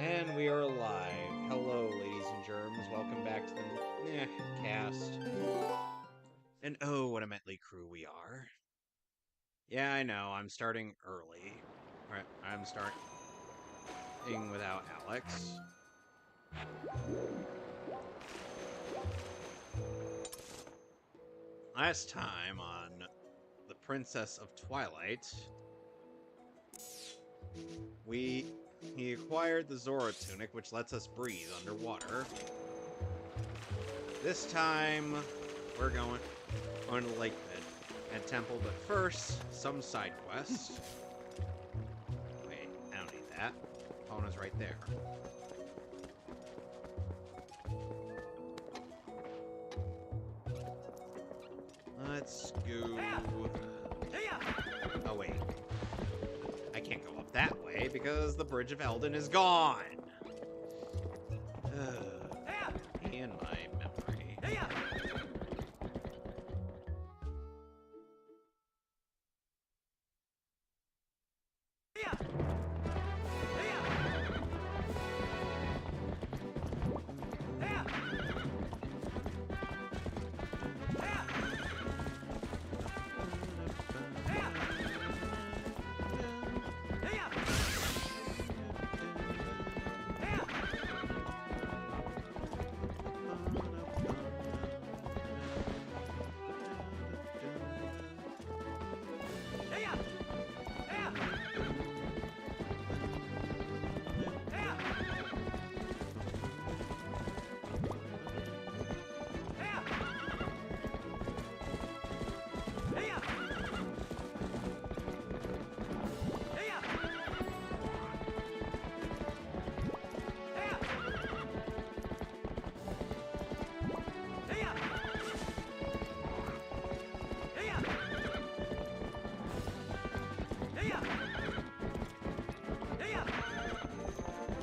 And we are live. Hello, ladies and germs. Welcome back to the Mehcast. And oh, what a motley crew we are. Yeah, I know, I'm starting early. I'm starting without Alex. Last time on The Princess of Twilight, he acquired the Zora Tunic, which lets us breathe underwater. This time, we're going to Lakebed Temple, but first, some side quests. Wait, I don't need that. Epauna's right there. Let's go... Oh, wait. I can't go up that way because the Bridge of Eldin is gone. In my memory.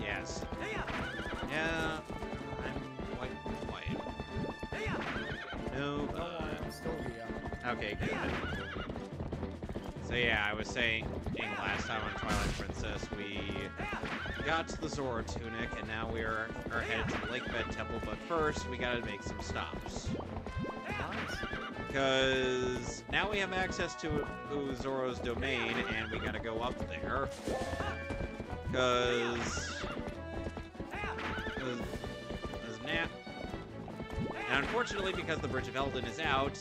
Yes. Yeah, I'm quite quiet. No, I'm still here. okay, good. So yeah, I was saying last time on Twilight Princess, we got to the Zora Tunic, and now we are headed to the Lakebed Temple, but first, we gotta make some stops. Because now we have access to Zora's domain, and we gotta go up there. Because now, and unfortunately, because the Bridge of Eldin is out,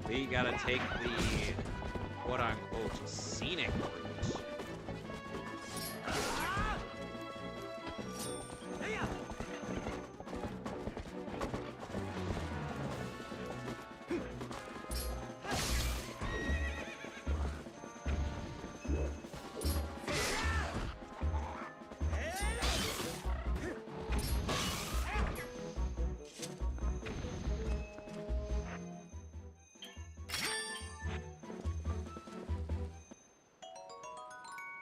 we gotta take the quote-unquote scenic route.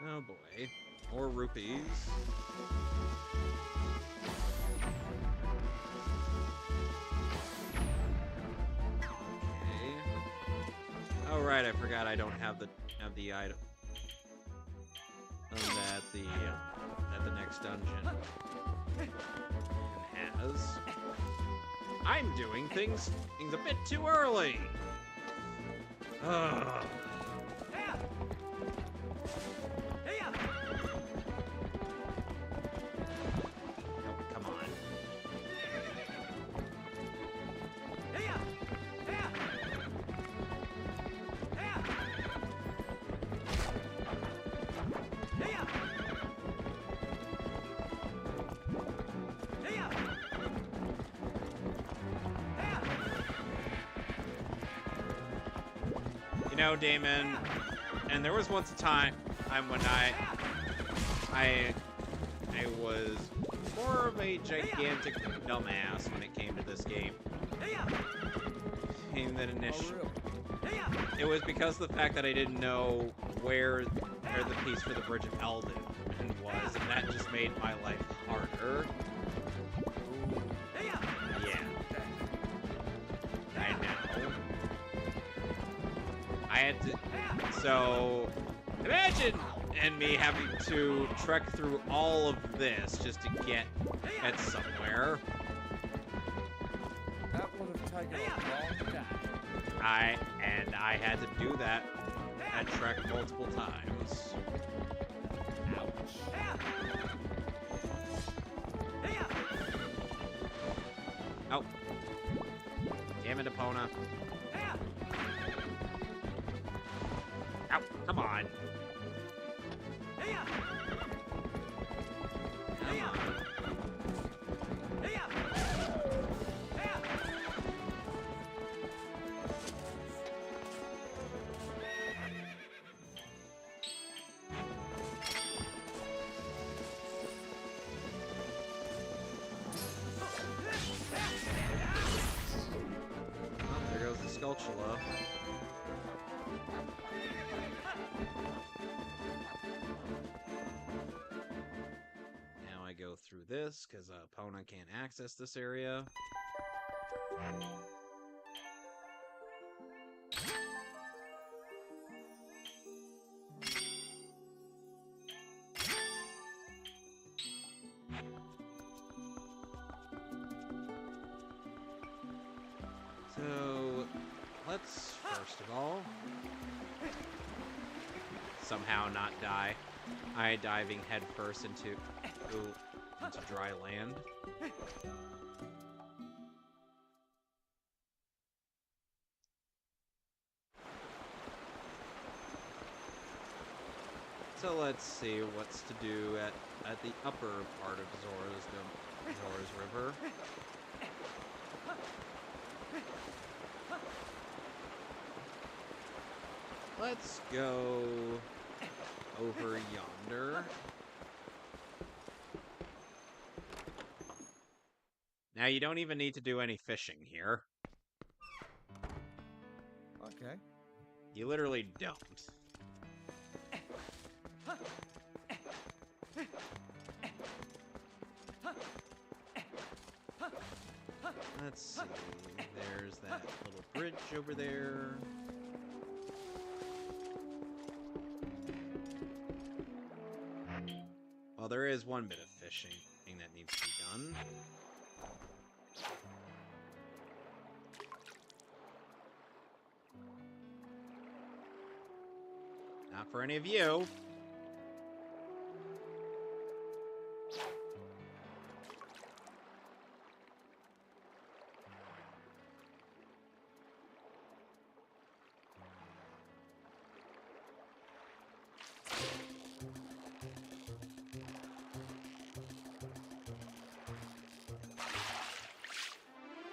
Oh boy. More rupees. Okay. Oh right, I forgot I don't have the item at the next dungeon. And has. I'm doing things a bit too early. Ugh. You know, Damon, and there was once a time when I was more of a gigantic dumbass when it came to this game. It was because of the fact that I didn't know where the piece for the Bridge of Eldin was, and that just made my life harder. Yeah. I know. I had to... So, imagine And me having to trek through all of this just to get somewhere. That would have taken a long time. I had to do that and trek multiple times. Ouch. Oh. Damn it, Epona. Ow, come on. Come on. Oh, there goes the Skulltula. Now I go through this, because Epona can't access this area. So, let's, first of all, somehow not die. I diving headfirst into dry land. So let's see what's to do at the upper part of Zora's River. Let's go over yonder. Now you don't even need to do any fishing here. Okay. You literally don't. Let's see. There's that little bridge over there. Well, there is one bit of fishing that needs to be done. Not for any of you.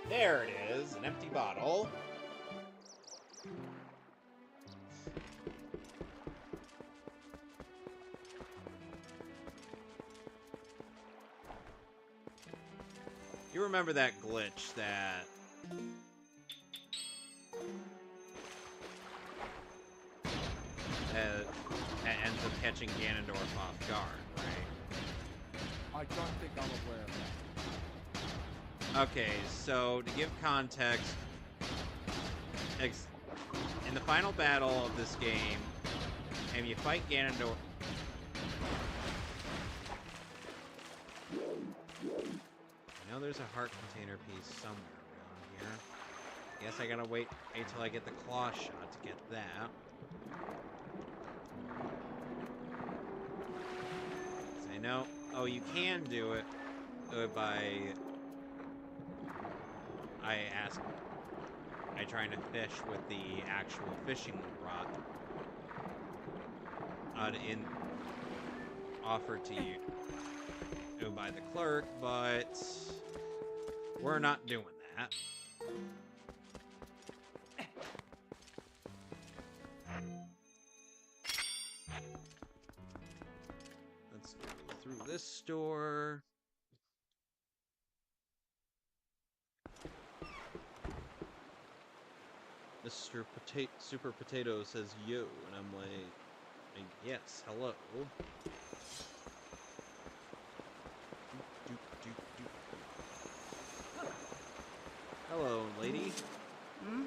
There it is, an empty bottle. You remember that glitch that ends up catching Ganondorf off guard, right? I don't think I'm aware of that. Okay, so to give context, in the final battle of this game, and you fight Ganondorf. I know there's a heart container piece somewhere around here. Guess I gotta wait until I get the claw shot to get that. So I know. Oh, you can do it by. I trying to fish with the actual fishing rod offered to you by the clerk, but we're not doing that. Let's go through this store. Mr. Super Potato says yo, and I'm like, yes, hello. Hello, lady. Hmm?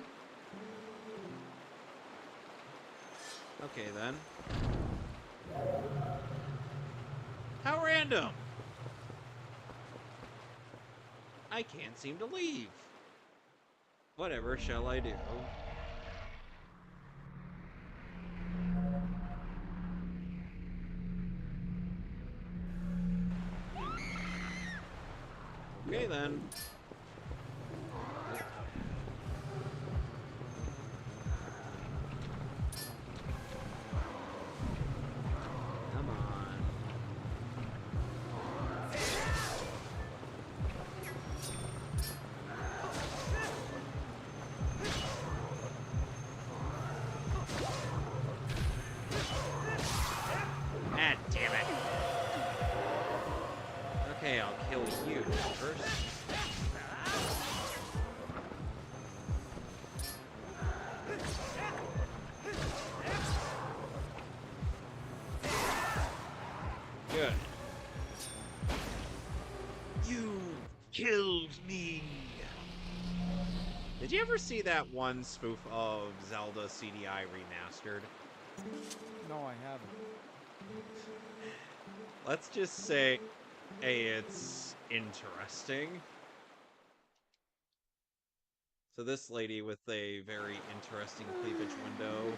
Okay, then. How random! I can't seem to leave. Whatever shall I do? Okay then. Come on. Ah, damn it. Okay, I'll kill you first. Good. You killed me! Did you ever see that one spoof of Zelda CDI remastered? No, I haven't. Let's just say, hey, it's interesting. So this lady with a very interesting cleavage window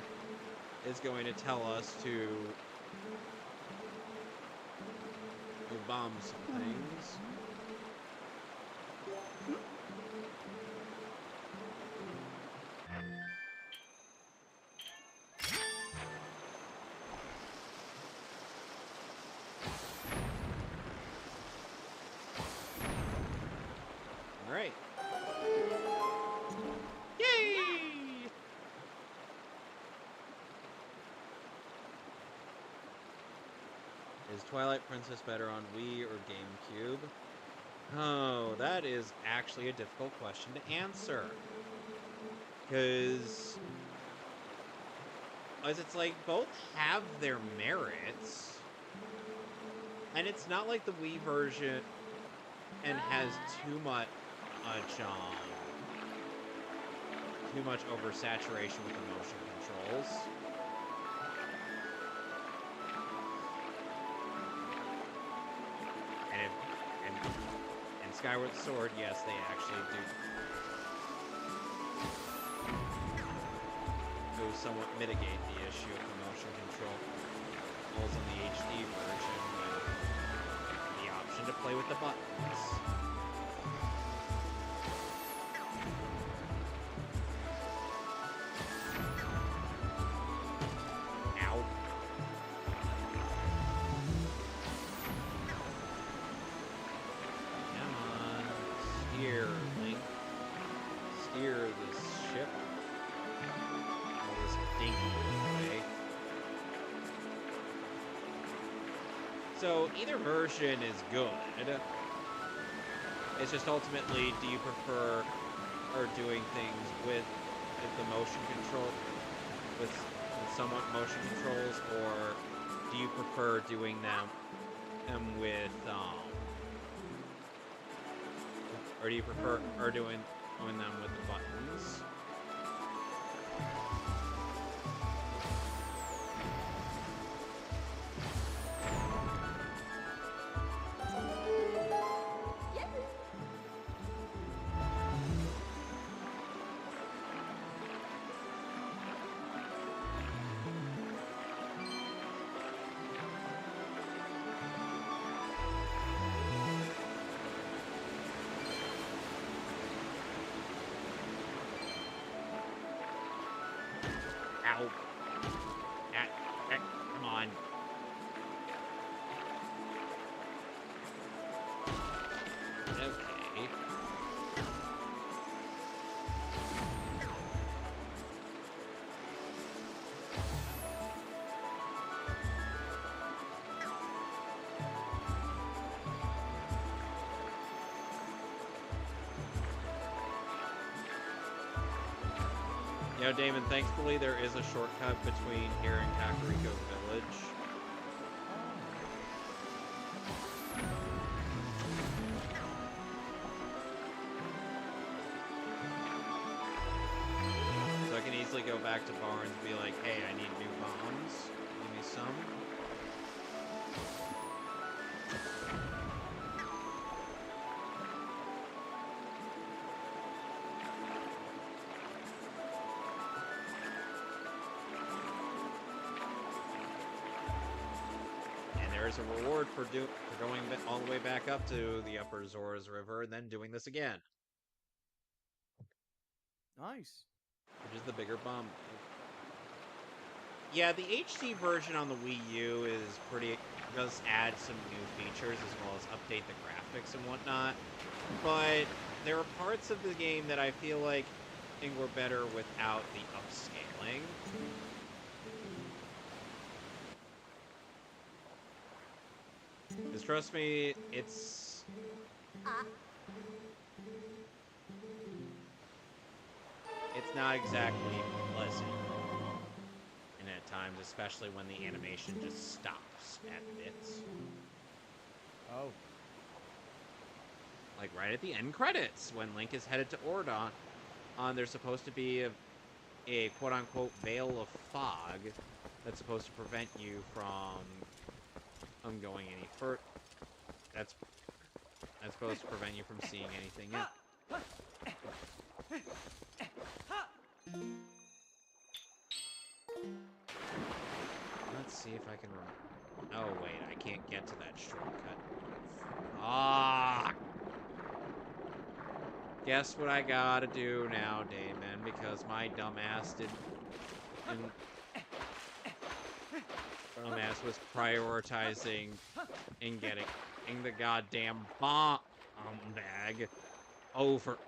is going to tell us to bomb some things. Alright. Yay! Is Twilight Princess better on Wii or GameCube? Oh, that is actually a difficult question to answer. Because it's like both have their merits. And it's not like the Wii version and has too much oversaturation with the motion controls. And Skyward Sword, yes, they actually do somewhat mitigate the issue of the motion controls in the HD version with the option to play with the buttons. So either version is good. It's just ultimately, do you prefer doing things with the motion control, with somewhat motion controls, or do you prefer doing them with or do you prefer doing them with the buttons? Ow. Come on. Okay. You know, Damon, thankfully there is a shortcut between here and Kakariko Village. So I can easily go back to Barnes and be like, hey, I need new bombs. Give me some. there's a reward for going all the way back up to the Upper Zora's River and then doing this again, Nice. which is the bigger bump. Yeah, the HD version on the Wii U is does add some new features as well as update the graphics and whatnot. But there are parts of the game that I feel like were better without the upscaling. Because trust me, it's not exactly pleasant. And at times, especially when the animation just stops at bits. Oh. Like right at the end credits, when Link is headed to Ordon, there's supposed to be a quote-unquote veil of fog that's supposed to prevent you from going any further. That's supposed to prevent you from seeing anything else. Let's see if I can remember. Oh wait, I can't get to that shortcut. Ah! Guess what I gotta do now, Damon, because my dumbass dumbass was prioritizing in getting the goddamn bomb bag over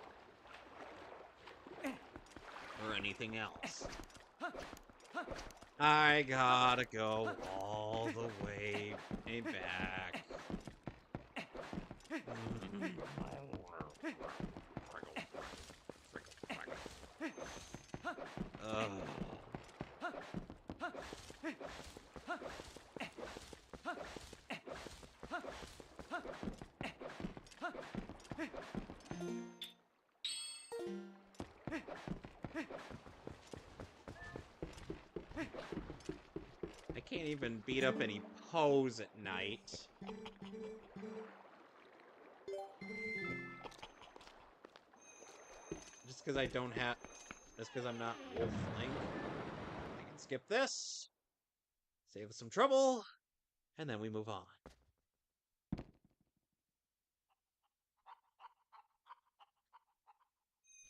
or anything else. I gotta go all the way back. I can't even beat up any pose at night. Just because I don't have... Just because I'm not Wolf Link. I can skip this. Save us some trouble. And then we move on.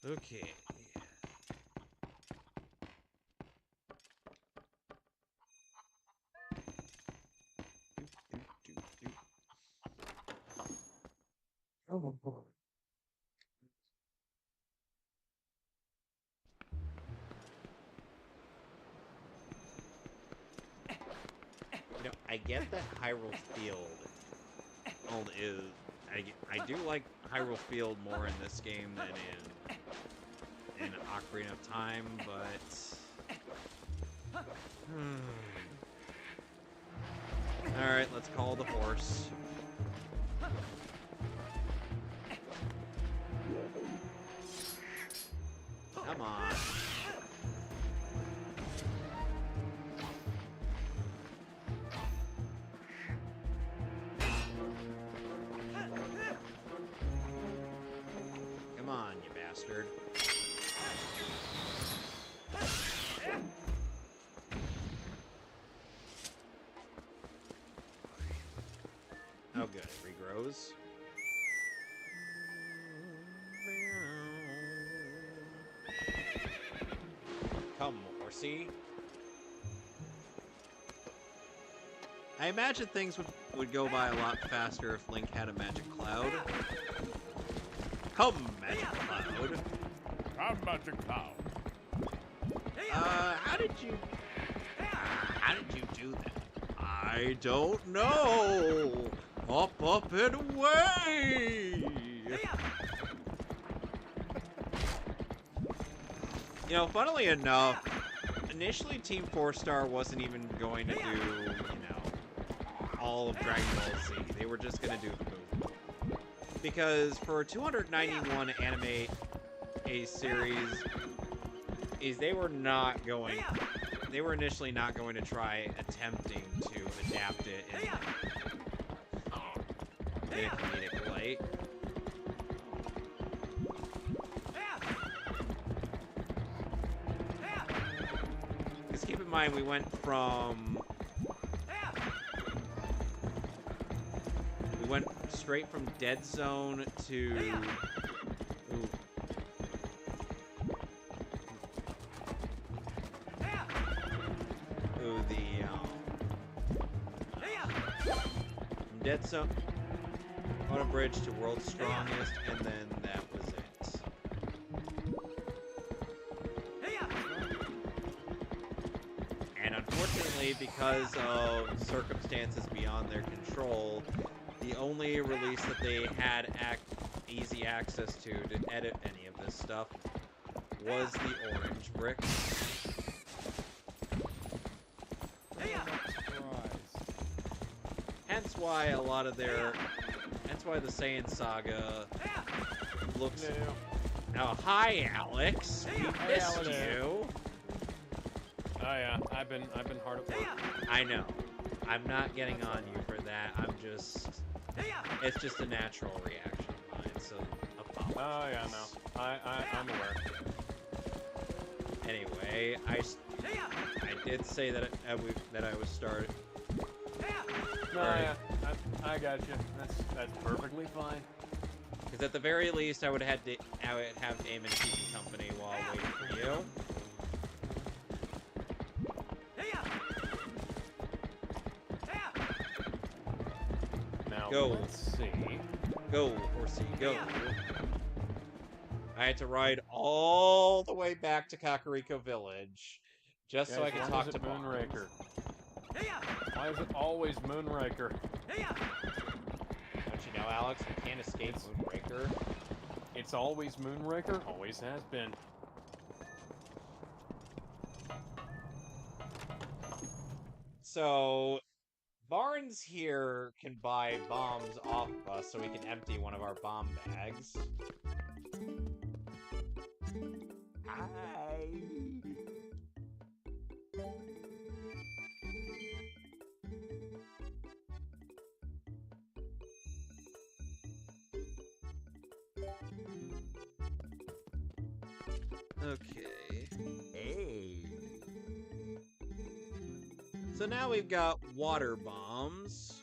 Okay. Oh boy. You know, I get that Hyrule Field is... I do like Hyrule Field more in this game than in Ocarina of Time, but... Alright, let's call the horse. Come on. Come on, you bastard. Oh good, it regrows. Come, horsey. I imagine things would go by a lot faster if Link had a magic cloud. Come, magic cloud. Come, magic cloud. How did you do that? I don't know. Up and away. You know, funnily enough, initially Team 4-Star wasn't even going to do, you know, all of Dragon Ball Z. They were just going to do the movie. Because for 291 anime a series, they were initially not going to try attempting to adapt it in a comedic light. Because keep in mind, we went from We went straight from Dead Zone to... Ooh. Ooh, from Dead Zone on a bridge to World's Strongest, and then that was it. And unfortunately, because of circumstances beyond their control, the only release that they had easy access to edit any of this stuff was the orange brick. Hence why a lot of their... Hence why the Saiyan Saga looks... No. Oh, hi, Alex! We missed Alex. you! Oh yeah, I've been hard at work. I know. I'm not getting on you for that. I'm just... It's just a natural reaction of mine, so apologies. Oh yeah, no. I'm aware. Anyway, I did say that I was started. No, yeah, I got you. That's perfectly fine. Because at the very least, I would have Damon keep you company while waiting for you. Now Go. let's see. Go, horsey, go. I had to ride all the way back to Kakariko Village just so I could talk to Moonraker. Why is it always Moonraker? Don't you know, Alex? We can't escape Moonraker. It's always Moonraker. Always has been. So, Barnes here can buy bombs off of us so we can empty one of our bomb bags. Hi. Okay. Hey. So now we've got water bombs.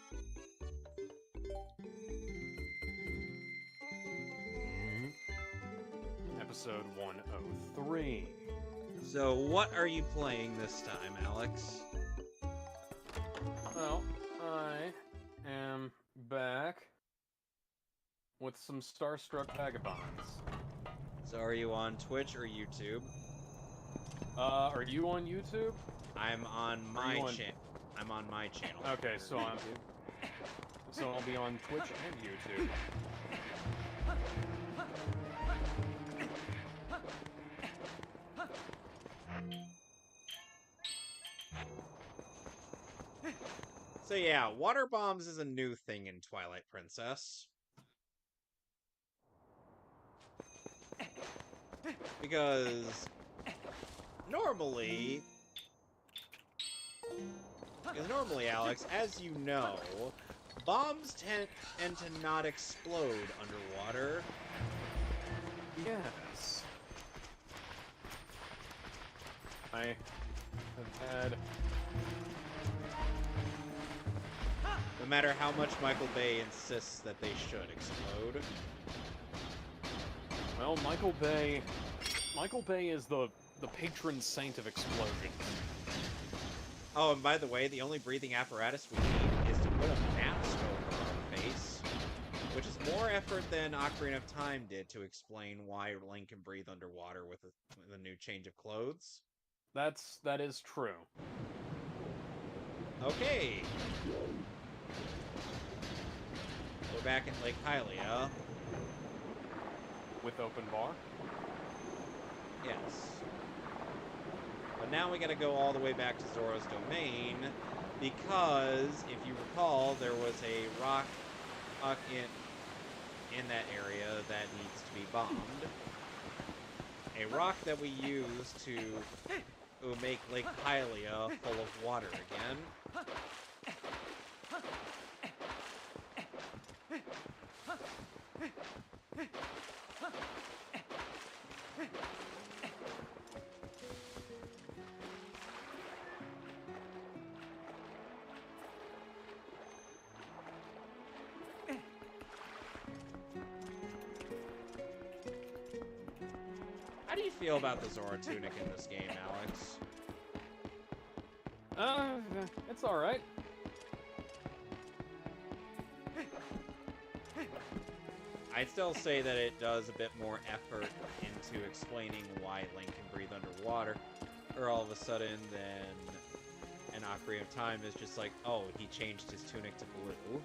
Episode 103. So what are you playing this time, Alex? Well, I am back with some Starstruck Vagabonds. So are you on Twitch or YouTube? Are you on YouTube? I'm on my channel. I'm on my channel. Okay, so I'll be on Twitch and YouTube. So yeah, water bombs is a new thing in Twilight Princess. Because normally, Alex, as you know, bombs tend to not explode underwater. Yes. I have had... No matter how much Michael Bay insists that they should explode. Well, Michael Bay is the patron saint of explosion. Oh, and by the way, the only breathing apparatus we need is to put a mask over our face, which is more effort than Ocarina of Time did to explain why Link can breathe underwater with a new change of clothes. That is true. Okay. We're back at Lake Hylia. With open bar? Yes. But now we gotta go all the way back to Zora's Domain, because, if you recall, there was a rock in that area that needs to be bombed. A rock that we use to make Lake Hylia full of water again. How do you feel about the Zora Tunic in this game, Alex? It's alright. I'd still say that it does a bit more effort into explaining why Link can breathe underwater, or all of a sudden then an Ocarina of Time is just like, oh, he changed his tunic to blue.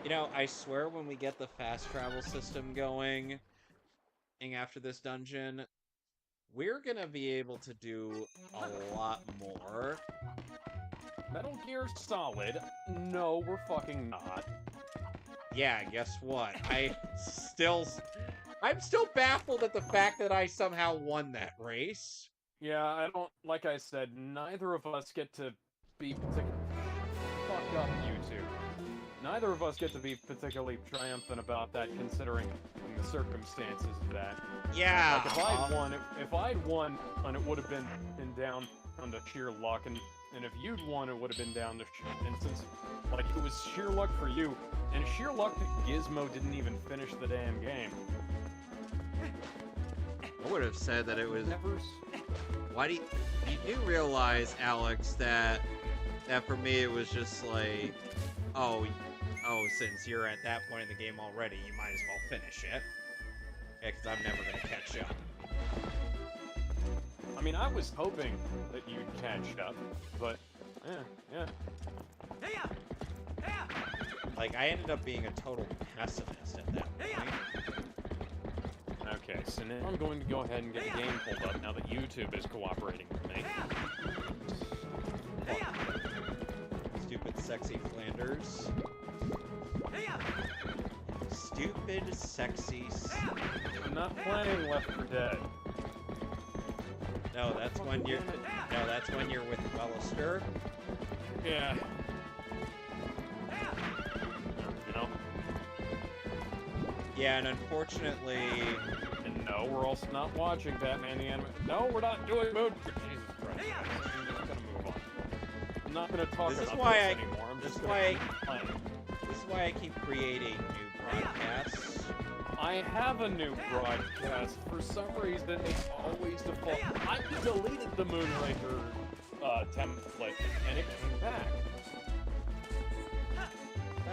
You know, I swear when we get the fast travel system going after this dungeon, we're gonna be able to do a lot more. Metal Gear Solid? No, we're fucking not. Yeah, guess what? I'm still baffled at the fact that I somehow won that race. Yeah, I don't... Like I said, neither of us get to be particularly... Fuck up, YouTube. Neither of us get to be particularly triumphant about that, considering the circumstances of that. Yeah. Like, if I'd won, and it would have been down to sheer luck, and if you'd won, it would have been down to... And since, like, it was sheer luck for you, and sheer luck that Gizmo didn't even finish the damn game. I would have said that it was... Never... Why do you do realize, Alex, that for me it was just like, oh, since you're at that point in the game already, you might as well finish it. Yeah, because I'm never going to catch up. I mean, I was hoping that you'd catch up, but, yeah. Like, I ended up being a total pessimist at that point. Okay, so now I'm going to go ahead and get the game pulled up now that YouTube is cooperating with me. Stupid, sexy Flanders. Stupid, sexy... I'm not playing Left 4 Dead. No, that's when you're with Wellister. Yeah. You know? Yeah, and unfortunately... And no, we're also not watching Batman the Anime... No, we're not doing Mood... Jesus Christ. I'm just gonna move on. I'm not gonna talk about this anymore. I'm just gonna keep playing. This is why I keep creating new broadcasts. I have a new broadcast. For some reason, it's always default. I deleted the Moonraker template, and it came back.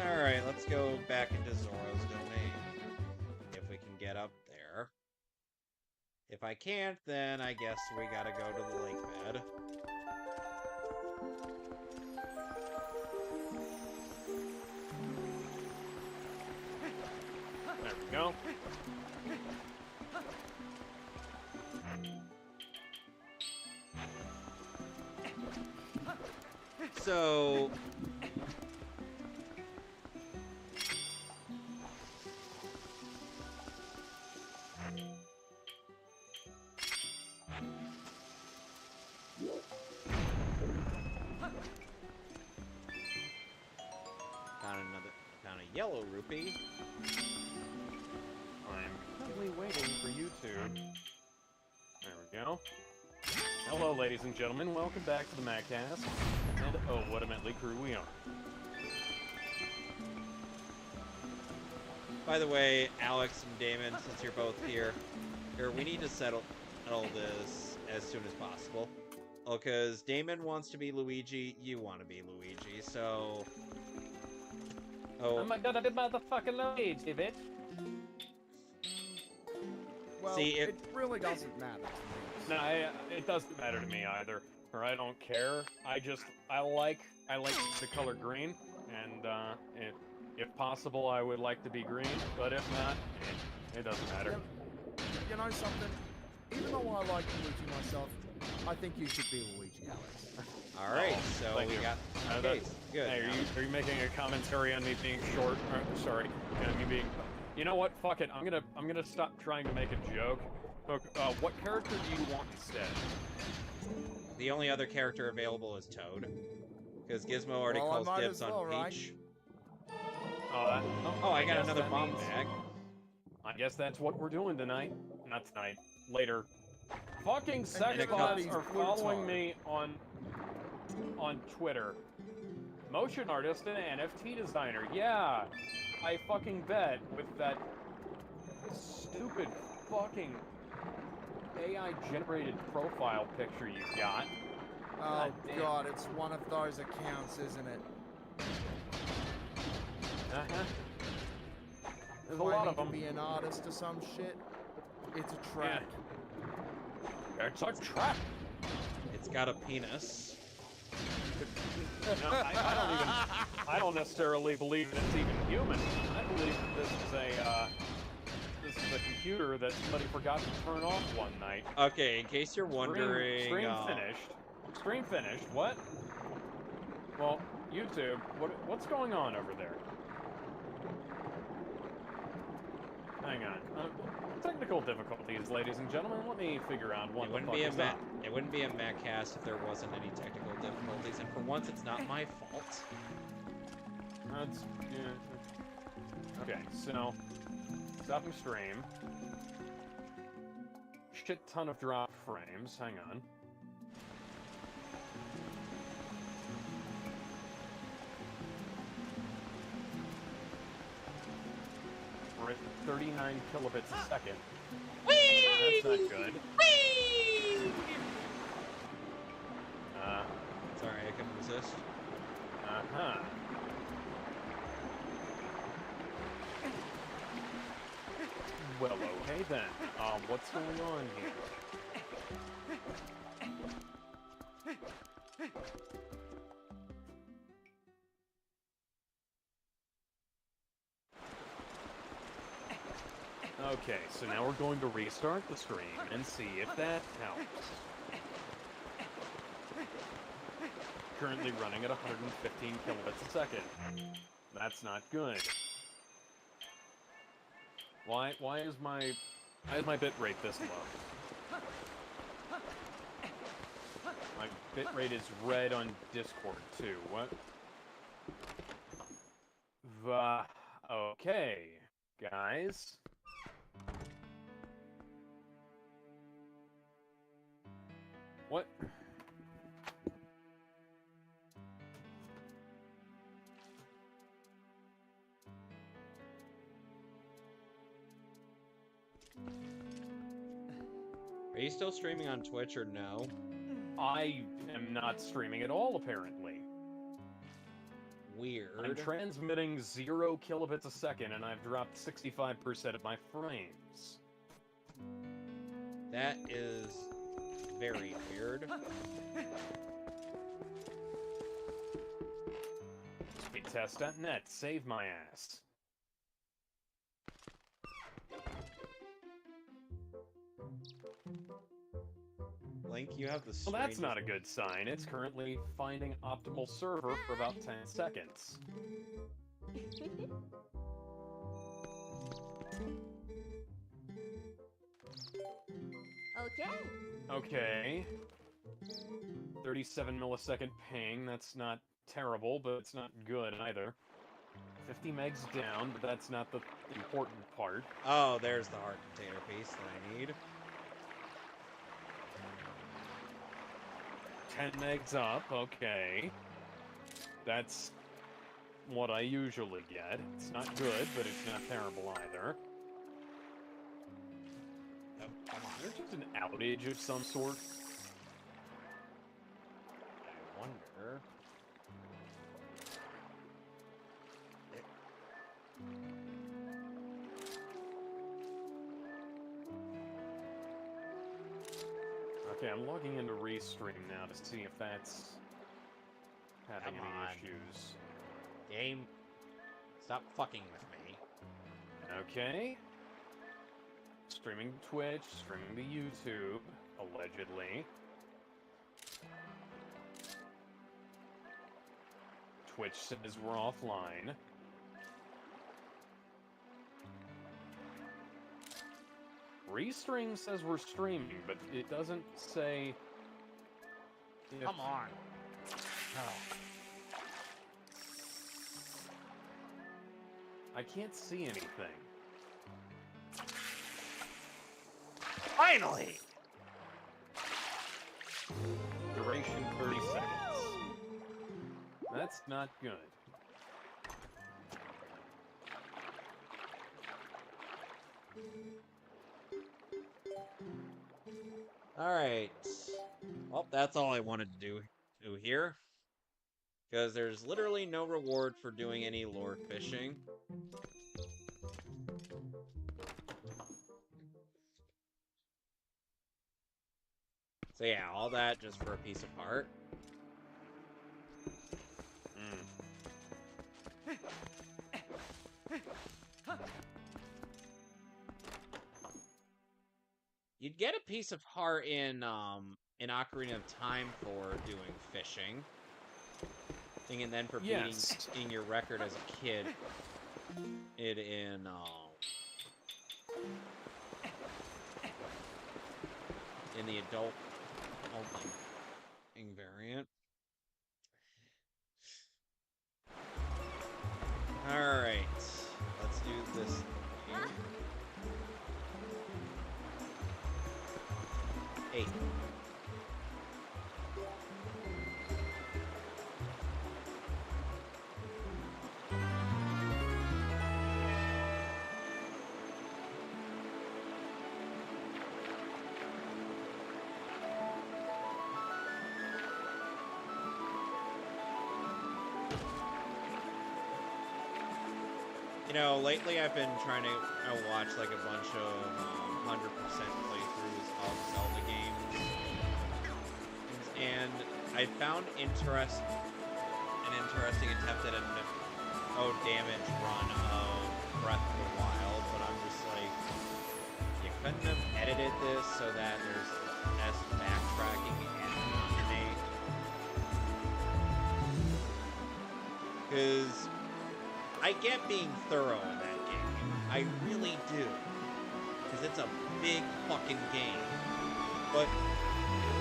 Alright, let's go back into Zora's domain. If we can get up there. If I can't, then I guess we gotta go to the lake bed. There we go. So... Found a yellow rupee. I'm currently waiting for YouTube. There we go. Hello, ladies and gentlemen. Welcome back to the Mehcast. And oh, what a motley crew we are. By the way, Alex and Damon, since you're both here, we need to settle this as soon as possible. Well, because Damon wants to be Luigi, you want to be Luigi, so... Oh. I'm gonna be motherfucking Luigi, bitch. Well, see, it really doesn't matter to me. No, it doesn't matter to me either. Or I don't care. I like the color green, and if possible, I would like to be green. But if not, it doesn't matter. You know something? Even though I like Luigi myself, I think you should be Luigi, Alex. All right, so we got. Okay, good. Hey, are you making a commentary on me being short? Sorry, me being. You know what? Fuck it. I'm gonna stop trying to make a joke. Look, what character do you want instead? The only other character available is Toad, because Gizmo already calls dibs on Peach. Oh, I got guess another that bomb means- bag. I guess that's what we're doing tonight. Not tonight. Later. Fucking sex a couple- bots are following me on Twitter. Motion artist and NFT designer. Yeah, I fucking bet with that stupid fucking AI-generated profile picture you got. Oh God damn. god, it's one of those accounts, isn't it? Uh-huh. There's Do a I lot need of them. to be an artist or some shit? It's a trap. It's a trap. It's got a penis. No, I don't necessarily believe that it's even human. I believe that this is a computer that somebody forgot to turn off one night. Okay, in case you're wondering... Stream finished. Stream finished. What? Well, YouTube, what's going on over there? Hang on. Technical difficulties, ladies and gentlemen. Let me figure out what the fuck is up. It wouldn't be a Mehcast if there wasn't any technical difficulties, and for once, it's not my fault. That's... yeah. Okay, so... stopping stream. Shit ton of drop frames. Hang on. We're at 39 kilobits a second. Whee! That's not good. Whee! Sorry, I couldn't resist. Uh-huh. Well, okay then. What's going on here? Okay, so now we're going to restart the stream and see if that helps. Currently running at 115 kilobits a second. That's not good. Why is my bitrate this low? My bitrate is red on Discord too. What? Okay, guys. What? Are you still streaming on Twitch or no? I am not streaming at all, apparently. Weird. I'm transmitting 0 kilobits a second, and I've dropped 65% of my frames. That is very weird. Speedtest.net, save my ass. Link, you have the Well, that's not a good sign. It's currently finding optimal server for about 10 seconds. Okay. Okay. 37 millisecond ping, that's not terrible, but it's not good either. 50 megs down, but that's not the important part. Oh, there's the heart container piece that I need. 10 megs up, okay. That's what I usually get. It's not good, but it's not terrible either. Oh, come on. Is there just an outage of some sort? I wonder. Okay, I'm logging into Restream now to see if that's having Come any on. issues. Game, stop fucking with me. Okay. Streaming to Twitch, streaming to YouTube, allegedly. Twitch says we're offline. Restream says we're streaming, but it doesn't say... if- Come on. Oh. I can't see anything. Finally! Duration 30 seconds. That's not good. Alright. Well, that's all I wanted to do here. Because there's literally no reward for doing any lure fishing. So yeah, all that just for a piece of heart. You'd get a piece of heart in Ocarina of Time for doing fishing. And then for beating your record as a kid. In the adult variant. Alright. Let's do this game. 8. You know, lately I've been trying to watch like a bunch of 100% playthroughs of Zelda games, and I found an interesting attempt at an damage run of Breath of the Wild, but I'm just like, you couldn't have edited this so that there's less backtracking and monotony, because I get being thorough in that game. I really do. Because it's a big fucking game. But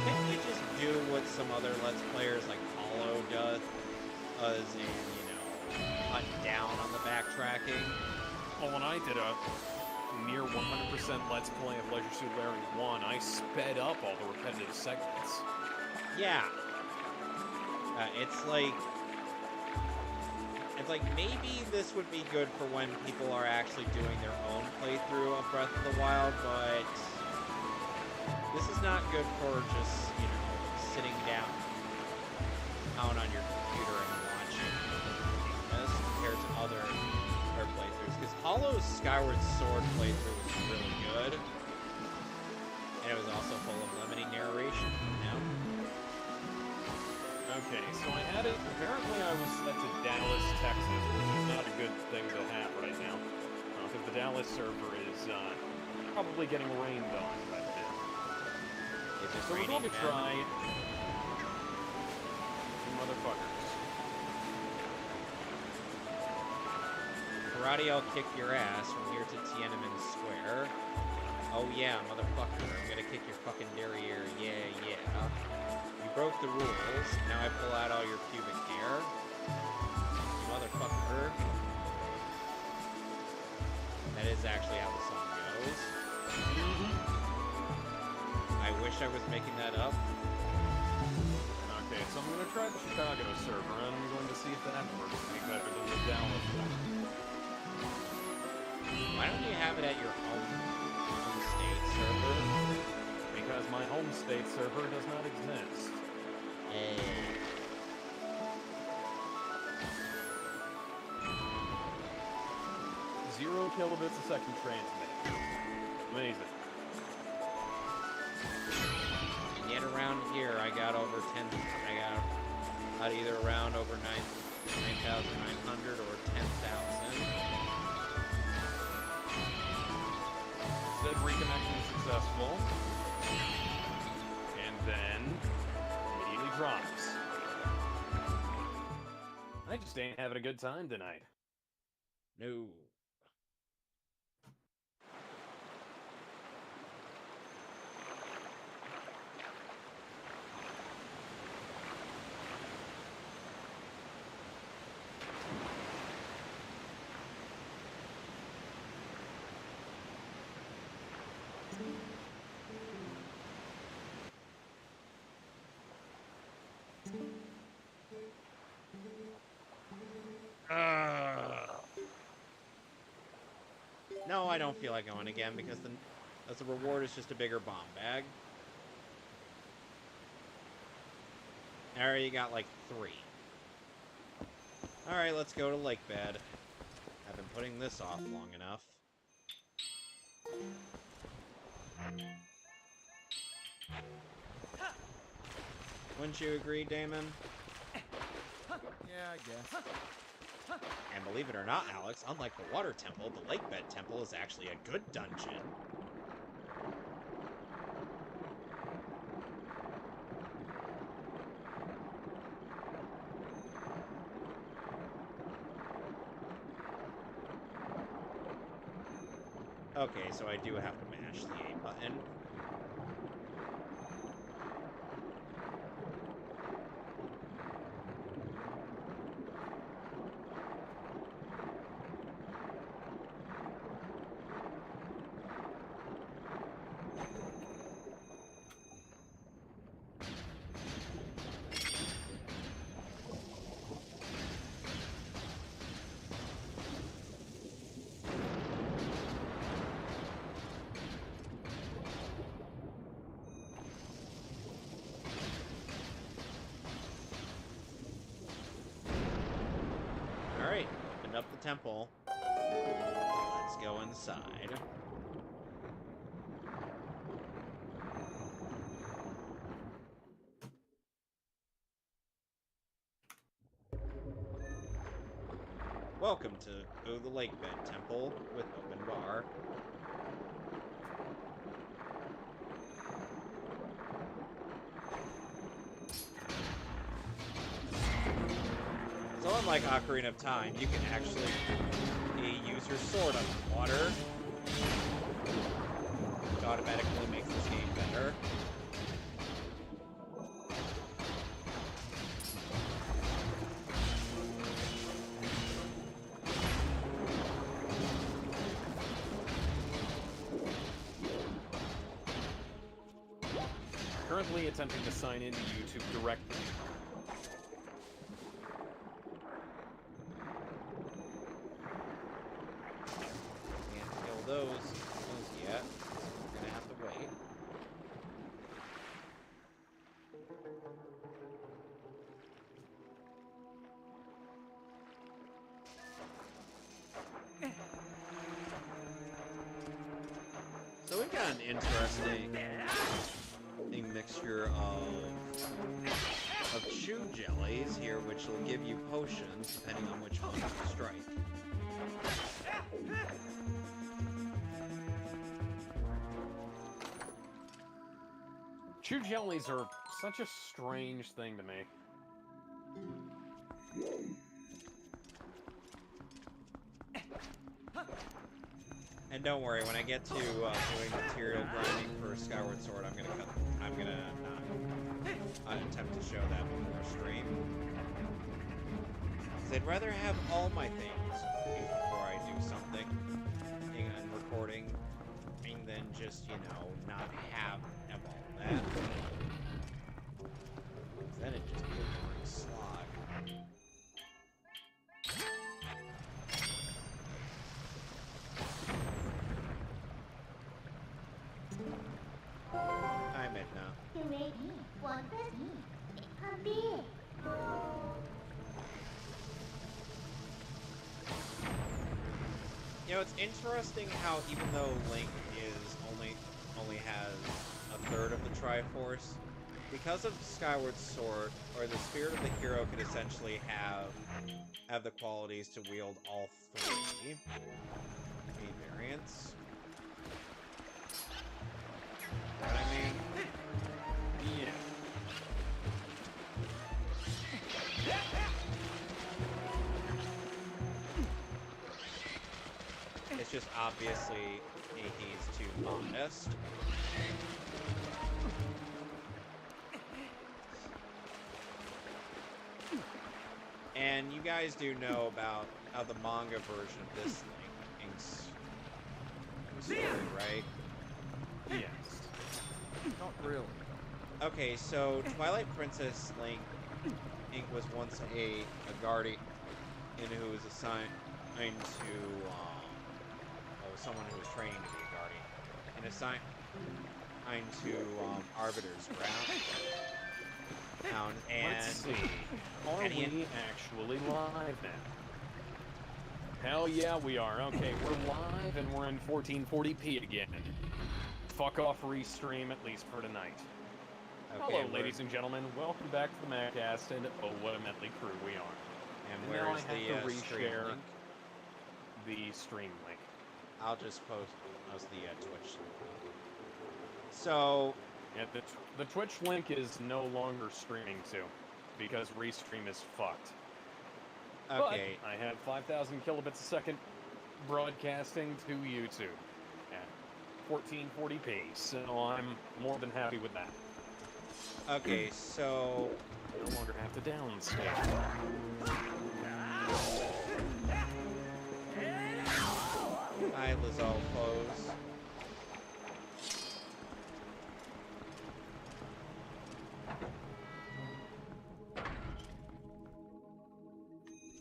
can't you just do what some other Let's Players like Hollow does and, you know, cut down on the backtracking? Well, when I did a near 100% Let's Play of Leisure Suit Larry 1, I sped up all the repetitive segments. Yeah. It's like maybe this would be good for when people are actually doing their own playthrough of Breath of the Wild, but this is not good for just, you know, sitting down on your computer and watching as compared to other playthroughs. Because Hollow's Skyward Sword playthrough was really good, and it was also full of lemony narration, you know? Okay, so I had it, apparently I was set to Dallas, Texas, which is not a good thing to have right now. Because the Dallas server is probably getting rained on right now. So we're going to try some motherfuckers. Karate, I'll kick your ass from here to Tiananmen Square. Oh yeah, motherfucker, I'm gonna kick your fucking derriere, yeah. You broke the rules, now I pull out all your pubic hair. You motherfucker. That is actually how the song goes. I wish I was making that up. Okay, so I'm gonna try the Chicago server, and I'm going to see if that works any better than the Dallas one. Why don't you have it at your home state server? Because my home state server does not exist. 0 kilobits a second transmit. Amazing. And yet around here, I got over 10. I got either around over 9,900 or 10,000. Said reconnection successful. And then immediately drops. I just ain't having a good time tonight. No. No, I don't feel like going again because the reward is just a bigger bomb bag. I already got like 3. Alright, let's go to Lakebed. I've been putting this off long enough. Wouldn't you agree, Damon? Yeah, I guess. And believe it or not, Alex, unlike the Water Temple, the Lakebed Temple is actually a good dungeon. Okay, so I do have to mash the A button. Alright, opened up the temple. Let's go inside. Welcome to the Lakebed Temple with open bar. So unlike Ocarina of Time, you can actually use your sword underwater, which automatically makes this game better. Currently attempting to sign into YouTube directly. Can't kill those yet. We're gonna have to wait. So we've got an interesting mixture of chew jellies here, which will give you potions depending on which one you strike. Chew jellies are such a strange thing to me. And don't worry, when I get to doing material grinding for Skyward Sword, I'm gonna not attempt to show that before stream. Because I'd rather have all my things before I do something in recording, and then just, you know, not have all that. Then it just be a boring slog. Hi, Midna. You know, it's interesting how even though Link is only has a third of the Triforce, because of Skyward Sword, or the Spirit of the Hero could essentially have the qualities to wield all 3 variants. Know what I mean? Yeah. It's just obviously he's too modest. And you guys do know about how the manga version of this Link's story, right? Yes. Not really. Okay, so Twilight Princess Link was once a guardian. and who was assigned to someone who was training to be a guardian, and assigned to Arbiter's ground. Let's And see. Are and he we actually live now? Hell yeah, we are. Okay, we're live and we're in 1440p again. Fuck off restream, at least for tonight. okay, Hello, ladies and gentlemen. Welcome back to the Mehcast, and oh, what a motley crew we are. And now I where's have the to stream reshare link? the stream link. I'll just post the Twitch. So Yeah, the Twitch link is no longer streaming to, because restream is fucked. okay, But I have 5,000 kilobits a second broadcasting to YouTube at 1440p, so I'm more than happy with that. okay, so No longer have to downscale. hi, Lizzo Foes.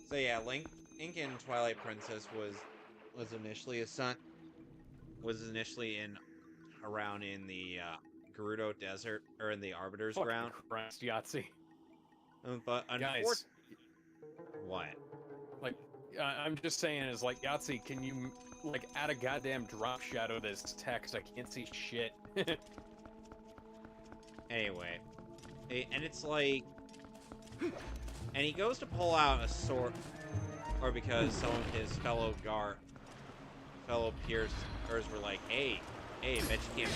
So yeah, Link in Twilight Princess was initially in around in the Gerudo Desert or in the Arbiter's Fucking ground. Christ, Yahtzee. But Guys, what? like, I'm just saying, is like, Yahtzee, can you, like, add a goddamn drop shadow to this text? I can't see shit. Anyway, and it's like, and he goes to pull out a sword, or because some of his fellow peers were like, hey, bet you can't,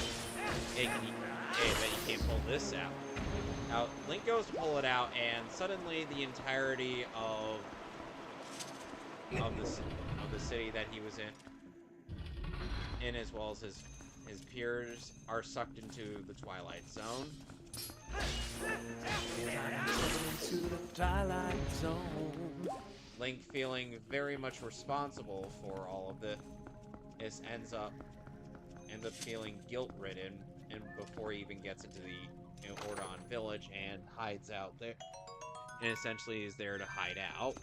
bet you can't pull this out. Now, Link goes to pull it out, and suddenly the entirety of the city that he was in as well as his peers, are sucked into the Twilight Zone. Into the Twilight Zone. Link, feeling very much responsible for all of this, ends up feeling guilt-ridden, and before he even gets into the Ordon village, and hides out there, and essentially is there to hide out.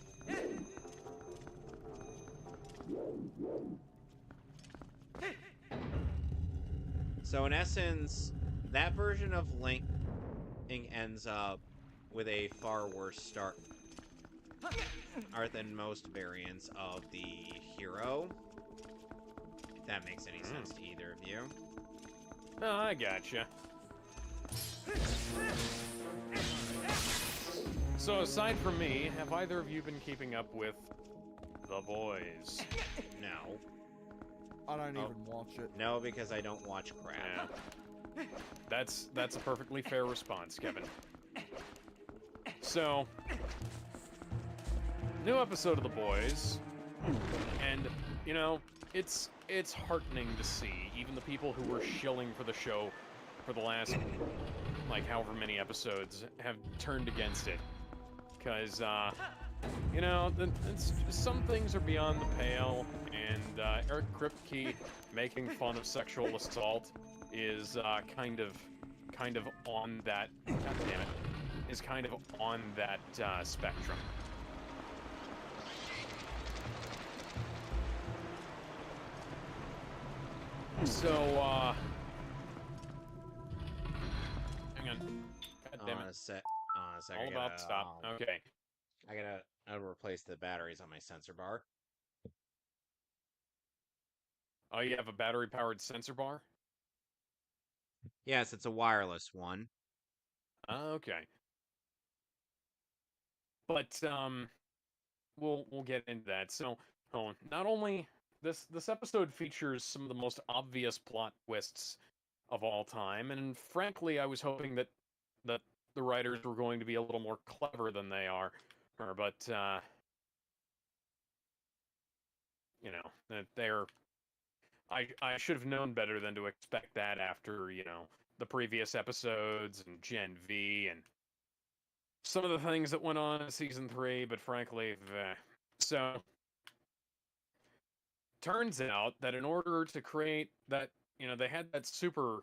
So in essence, that version of Link ends up with a far worse start than most variants of the hero. If that makes any sense to either of you. No, I gotcha. So, aside from me, have either of you been keeping up with The Boys? No. I don't even watch it. No, because I don't watch crap. Yeah. That's a perfectly fair response, Kevin. So, new episode of The Boys, and, you know, it's heartening to see even the people who were shilling for the show for the last, like, however many episodes have turned against it. Because, you know, some things are beyond the pale, and Eric Kripke making fun of sexual assault is kind of on that, god damn it, is kind of on that spectrum. So, hang on. God damn it. A sec. All about stop. Okay. I gotta replace the batteries on my sensor bar. Oh, you have a battery-powered sensor bar? Yes, it's a wireless one. Okay. But we'll get into that. So, not only this episode features some of the most obvious plot twists of all time, and frankly, I was hoping that the writers were going to be a little more clever than they are, but you know, that they're. I should have known better than to expect that after, you know, the previous episodes and Gen V and some of the things that went on in Season 3, but frankly, so, turns out that in order to create that, you know, they had that super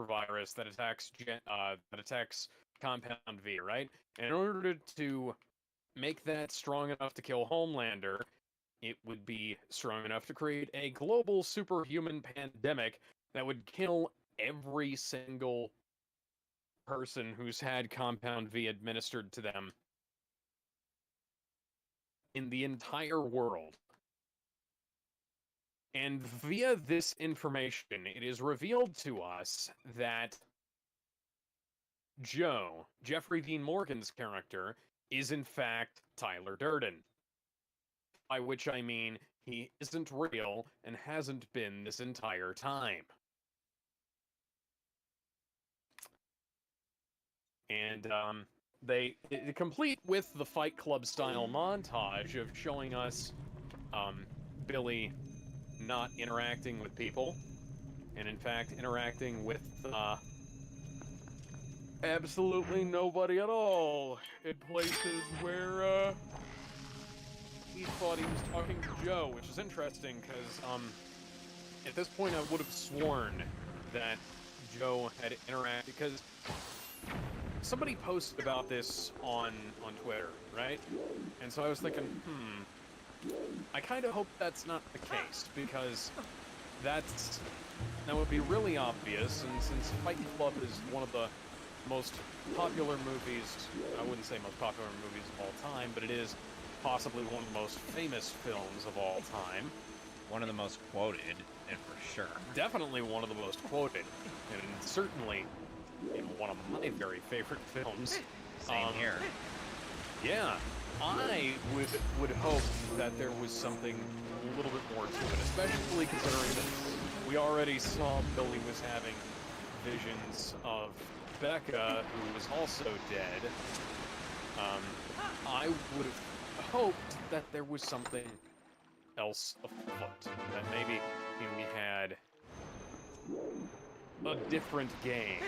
virus that attacks Compound V, right? And in order to make that strong enough to kill Homelander, it would be strong enough to create a global superhuman pandemic that would kill every single person who's had Compound V administered to them in the entire world. And via this information, it is revealed to us that Joe, Jeffrey Dean Morgan's character, is in fact Tyler Durden. By which I mean he isn't real and hasn't been this entire time. And they complete with the Fight Club style montage of showing us Billy not interacting with people, and in fact interacting with absolutely nobody at all in places where he thought he was talking to Joe, which is interesting because at this point I would have sworn that Joe had interacted, because somebody posted about this on Twitter, right? And so I was thinking, I kind of hope that's not the case, because that would be really obvious, and since Fight Club is one of the most popular movies, I wouldn't say most popular movies of all time, but it is possibly one of the most famous films of all time. One of the most quoted, and for sure. Definitely one of the most quoted, and certainly one of my very favorite films. Same here. Yeah, I would hope that there was something a little bit more to it, especially considering that we already saw Billy was having visions of Becca, who was also dead. I would have hoped that there was something else afoot, that maybe we had a different game,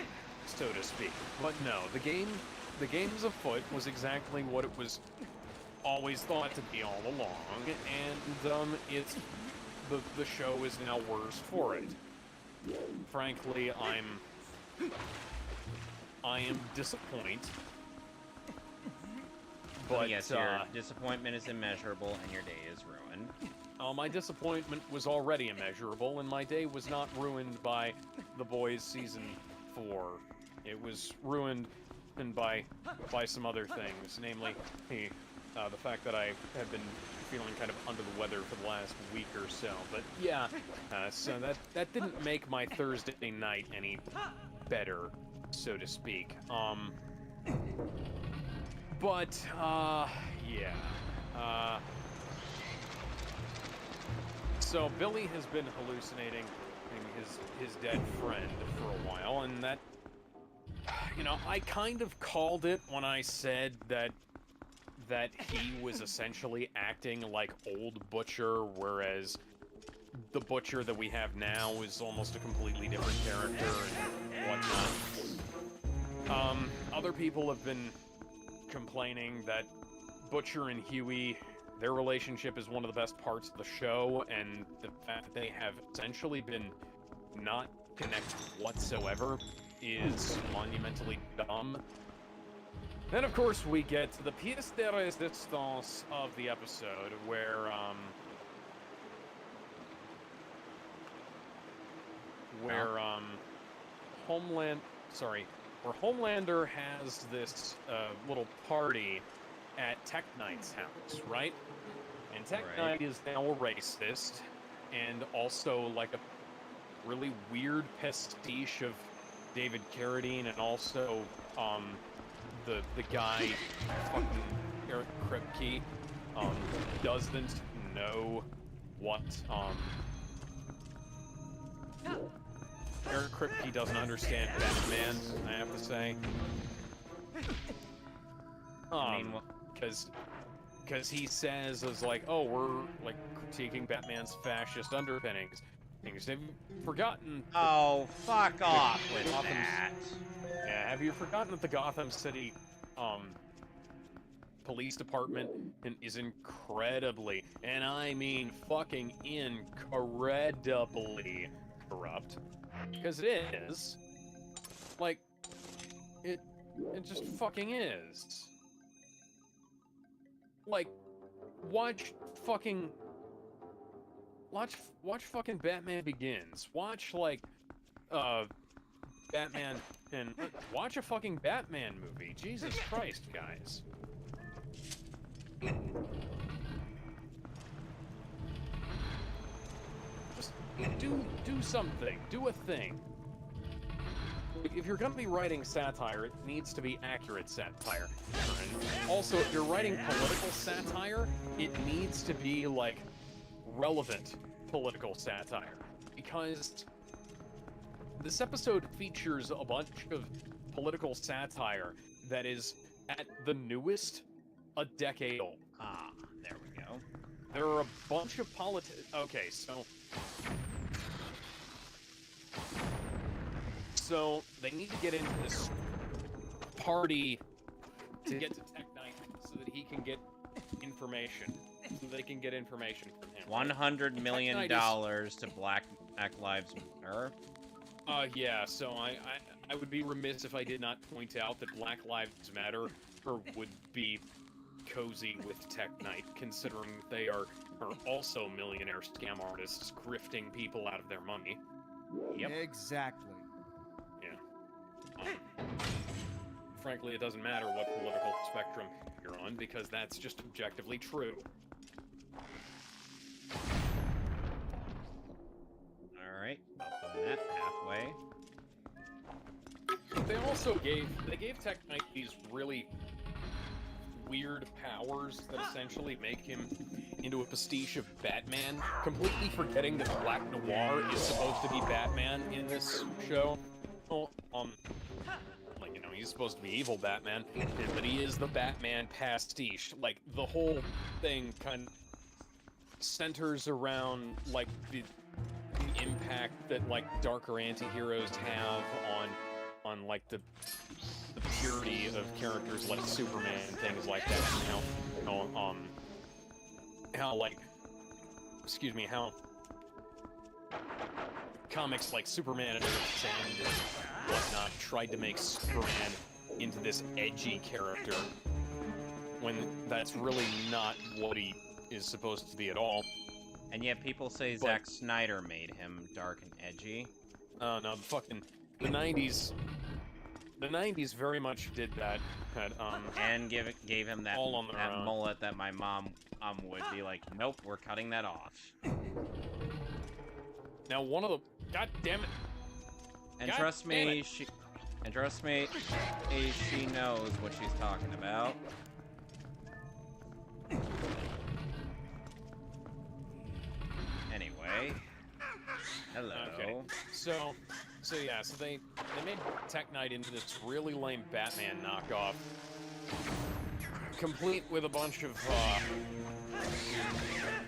so to speak. But no, the game's afoot was exactly what it was always thought to be all along, and it's the show is now worse for it. Frankly, I am disappointed. But yes, your disappointment is immeasurable and your day is ruined. My disappointment was already immeasurable, and my day was not ruined by The Boys Season 4. It was ruined by some other things, namely the fact that I have been feeling kind of under the weather for the last week or so. But yeah, so that didn't make my Thursday night any better, so to speak. But yeah. So Billy has been hallucinating his dead friend for a while, and that, I kind of called it when I said that he was essentially acting like old Butcher, whereas the Butcher that we have now is almost a completely different character and whatnot. Other people have been complaining that Butcher and Huey, their relationship is one of the best parts of the show, and the fact that they have essentially been not connected whatsoever is monumentally dumb. Then, of course, we get to the pièce de résistance of the episode, where Homelander has this little party at Tech Knight's house, right? And Tech Knight is now a racist, and also like a really weird pastiche of David Carradine, and also the guy, fucking Eric Kripke, doesn't know what Eric Kripke doesn't understand Batman, I have to say. Because he says, is like, oh, we're like critiquing Batman's fascist underpinnings. Have you forgotten? Oh, fuck off with that. Yeah, have you forgotten that the Gotham City police department is incredibly, and I mean fucking incredibly corrupt? Because it is. Like, it just fucking is. like, watch fucking Batman Begins. Watch, like, Batman, and watch a fucking Batman movie. Jesus Christ, guys. Just do something. Do a thing. If you're gonna be writing satire, it needs to be accurate satire. And also, if you're writing political satire, it needs to be, like, relevant political satire. Because this episode features a bunch of political satire that is, at the newest, a decade old. Ah, there we go. There are a bunch of Okay, so they need to get into this party to get to Tech Knight so that he can get information. So they can get information from him. $100 million to Black Lives Matter. Yeah, so I would be remiss if I did not point out that Black Lives Matter would be cozy with Tech Knight, considering they are also millionaire scam artists grifting people out of their money. Yep. Exactly. Yeah. Frankly, it doesn't matter what political spectrum you're on, because that's just objectively true. Alright, open that pathway. But they also gave Tech Knight these really weird powers that essentially make him into a pastiche of Batman, completely forgetting that Black Noir is supposed to be Batman in this show. Well, like, you know, he's supposed to be evil Batman, but he is the Batman pastiche. Like, the whole thing kind of centers around, like, the impact that, like, darker anti-heroes have on like the purity of characters like Superman and things like that, and how comics like Superman and Earth's End and whatnot tried to make Superman into this edgy character when that's really not what he is supposed to be at all. And yet people say Zack Snyder made him dark and edgy. No, the 90s. The 90s very much did that. And gave him that own. mullet that my mom would be like, nope, we're cutting that off. Now one of the God damn it. And trust me, she knows what she's talking about. Anyway. Hello. Okay. So they made Tech Knight into this really lame Batman knockoff, complete with a bunch of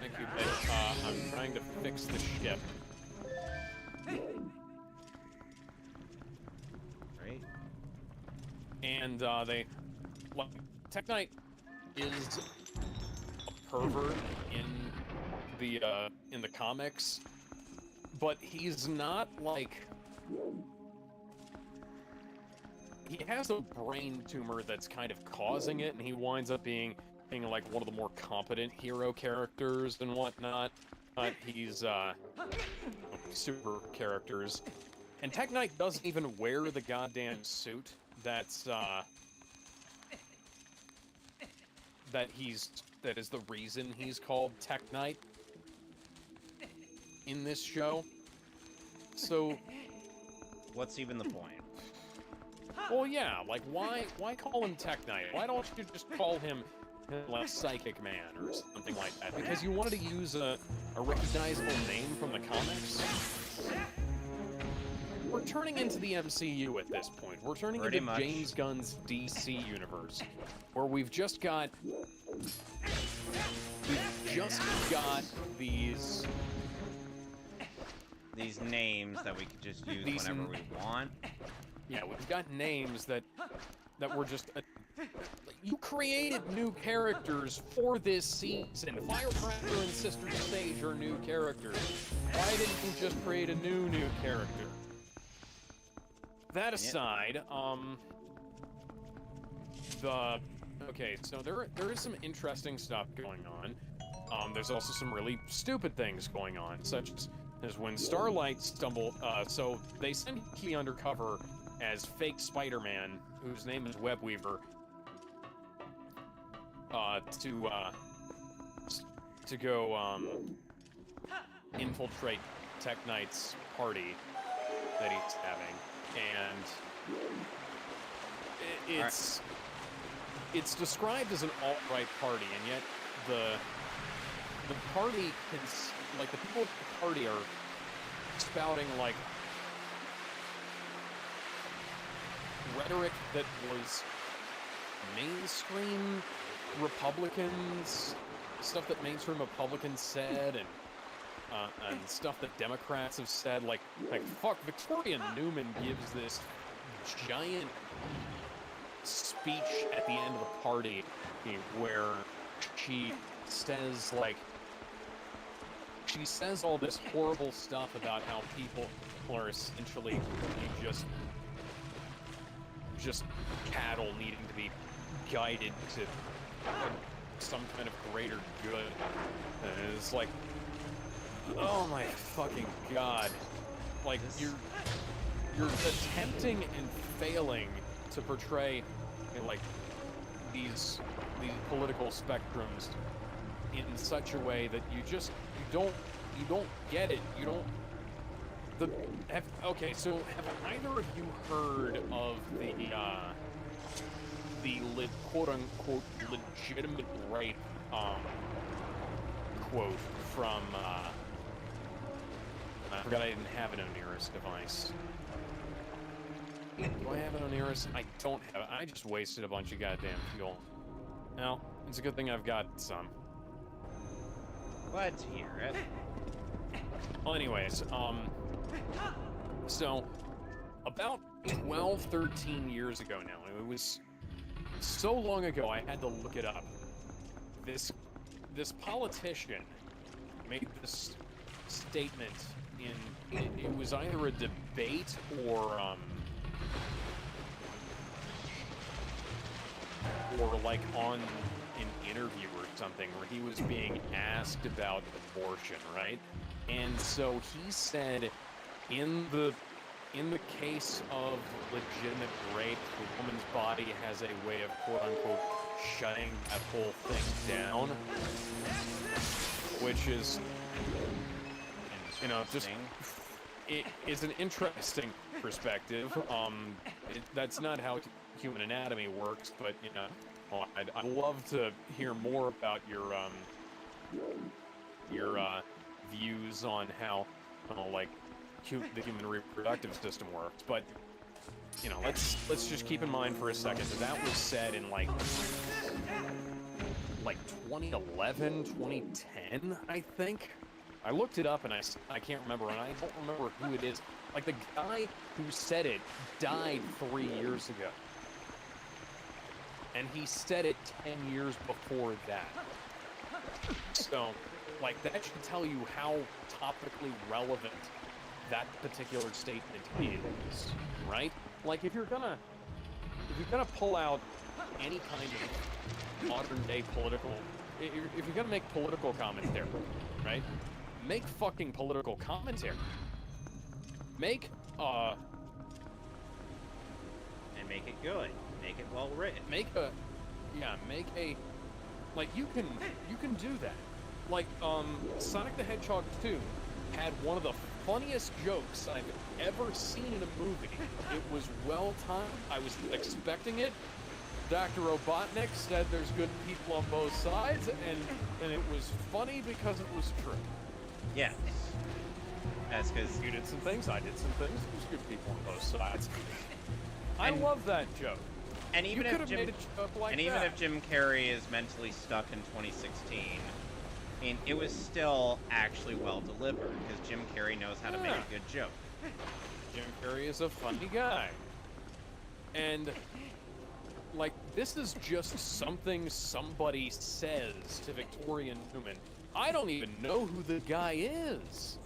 thank you, Ben. I'm trying to fix the ship. Right. And Tech Knight is a pervert in the comics, but he's not like. He has a brain tumor that's kind of causing it, and he winds up being like one of the more competent hero characters and whatnot. He's super characters, and Tech Knight doesn't even wear the goddamn suit that is the reason he's called Tech Knight in this show. So, what's even the point? Well, yeah, like, why call him Tech Knight? Why don't you just call him, like, Psychic Man or something like that? Because you wanted to use a recognizable name from the comics? We're turning into the MCU at this point. We're turning into James Gunn's DC universe, where we've just got these names that we could just use whenever we want. Yeah, we've got names that were just... you created new characters for this season. Firecracker and Sister Sage are new characters. Why didn't you just create a new character? That aside, Okay, so there is some interesting stuff going on. There's also some really stupid things going on, such as when Starlight so they send Key undercover as fake Spider-Man, whose name is Webweaver, to go, infiltrate Tech Knight's party that he's having, and it's described as an alt-right party, and yet the party the people at the party are spouting like rhetoric that was mainstream Republicans, stuff that mainstream Republicans said, and stuff that Democrats have said, like fuck, Victoria Newman gives this giant speech at the end of the party where she says all this horrible stuff about how people are essentially just cattle needing to be guided to some kind of greater good. And it's like, oh my fucking god. Like, you're attempting and failing to portray like these political spectrums in such a way that you don't get it. You don't. Okay, so have either of you heard of the quote unquote legitimate rape quote from I forgot I didn't have it on Nearest device. Do I have it on Nearest? I don't have it. I just wasted a bunch of goddamn fuel. Well, it's a good thing I've got some. Glad to hear it. Well, anyways, so about 12, 13 years ago now, it was so long ago I had to look it up. This politician made this statement it was either a debate or like on an interview or something where he was being asked about abortion, right? And so he said, in the case of legitimate rape, the woman's body has a way of quote-unquote shutting that whole thing down, which is, you know, just it is an interesting perspective. That's not how human anatomy works, but you know, well, I'd love to hear more about your views on how, like, the human reproductive system works. But you know, let's just keep in mind for a second that was said in like 2011, 2010, I think. I looked it up and I can't remember, and I don't remember who it is. Like, the guy who said it died 3 years ago. And he said it 10 years before that. So, like, that should tell you how topically relevant that particular statement is, right? Like, if you're gonna pull out any kind of modern day political, if you're gonna make political commentary, right? Make fucking political commentary. Make and make it good. Make it well written. Make a like, you can do that. Like, Sonic the Hedgehog 2 had one of the funniest jokes I've ever seen in a movie. It was well timed. I was expecting it. Dr. Robotnik said there's good people on both sides, and it was funny because it was true. Yes. That's because you did some things, I did some things. There's good people on both sides. I love that joke. And even if Jim Carrey is mentally stuck in 2016, I mean, it was still actually well delivered because Jim Carrey knows how to make a good joke. Jim Carrey is a funny guy. And like, this is just something somebody says to Victoria Newman. I don't even know who the guy is.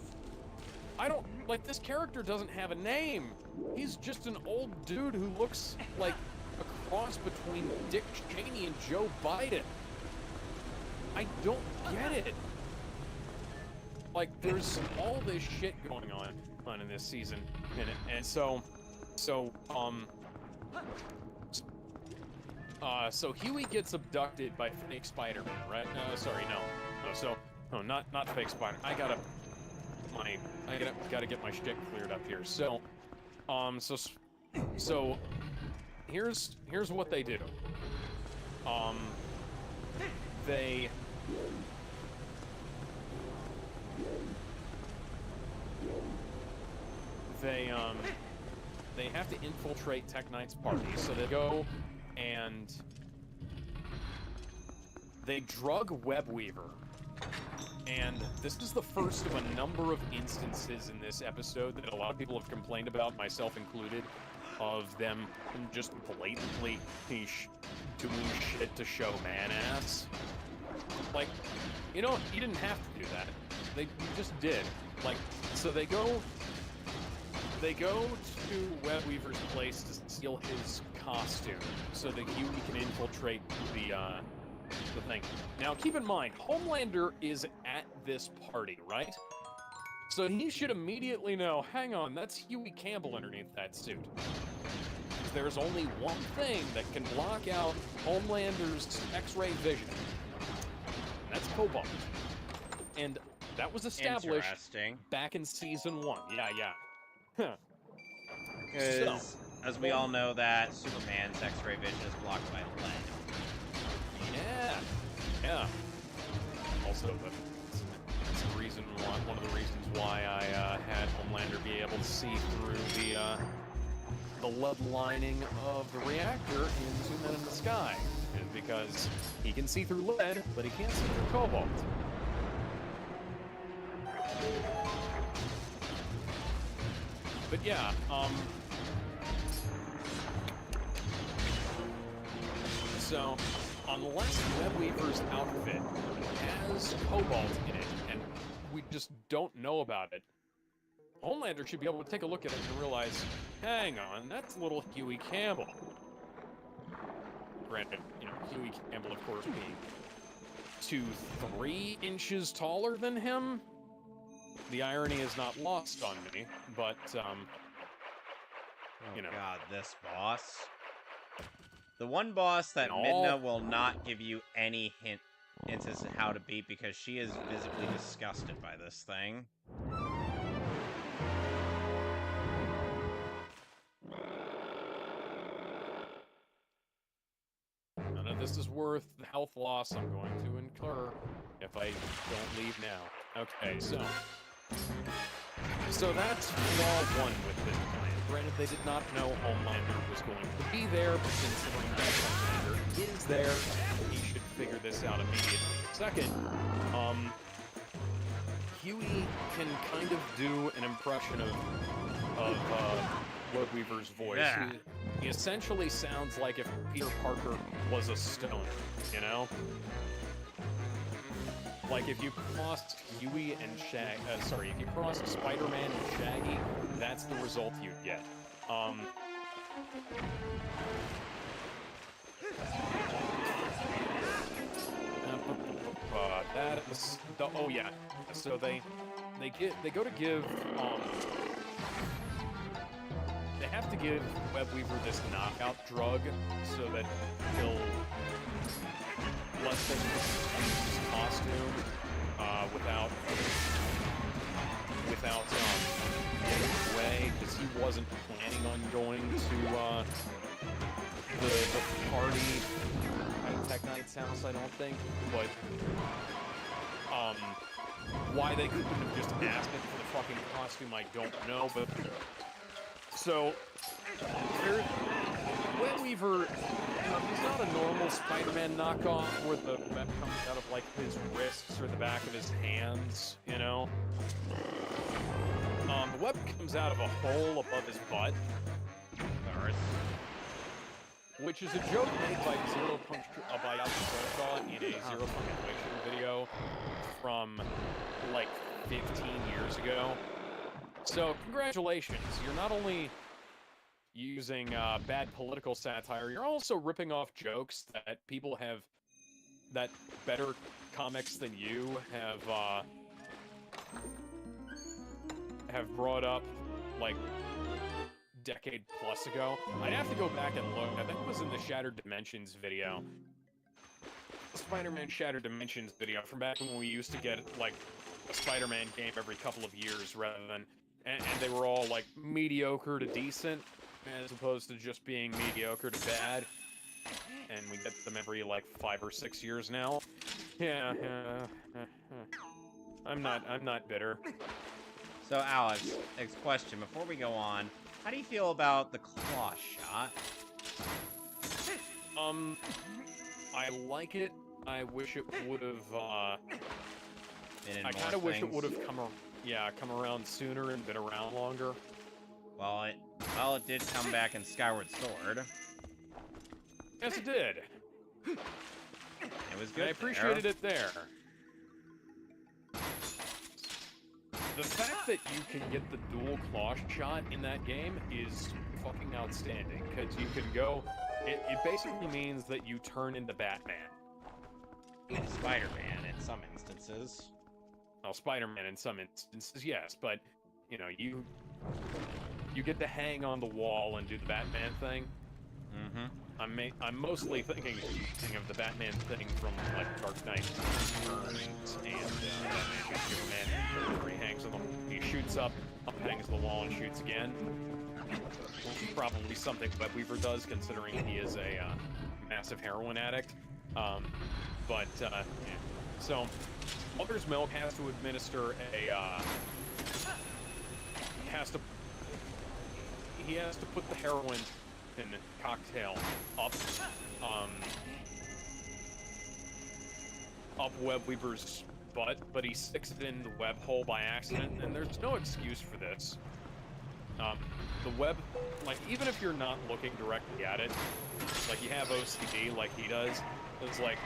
This character doesn't have a name. He's just an old dude who looks like a cross between Dick Cheney and Joe Biden. I don't get it. Like, there's all this shit going on in this season, and so Huey gets abducted by fake Spider-Man, right? Not fake Spider. I gotta get my shit cleared up here. So here's what they do. They have to infiltrate Tech Knight's party, so they go and they drug Webweaver. And this is the first of a number of instances in this episode that a lot of people have complained about, myself included, of them just blatantly doing shit to show man-ass. Like, you know, you didn't have to do that. You just did. Like, so they go to Webweaver's place to steal his costume so that Huey can infiltrate the thing. Now, keep in mind, Homelander is at this party, right? So he should immediately know, hang on, that's Huey Campbell underneath that suit. There's only one thing that can block out Homelander's X-ray vision. And that's Cobalt. And that was established back in Season 1. Yeah. Because, as we all know, that Superman's X-ray vision is blocked by lead. Yeah. Also, that's the reason one of the reasons why I had Homelander be able to see through the lead lining of the reactor in Two Men in the Sky, is because he can see through lead, but he can't see through cobalt. But yeah, so unless Webweaver's outfit has cobalt in it, and we just don't know about it, Homelander should be able to take a look at it and realize, hang on, that's little Huey Campbell. Granted, you know, Huey Campbell, of course, being 2-3 inches taller than him. The irony is not lost on me, but, you know. God, this boss. The one boss that Midna will not give you any hints as to how to beat because she is visibly disgusted by this thing. None of this is worth the health loss I'm going to incur if I don't leave now. Okay, so that's flaw one with this plan. Granted, they did not know Homelander was going to be there, but considering that Homelander is there, he should figure this out immediately. Second, Huey can kind of do an impression of Webweaver's voice. Yeah. He essentially sounds like if Peter Parker was a stoner, you know? Like, if you crossed Huey and if you crossed Spider-Man and Shaggy, that's the result you'd get. That is oh yeah. So they go to give they have to give Webweaver this knockout drug so that he'll let them use his costume without getting away, because he wasn't planning on going to the party at Tech Knight's house, I don't think. But why they couldn't have just asked him for the fucking costume, I don't know. But so Webweaver, he's not a normal Spider-Man knockoff where the web comes out of, like, his wrists or the back of his hands, you know? The web comes out of a hole above his butt. Which is a joke made by by Alpha in a Zero Punctuation video from, like, 15 years ago. So, congratulations. using bad political satire, you're also ripping off jokes that people that better comics than you have brought up, like, decade plus ago. I'd have to go back and look. I think it was in the Shattered Dimensions video. Spider-Man Shattered Dimensions video from back when we used to get, like, a Spider-Man game every couple of years rather than... And they were all, like, mediocre to decent, as opposed to just being mediocre to bad. And we get them every, like, 5 or 6 years now. Yeah, I'm not bitter. So, Alex, next question. Before we go on, how do you feel about the claw shot? I like it. I wish it would have, Been in I more kind of wish it things? would have come around sooner and been around longer. Well, it did come back in Skyward Sword. Yes, it did. It was good. And I appreciated it there. The fact that you can get the dual claw shot in that game is fucking outstanding, because you can go... It basically means that you turn into Batman. Spider-Man in some instances. Well, Spider-Man in some instances, yes, but, you know, you get to hang on the wall and do the Batman thing. Mm-hmm. I'm mostly thinking of the Batman thing from, like, Dark Knight Returns and Batman Superman, where he hangs on he shoots up hangs on the wall, and shoots again. Which is probably something Webweaver does, considering he is a massive heroin addict. Yeah. So, Mother's Milk has to administer a, he has to put the heroin in cocktail up Webweaver's butt, but he sticks it in the web hole by accident, and there's no excuse for this. The web, like, even if you're not looking directly at it, like, you have OCD like he does, it's like,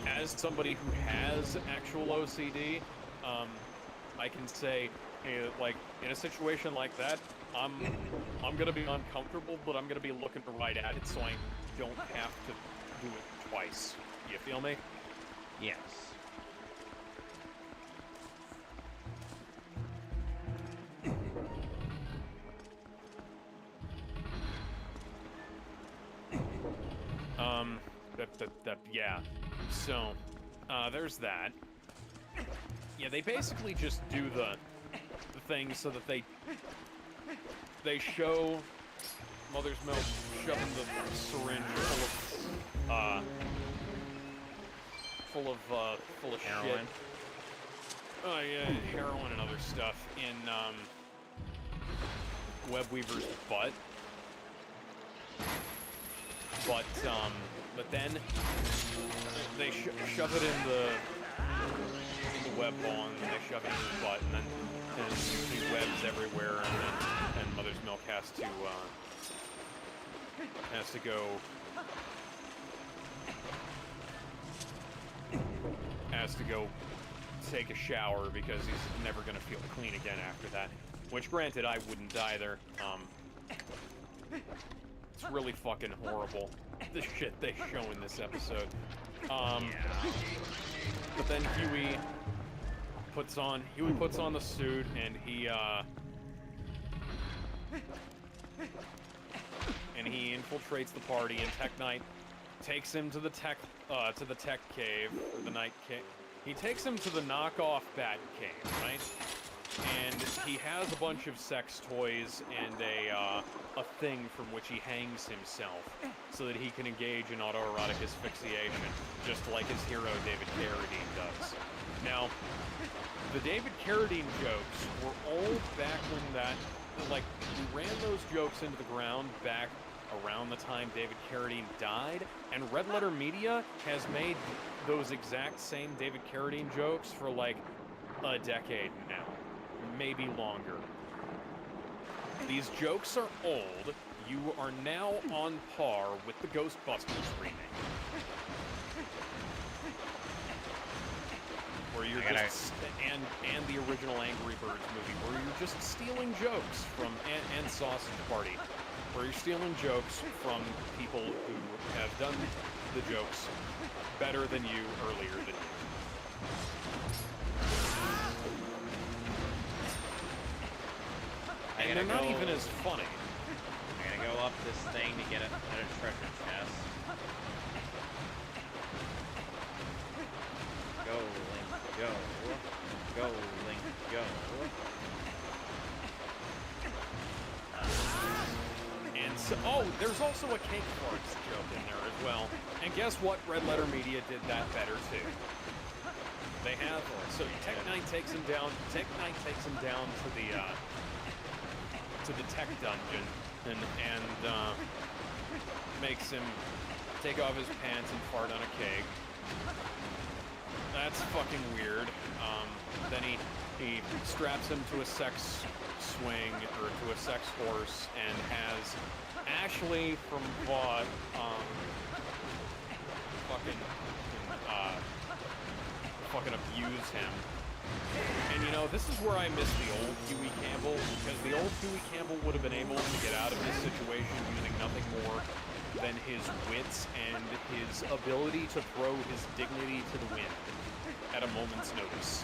as somebody who has actual OCD, I can say, hey, like, in a situation like that, I'm gonna be uncomfortable, but I'm gonna be looking right at it, so I don't have to do it twice. You feel me? Yes. Yeah. So, there's that. Yeah, they basically just do the thing so that they show Mother's Milk shoving the syringe full of Heroin. shit. Oh yeah, heroin and other stuff in Webweaver's butt. But then they shove it in the web ball, and they shove it in his butt, and then he webs everywhere, and Mother's Milk has to go take a shower, because he's never gonna feel clean again after that. Which, granted, I wouldn't either. It's really fucking horrible, the shit they show in this episode. But then Huey puts on the suit, and he infiltrates the party, and Tech Knight takes him to the tech cave, or the night cave. He takes him to the knockoff Bat Cave, right? And he has a bunch of sex toys and a thing from which he hangs himself, so that he can engage in autoerotic asphyxiation, just like his hero David Carradine does. Now, the David Carradine jokes were all back when we ran those jokes into the ground back around the time David Carradine died, and Red Letter Media has made those exact same David Carradine jokes for like a decade now. Maybe longer. These jokes are old. You are now on par with the Ghostbusters remake. Where you're just... and the original Angry Birds movie, where you're just stealing jokes from and Sausage Party, where you're stealing jokes from people who have done the jokes better than you earlier than you. And they're not even as funny. I gotta go up this thing to get a treasure chest. Go, Link, go. Go, Link, go. And so, oh, there's also a cake farts joke in there as well. And guess what? Red Letter Media did that better too. They have, so Tech Knight takes him down. Tech Knight takes him down to the tech dungeon and makes him take off his pants and fart on a cake. That's fucking weird. Then he straps him to a sex swing or to a sex horse and has Ashley from Vought fucking abuse him. And you know, this is where I miss the old Huey Campbell, because the old Huey Campbell would have been able to get out of this situation using nothing more than his wits and his ability to throw his dignity to the wind at a moment's notice.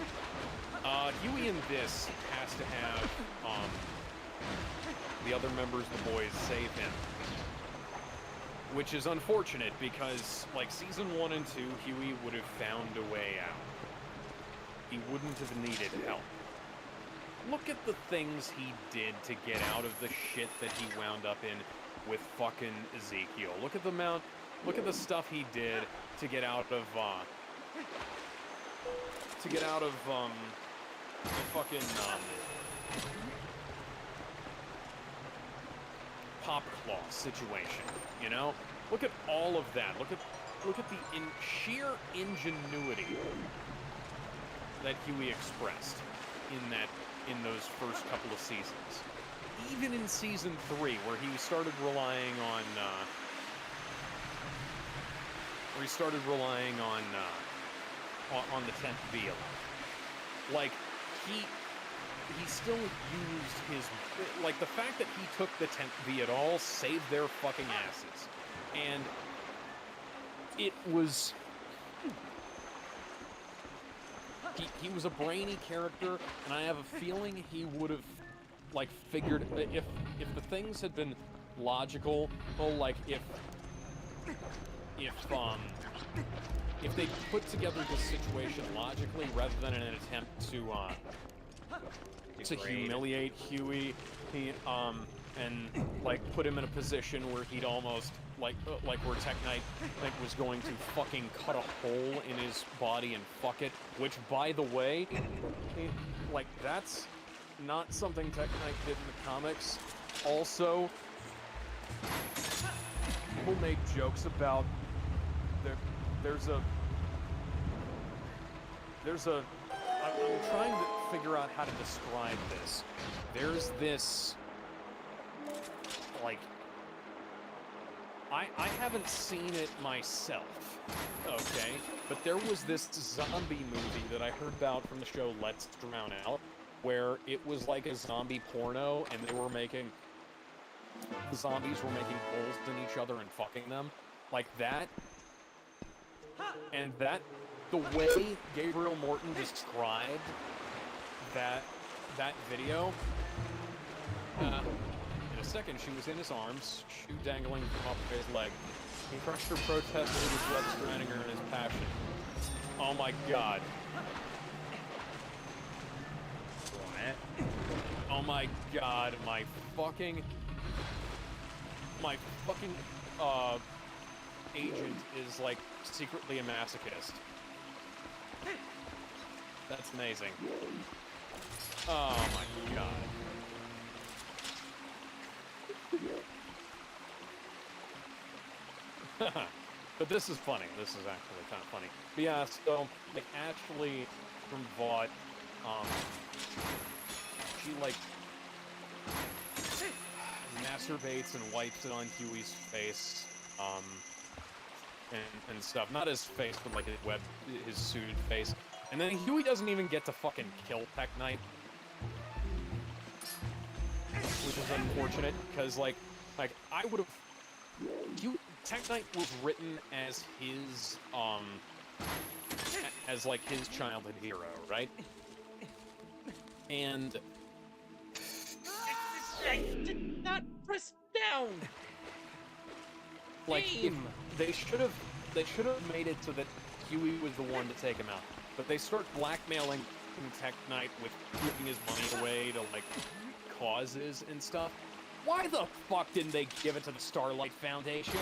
Huey in this has to have the other members of the boys save him, which is unfortunate because, like, season 1 and 2, Huey would have found a way out. He wouldn't have needed help. Look at the things he did to get out of the shit that he wound up in with fucking Ezekiel. Look at the stuff he did to get out of the fucking Pop Claw situation, you know? Look at all of that. Look at the sheer ingenuity that Huey expressed in those first couple of seasons. Even in season 3, where he started relying on the 10th V a lot. Like, he still used his, like, the fact that he took the 10th V at all saved their fucking asses. And it was, he was a brainy character, and I have a feeling he would have, like, figured, if the things had been logical, well, like, if they put together this situation logically rather than in an attempt to humiliate Huey, and like put him in a position where he'd almost like where Tech Knight was going to fucking cut a hole in his body and fuck it, which, by the way, like, that's not something Tech Knight did in the comics. Also, people make jokes about I'm trying to figure out how to describe this. There's this, like, I haven't seen it myself, okay? But there was this zombie movie that I heard about from the show Let's Drown Out, where it was like a zombie porno, and the zombies were making holes in each other and fucking them. Like that. And the way Gabriel Morton described that video, in a second she was in his arms, shoe dangling from off of his leg. He crushed her protest with his web surrounding her in his passion. Oh my god. What? Oh my god, my fucking agent is, like, secretly a masochist. That's amazing. Oh my god. But this is funny. This is actually kind of funny. But yeah, so, like, Ashley from Vought, she, like, masturbates and wipes it on Huey's face, and stuff. Not his face, but, like, his suited face. And then Huey doesn't even get to fucking kill Tech Knight. Which is unfortunate, because, like, I would've... Tech Knight was written as his, as, like, his childhood hero, right? And... I did not press down! Like, if they should have made it so that Huey was the one to take him out. But they start blackmailing Tech Knight with giving his money away to, like, causes and stuff. Why the fuck didn't they give it to the Starlight Foundation?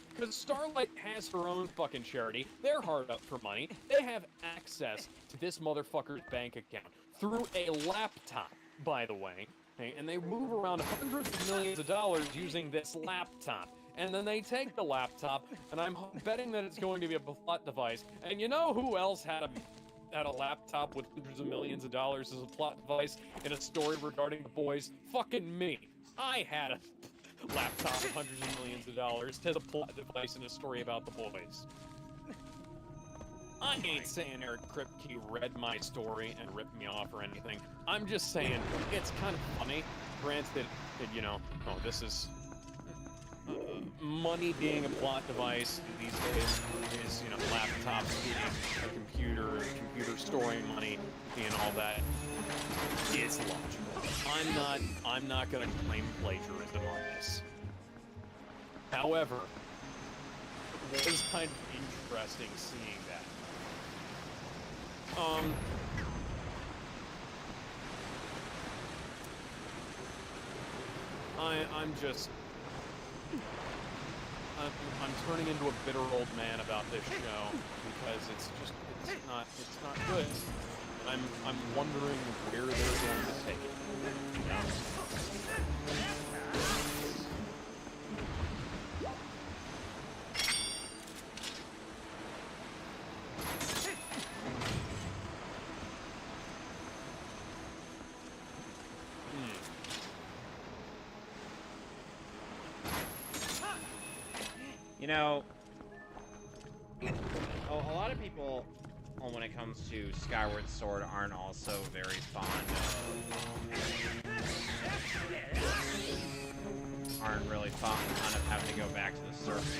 Because Starlight has her own fucking charity. They're hard up for money. They have access to this motherfucker's bank account through a laptop, by the way. And they move around hundreds of millions of dollars using this laptop. And then they take the laptop, and I'm betting that it's going to be a plot device. And you know who else had a laptop with hundreds of millions of dollars as a plot device in a story regarding the boys? Fucking me. I had a laptop with hundreds of millions of dollars as a plot device in a story about the boys. I ain't saying Eric Kripke read my story and ripped me off or anything. I'm just saying it's kind of funny. Granted, you know, this is money being a plot device these days is, you know, laptops being a computer storing money and all that is logical. I'm not gonna claim plagiarism on this. However, it was kind of interesting seeing that. I'm turning into a bitter old man about this show because it's not good. I'm wondering where they're going to take it. You know, a lot of people, when it comes to Skyward Sword, aren't also very fond of... aren't really fond of having to go back to the surface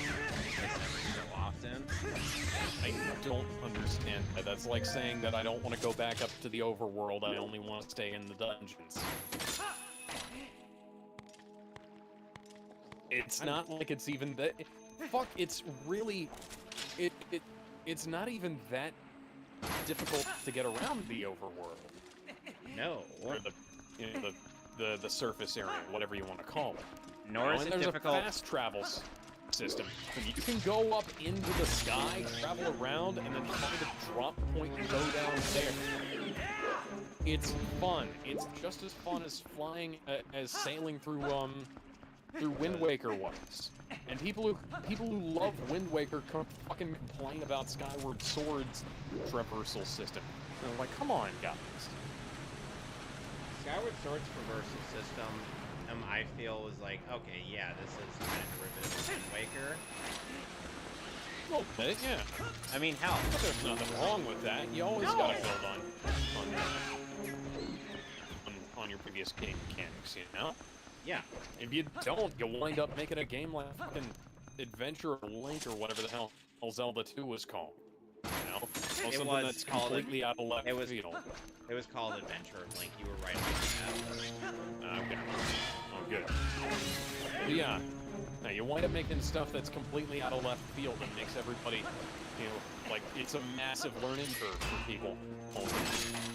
every so often. I don't understand that. That's like saying that I don't want to go back up to the overworld, I only want to stay in the dungeons. It's not like it's even that... Fuck, it's really... It's not even that difficult to get around the overworld. No. Or the surface area, whatever you want to call it. Nor is it difficult... There's a fast travel system. And you can go up into the sky, travel around, and then find a drop point and go down there. It's fun. It's just as fun as flying, as sailing through Wind Waker was. And people who love Wind Waker fucking complain about Skyward Sword's traversal system. And I'm like, come on, guys. Skyward Sword's traversal system, I feel, was like, okay, yeah, this is kind of derivative of Wind Waker. Okay, yeah. I mean, hell, There's nothing wrong with that. You always gotta build on your previous game mechanics, you know? Yeah. If you don't, you'll wind up making a game like fucking Adventure of Link or whatever the hell Zelda 2 was called. You know? Or something that's completely out of left field. It was called Adventure of Link. You were right about that. Okay. Oh, good. But yeah. Now, you wind up making stuff that's completely out of left field and makes everybody, you know, like, it's a massive learning curve for people.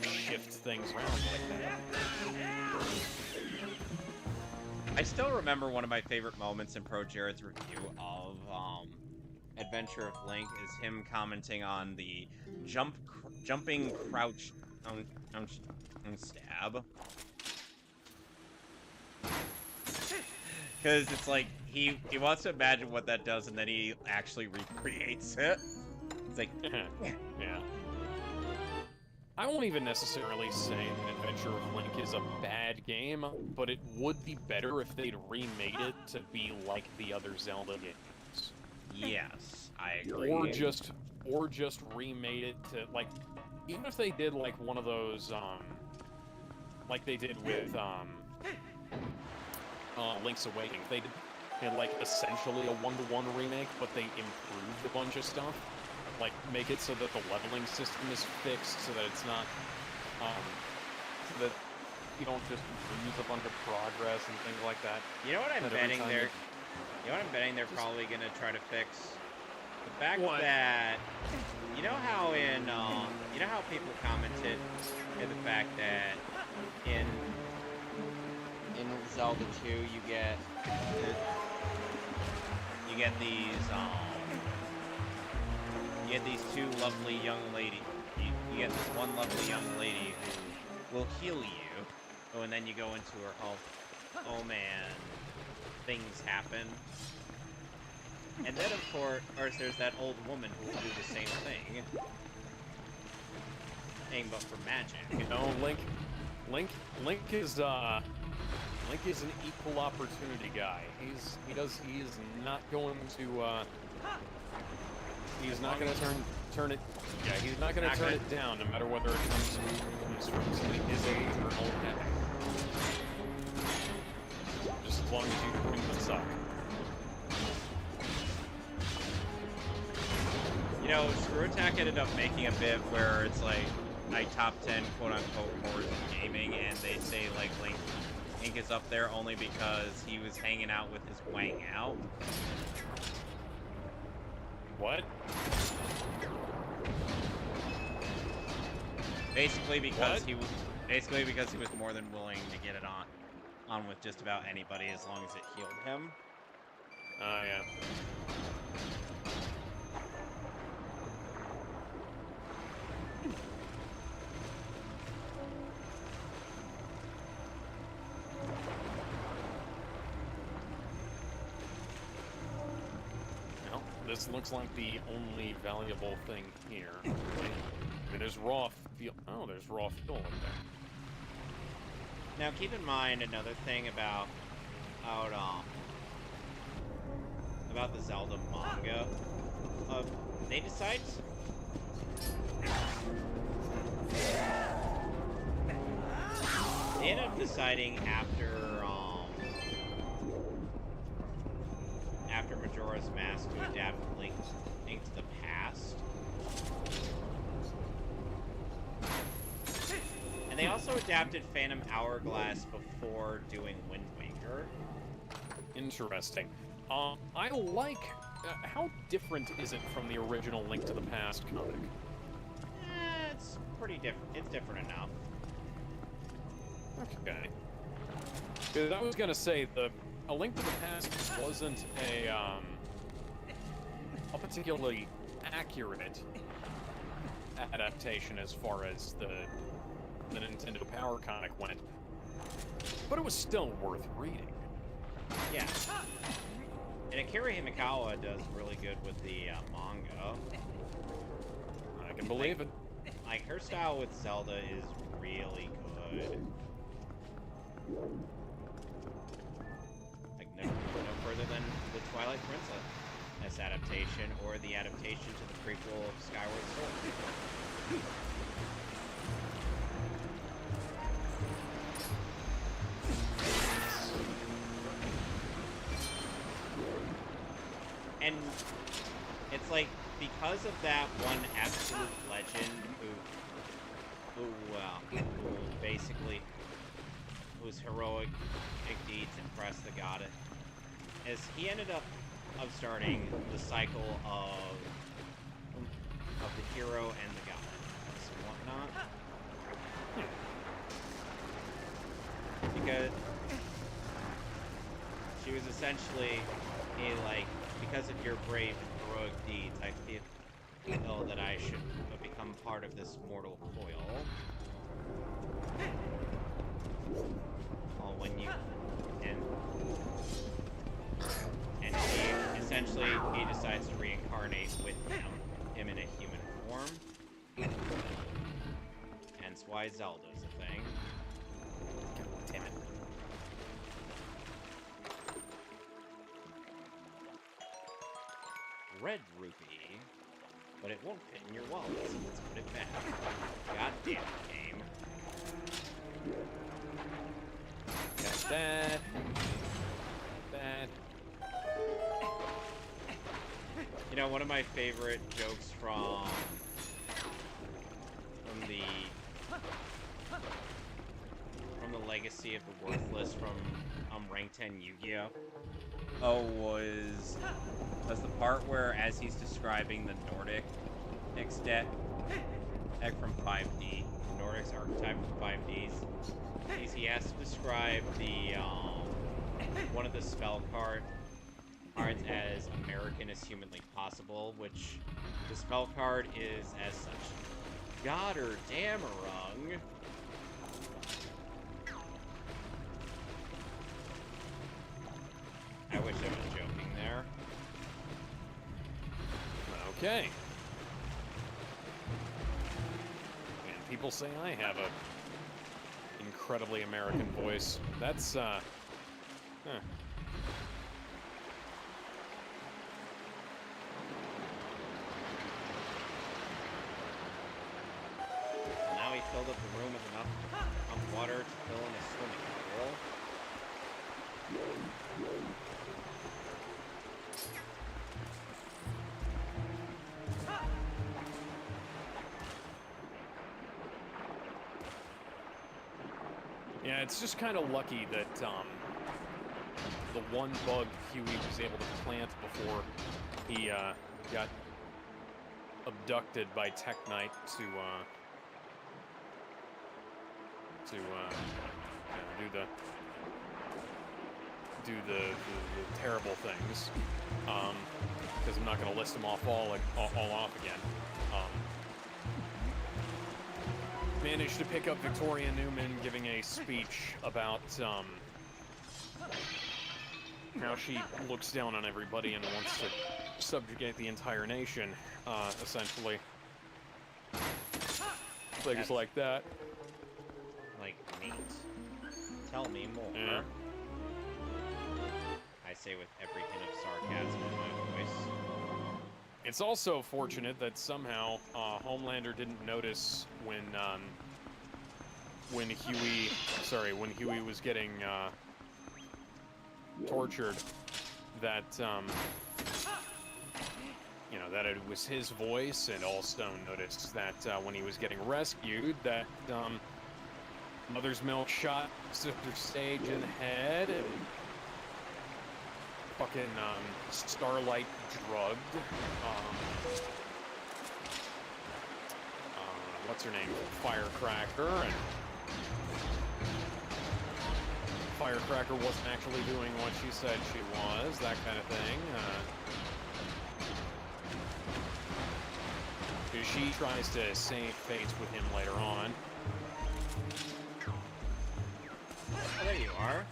Shift things around like that. I still remember one of my favorite moments in Pro Jared's review of Adventure of Link is him commenting on the jumping crouch stab. Because it's like, he wants to imagine what that does, and then he actually recreates it. It's like, yeah. I won't even necessarily say that Adventure of Link is a bad game, but it would be better if they'd remade it to be like the other Zelda games. Yes, I agree. or just remade it to, like, even if they did, like, one of those, like they did with, Link's Awakening. They did, like, essentially a one-to-one remake, but they improved a bunch of stuff. Like, make it so that the leveling system is fixed, so that it's not, so that you don't just lose a bunch of progress and things like that. You know what I'm That every betting time they're... you- You know what I'm betting they're probably gonna try to fix? The fact What? that... You know how in, you know how people commented in the fact that in Zelda 2 you get these two lovely young ladies. You get this one lovely young lady who will heal you. Oh, and then you go into her home. Oh man, things happen. And then of course there's that old woman who will do the same thing. But for magic. No, Link is an equal opportunity guy. He is not going to he's not going to turn it. Yeah, he's not going to turn it down, no matter whether it comes from somebody his age or an old guy. Just as long as you bring the suck. You know, Screw Attack ended up making a bit where it's like top 10 quote-unquote horrors in gaming, and they say like Link is up there only because he was hanging out with his wang out. What? Basically because he was more than willing to get it on with just about anybody as long as it healed him. Oh yeah. Well, this looks like the only valuable thing here. I mean, there's raw fuel. Oh, there's raw fuel up there. Now keep in mind another thing about the Zelda manga. They decide they end up deciding after Majora's Mask to adapt Link to the past. And they also adapted Phantom Hourglass before doing Wind Waker. Interesting. I like... how different is it from the original Link to the Past comic? It's pretty different. It's different enough. Okay. Because I was gonna say, A Link to the Past wasn't a particularly accurate adaptation as far as the Nintendo Power comic went, but it was still worth reading. Yeah. And Akira Himikawa does really good with the manga. I can believe it. Like, her style with Zelda is really good. Like, no further than the Twilight Princess adaptation, or the adaptation to the prequel of Skyward Sword. And it's like, because of that one absolute legend who basically, whose heroic deeds impressed the goddess, as he ended up starting the cycle of the hero and the goddess and whatnot. Because she was essentially because of your brave heroic deeds, I feel that I should become part of this mortal coil. Well, when you and he decides to reincarnate with him in a human form. Hence why Zelda's a thing. God damn it. Red Rupee. but it won't fit in your wallet, so let's put it back. God damn it, game. Got that. That. You know, one of my favorite jokes from the legacy of the Worthless from Rank 10 Yu-Gi-Oh! Was the part where, as he's describing the Nordic deck from 5D, the Nordic's archetype from 5Ds, he has to describe the one of the spell cards as American as humanly possible, which the spell card is as such. Godder Damarung. I wish I was joking there. Okay. And people say I have a incredibly American voice. That's, Now he filled up the room with enough water to fill in a swimming pool. Yeah, it's just kind of lucky that the one bug Huey was able to plant before he got abducted by Tech Knight to do the terrible things. Because I'm not going to list them off all off again. Managed to pick up Victoria Newman giving a speech about how she looks down on everybody and wants to subjugate the entire nation, essentially. Things like that. Like, neat. Tell me more. Yeah. I say with every hint of sarcasm in my voice. It's also fortunate that somehow Homelander didn't notice when Huey was getting tortured, that that it was his voice, and also noticed that when he was getting rescued, that Mother's Milk shot Sister Sage in the head, and fucking Starlight drugged what's her name? Firecracker, and Firecracker wasn't actually doing what she said she was, that kind of thing. She tries to save face with him later on. Oh, there you are.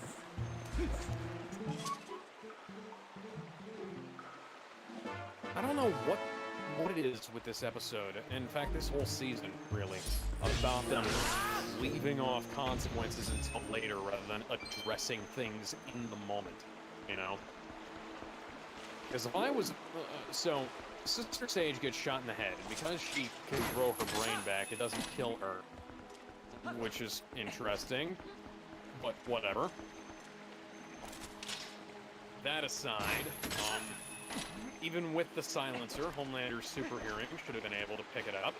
I don't know what it is with this episode, in fact this whole season, really, about them leaving off consequences until later rather than addressing things in the moment, you know? Because if I was... so, Sister Sage gets shot in the head, and because she can grow her brain back, it doesn't kill her, which is interesting, but whatever. That aside, even with the silencer, Homelander's super hearing should have been able to pick it up.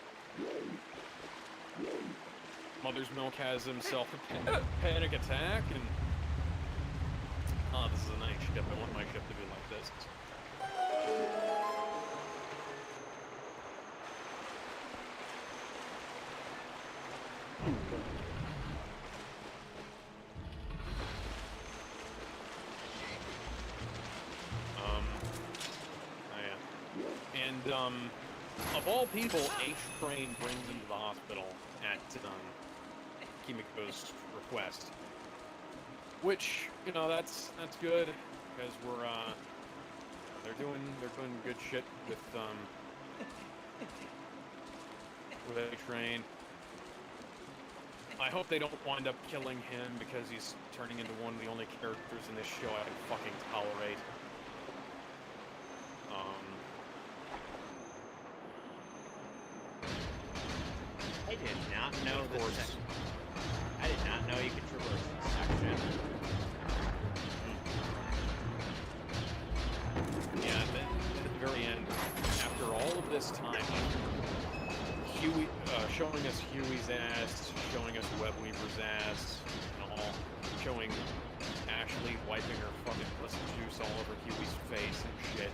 Mother's Milk has himself a panic attack, and... this is a night shift. I want my shift to be like this. And, of all people, H-Train brings him to the hospital at, Kimiko's request. Which, you know, that's good, because we're, they're doing good shit with H-Train. I hope they don't wind up killing him, because he's turning into one of the only characters in this show I can fucking tolerate. did not know Of this. course. I did not know you could traverse this section. Yeah, then at the very end, after all of this time, Huey, showing us Huey's ass, showing us Webweaver's ass, and all, showing Ashley wiping her fucking pussy juice all over Huey's face and shit.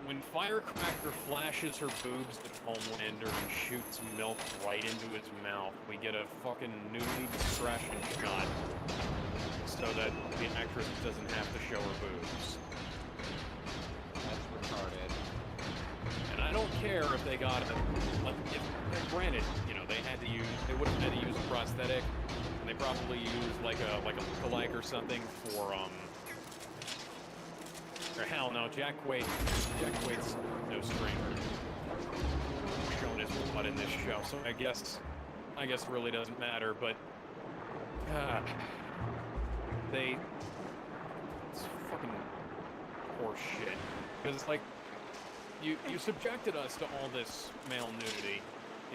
When Firecracker flashes her boobs at Homelander and shoots milk right into his mouth, we get a fucking nudity discretion shot so that the actress doesn't have to show her boobs. That's retarded. And I don't care if they got granted, you know, they would have had to use a prosthetic, and they probably used like a lookalike or something for or hell no, Jack Quaid's no stranger. Shown his butt in this show, so I guess it really doesn't matter, but it's fucking horse shit. Because like you subjected us to all this male nudity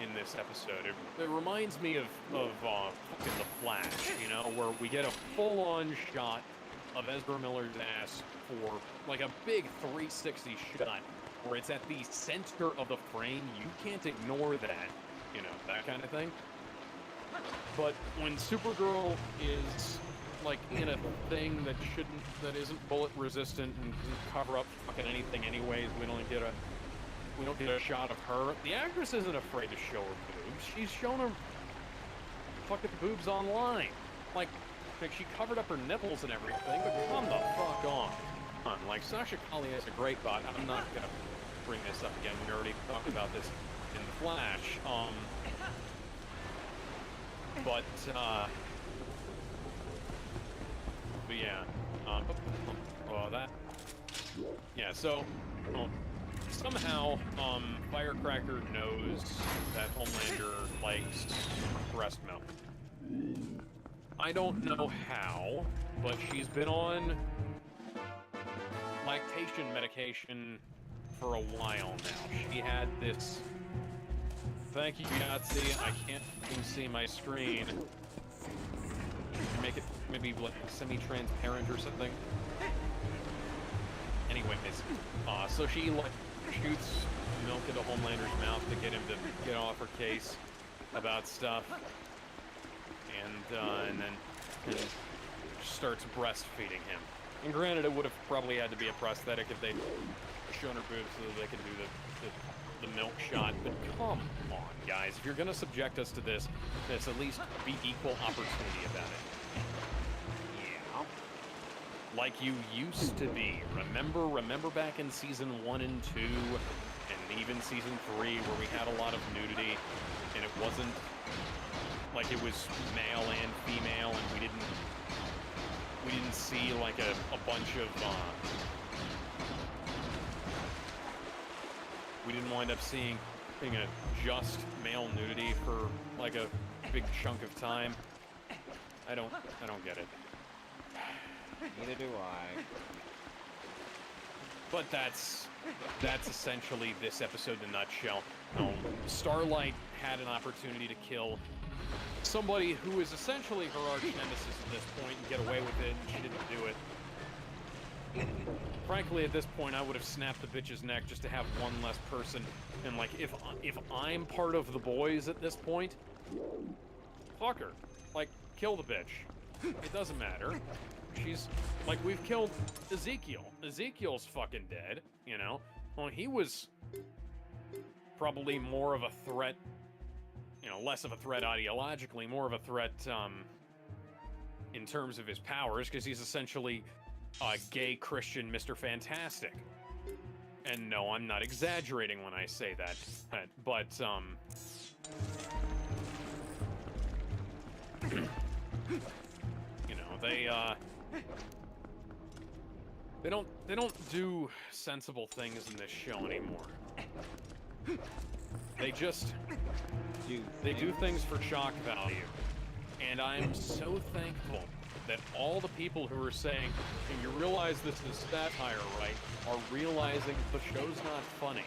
in this episode. It reminds me of fucking The Flash, you know, where we get a full-on shot of Ezra Miller's ass for like a big 360 shot where it's at the center of the frame. You can't ignore that, you know, that kind of thing. But when Supergirl is like in a thing that isn't bullet resistant and doesn't cover up fucking anything anyways, we don't get a shot of her. The actress isn't afraid to show her boobs. She's shown her fucking boobs online. Like she covered up her nipples and everything, but come the fuck on. Like, Sasha Calle has a great bot. I'm not gonna bring this up again. We already talked about this in The Flash. But yeah. Yeah, so, somehow, Firecracker knows that Homelander likes breast milk. I don't know how, but she's been on lactation medication for a while now. She had this... Thank you, Yahtzee. I can't even see my screen. Make it maybe like semi-transparent or something. Anyways, so she like shoots milk into Homelander's mouth to get him to get off her case about stuff, and then starts breastfeeding him. And granted, it would have probably had to be a prosthetic if they'd shown her boobs so that they could do the milk shot, but come on, guys. If you're gonna subject us to this, let's at least be equal opportunity about it. Yeah. Like you used to be. Remember back in season 1 and 2, and even season 3, where we had a lot of nudity, and it wasn't like it was male and female, and we didn't see like a bunch of we didn't wind up seeing a just male nudity for like a big chunk of time. I don't get it. Neither do I. But that's essentially this episode in a nutshell. Starlight had an opportunity to kill somebody who is essentially her arch nemesis at this point and get away with it, and she didn't do it. Frankly, at this point, I would have snapped the bitch's neck just to have one less person. And like, if I'm part of the boys at this point, fuck her. Like, kill the bitch. It doesn't matter. She's like, we've killed Ezekiel. Ezekiel's fucking dead, you know? Well, he was probably more of a threat, you know, less of a threat ideologically, more of a threat in terms of his powers, because he's essentially a gay Christian Mr. Fantastic. And no, I'm not exaggerating when I say that, but you know, they don't do sensible things in this show anymore. They just do things for shock value. And I'm so thankful that all the people who are saying, and you realize this is satire, right, are realizing the show's not funny.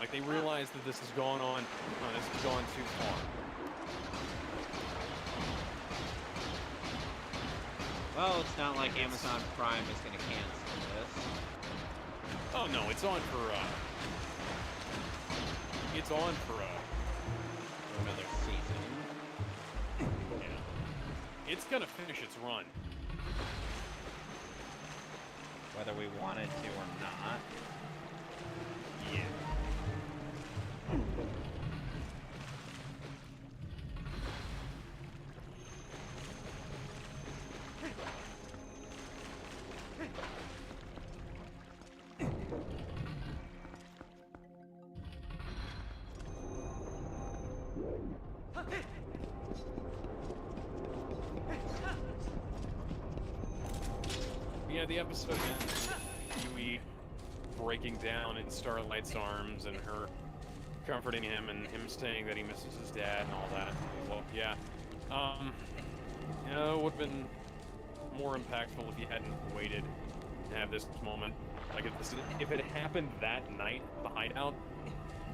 Like, they realize that this has gone on, this has gone too far. Well, it's not like Amazon Prime is going to cancel this. Oh no, it's on for Another season. Yeah. It's gonna finish its run. Whether we wanted to or not. Yeah. Yeah, the episode ends with Yui breaking down in Starlight's arms and her comforting him and him saying that he misses his dad and all that. Well, yeah. You know, it would have been more impactful if you hadn't waited to have this moment. Like, if it happened that night, the hideout,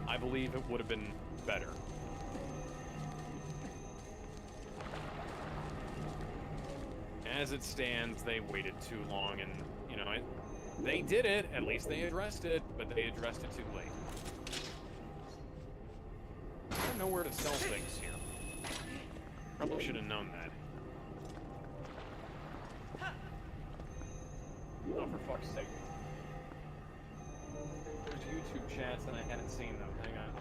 I believe it would have been better. As it stands, they waited too long, and, you know, they did it. At least they addressed it, but they addressed it too late. I don't know where to sell things here. Probably should have known that. Oh, for fuck's sake. There's YouTube chats and I hadn't seen them. Hang on.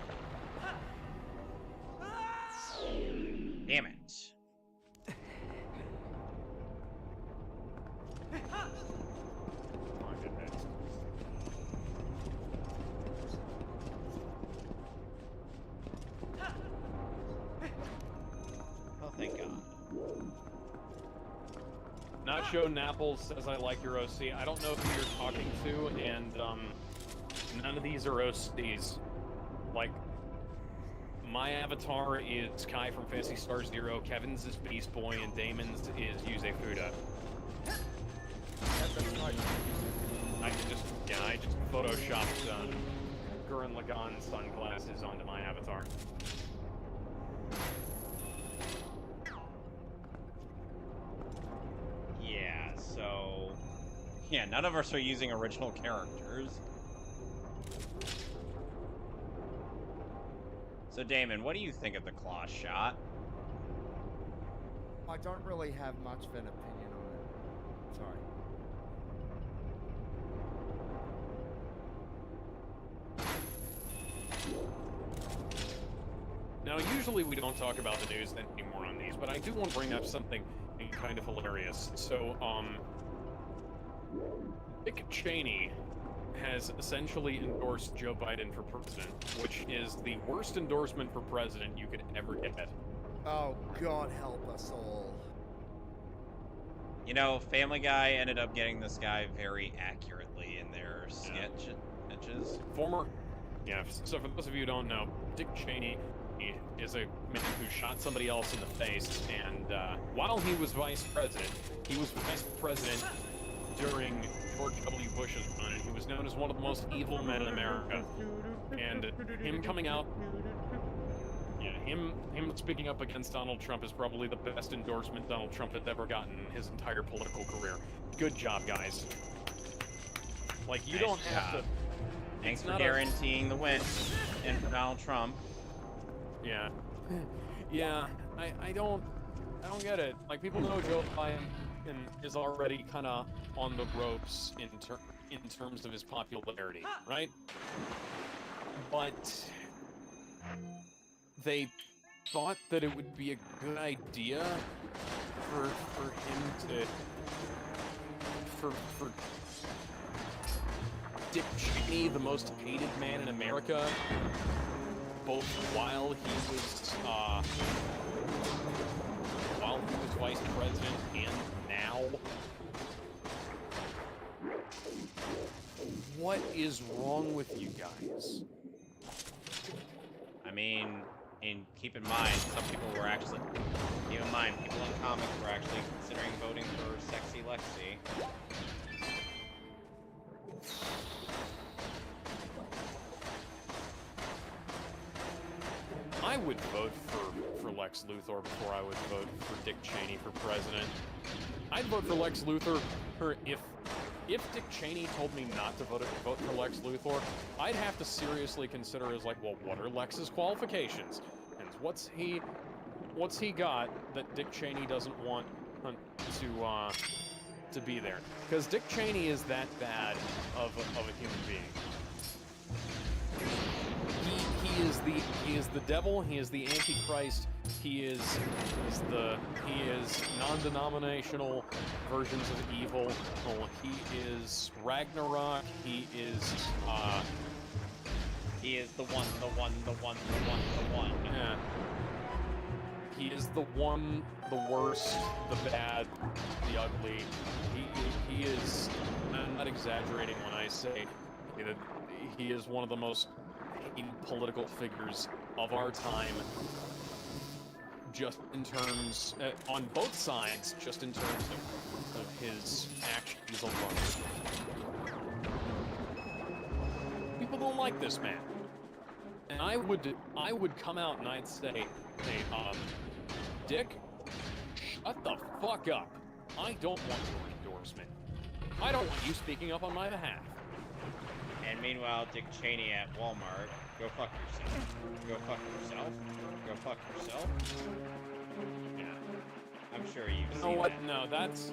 Damn it. Oh, goodness. Oh, thank God. Nacho Naples says I like your OC. I don't know who you're talking to, and none of these are OCs. Like, my avatar is Kai from Phantasy Star Zero, Kevin's is Beast Boy, and Damon's is Yuze Fuda. I just photoshopped Gurren Lagann sunglasses onto my avatar. Yeah, so... Yeah, none of us are using original characters. So, Damon, what do you think of the claw shot? I don't really have much of an opinion on it. Sorry. Now, usually we don't talk about the news anymore on these, but I do want to bring up something kind of hilarious. So, Dick Cheney has essentially endorsed Joe Biden for president, which is the worst endorsement for president you could ever get. Oh, God help us all. You know, Family Guy ended up getting this guy very accurately in their sketches. So for those of you who don't know, Dick Cheney is a man who shot somebody else in the face, and while he was vice president during George W. Bush's run, and he was known as one of the most evil men in America. And him coming out, him speaking up against Donald Trump is probably the best endorsement Donald Trump has ever gotten in his entire political career. Good job, guys. Like, you don't have to... Thanks for guaranteeing the win and for Donald Trump. Yeah. Yeah, I don't get it. Like, people know Joe Biden is already kind of on the ropes in terms of his popularity, right? But they thought that it would be a good idea for him to for Dick Cheney, the most hated man in America, both while he was vice president and now. What is wrong with you guys? I mean, keep in mind, people in comics were actually considering voting for Sexy Lexi. would vote for Lex Luthor before I would vote for Dick Cheney for president. I'd vote for Lex Luthor if Dick Cheney told me not to vote for Lex Luthor, I'd have to seriously consider as like, well, what are Lex's qualifications? And what's he got that Dick Cheney doesn't want to be there? Because Dick Cheney is that bad of a human being. He is the devil. He is the Antichrist. He is non-denominational versions of evil. Oh, he is Ragnarok. He is the one. Yeah. He is the one, the worst, the bad, the ugly. He is. I'm not exaggerating when I say that he is one of the most political figures of our time. Just in terms, on both sides, just in terms of his actions alone. People don't like this man. And I would come out and I'd say, hey, Dick, shut the fuck up. I don't want your endorsement. I don't want you speaking up on my behalf. And meanwhile, Dick Cheney at Walmart, go fuck yourself. Go fuck yourself. Go fuck yourself. Yeah, I'm sure you've seen that. You know what? No, that's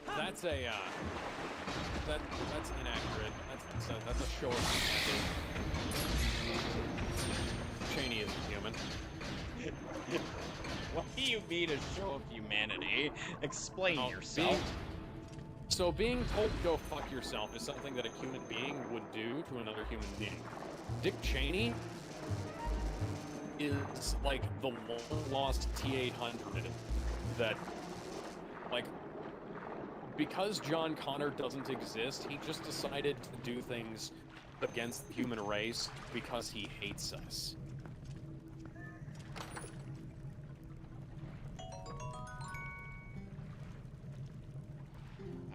inaccurate. That's a show of humanity. Cheney isn't human. What do you mean a show of humanity? Explain yourself. Being told to go fuck yourself is something that a human being would do to another human being. Dick Cheney is like the long-lost T-800 that, like, because John Connor doesn't exist, he just decided to do things against the human race because he hates us.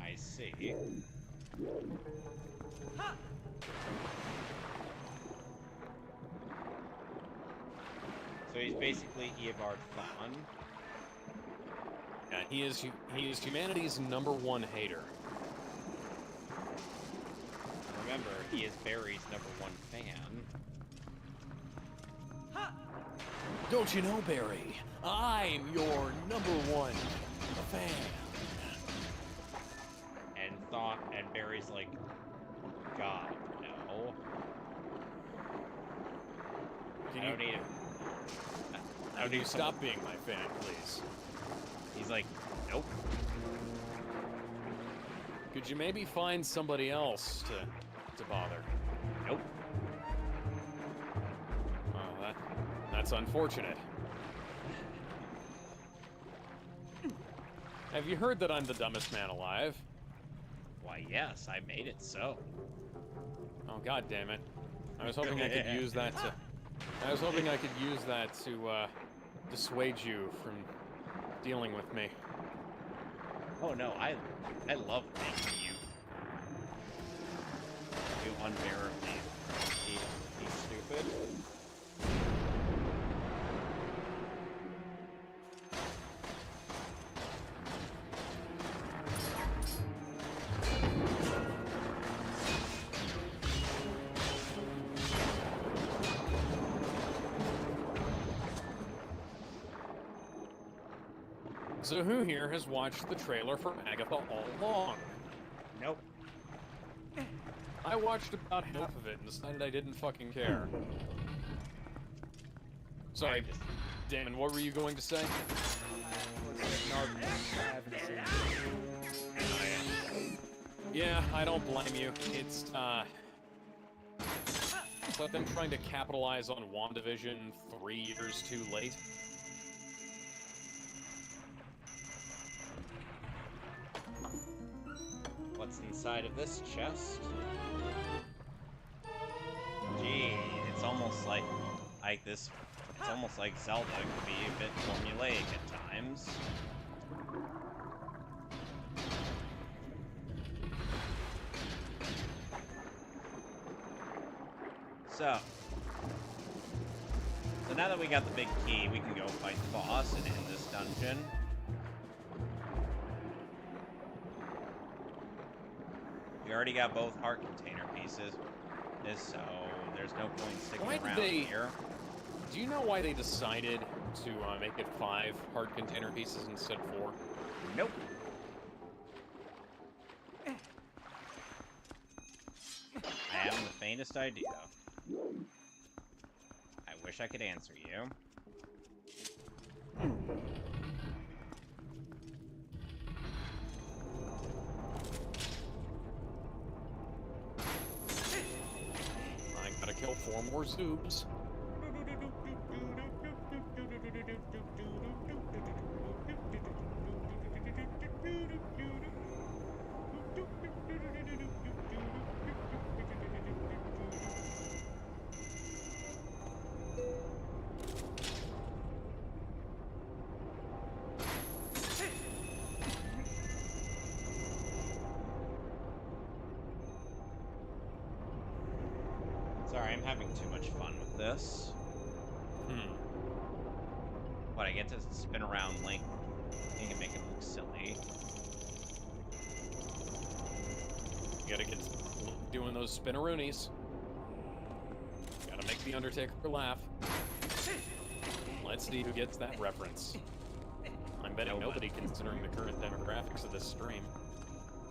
I see. So he's basically Eobard Thawne. Yeah, he is humanity's #1 hater. Remember, he is Barry's #1 fan. Don't you know, Barry? I'm your #1 fan. And Barry's like, God, no. I don't need him. How do you stop being my fan, please? He's like, nope. Could you maybe find somebody else to bother? Nope. Oh, that's unfortunate. Have you heard that I'm the dumbest man alive? Why, yes, I made it so. Oh, God damn it. I was hoping I could use that to... dissuade you from dealing with me. Oh no, I love making you unbearably be stupid. So who here has watched the trailer for Agatha all along? Nope. I watched about half of it and decided I didn't fucking care. Sorry, Damon, what were you going to say? Yeah, I don't blame you. It's like them trying to capitalize on WandaVision 3 years too late. What's inside of this chest? Gee, it's almost like this. It's almost like Zelda could be a bit formulaic at times. So, So now that we got the big key, we can go fight the boss and end this dungeon. We already got both heart container pieces, so there's no point sticking around here. Do you know why they decided to make it 5 heart container pieces instead of 4? Nope. I haven't the faintest idea. I wish I could answer you. I gotta kill 4 more zoobs. Sorry, I'm having too much fun with this. What, I get to spin around Link and make him look silly. You gotta get doing those spinneroonies. Gotta make the Undertaker laugh. Let's see who gets that reference. I'm betting nobody, considering the current demographics of this stream.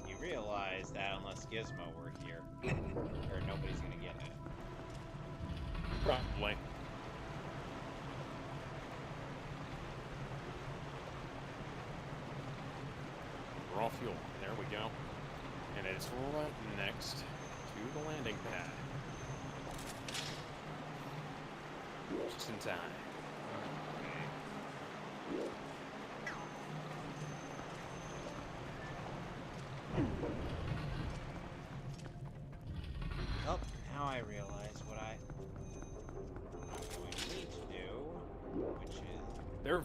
You realize that unless Gizmo were here, or nobody's gonna get it. Probably. Raw fuel. There we go. And it's right next to the landing pad. Just in time. Oh, now I realize what I'm going to need to do, which is... There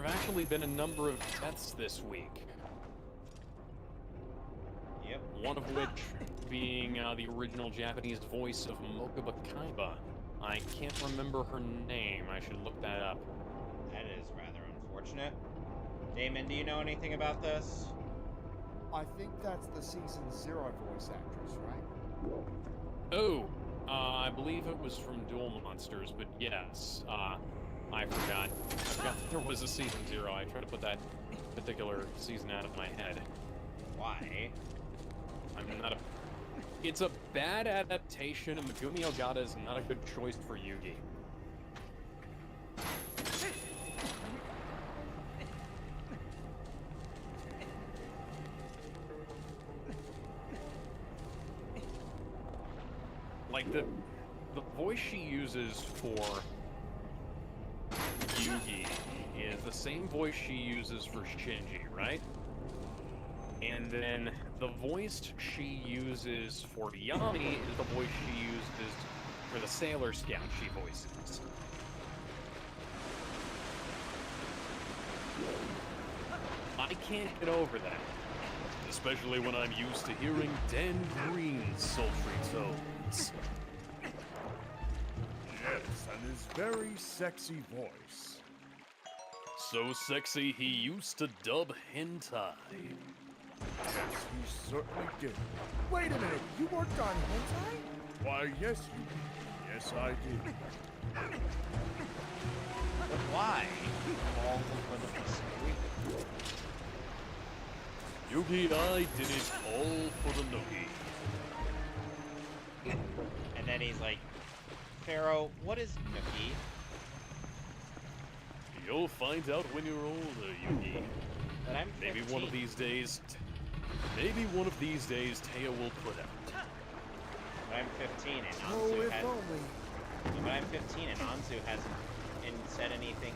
have actually been a number of deaths this week. Yep. One of which being the original Japanese voice of Mokuba Kaiba. I can't remember her name. I should look that up. That is rather unfortunate. Damon, do you know anything about this? I think that's the season 0 voice actress, right? Oh, I believe it was from Duel Monsters, but yes, I forgot. There was a season 0. I tried to put that particular season out of my head. Why? I'm not a... It's a bad adaptation, and Megumi Ogata is not a good choice for Yugi. Like, the voice she uses for Yugi is the same voice she uses for Shinji, right? And then the voice she uses for Yami is the voice she uses for the Sailor Scout she voices. I can't get over that. Especially when I'm used to hearing Dan Green's sultry tones. Yes, and his very sexy voice. So sexy he used to dub hentai. Yes, he certainly did. Wait a minute, you worked on hentai? Why, yes, you did. Yes, I did. But why? All for the mystery. Yugi, I did it all for the noogie. And then he's like, Pharaoh, what is Nookie? You'll find out when you're older, Yugi. But I'm 15. Maybe one of these days, Taya will put out. But I'm 15 and Oh, Anzu if has... only. But I'm 15 and Anzu hasn't said anything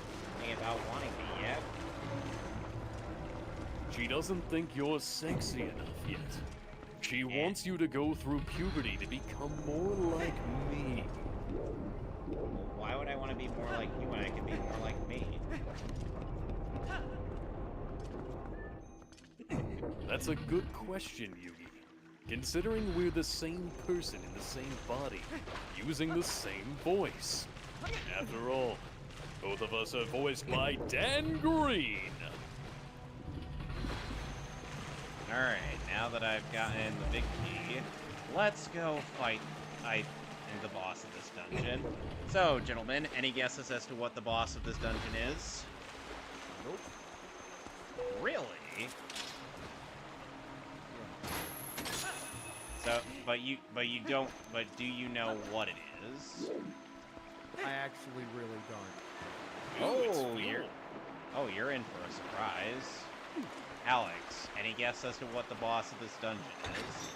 about wanting me yet. She doesn't think you're sexy enough yet. She wants you to go through puberty to become more like me. Well, why would I want to be more like you when I can be more like me? That's a good question, Yugi. Considering we're the same person in the same body, using the same voice. After all, both of us are voiced by Dan Green. Alright, now that I've gotten the big key, let's go fight the boss of this dungeon. So, gentlemen, any guesses as to what the boss of this dungeon is? Nope. Really? So, but do you know what it is? I actually really don't. You're in for a surprise. Alex, any guess as to what the boss of this dungeon is?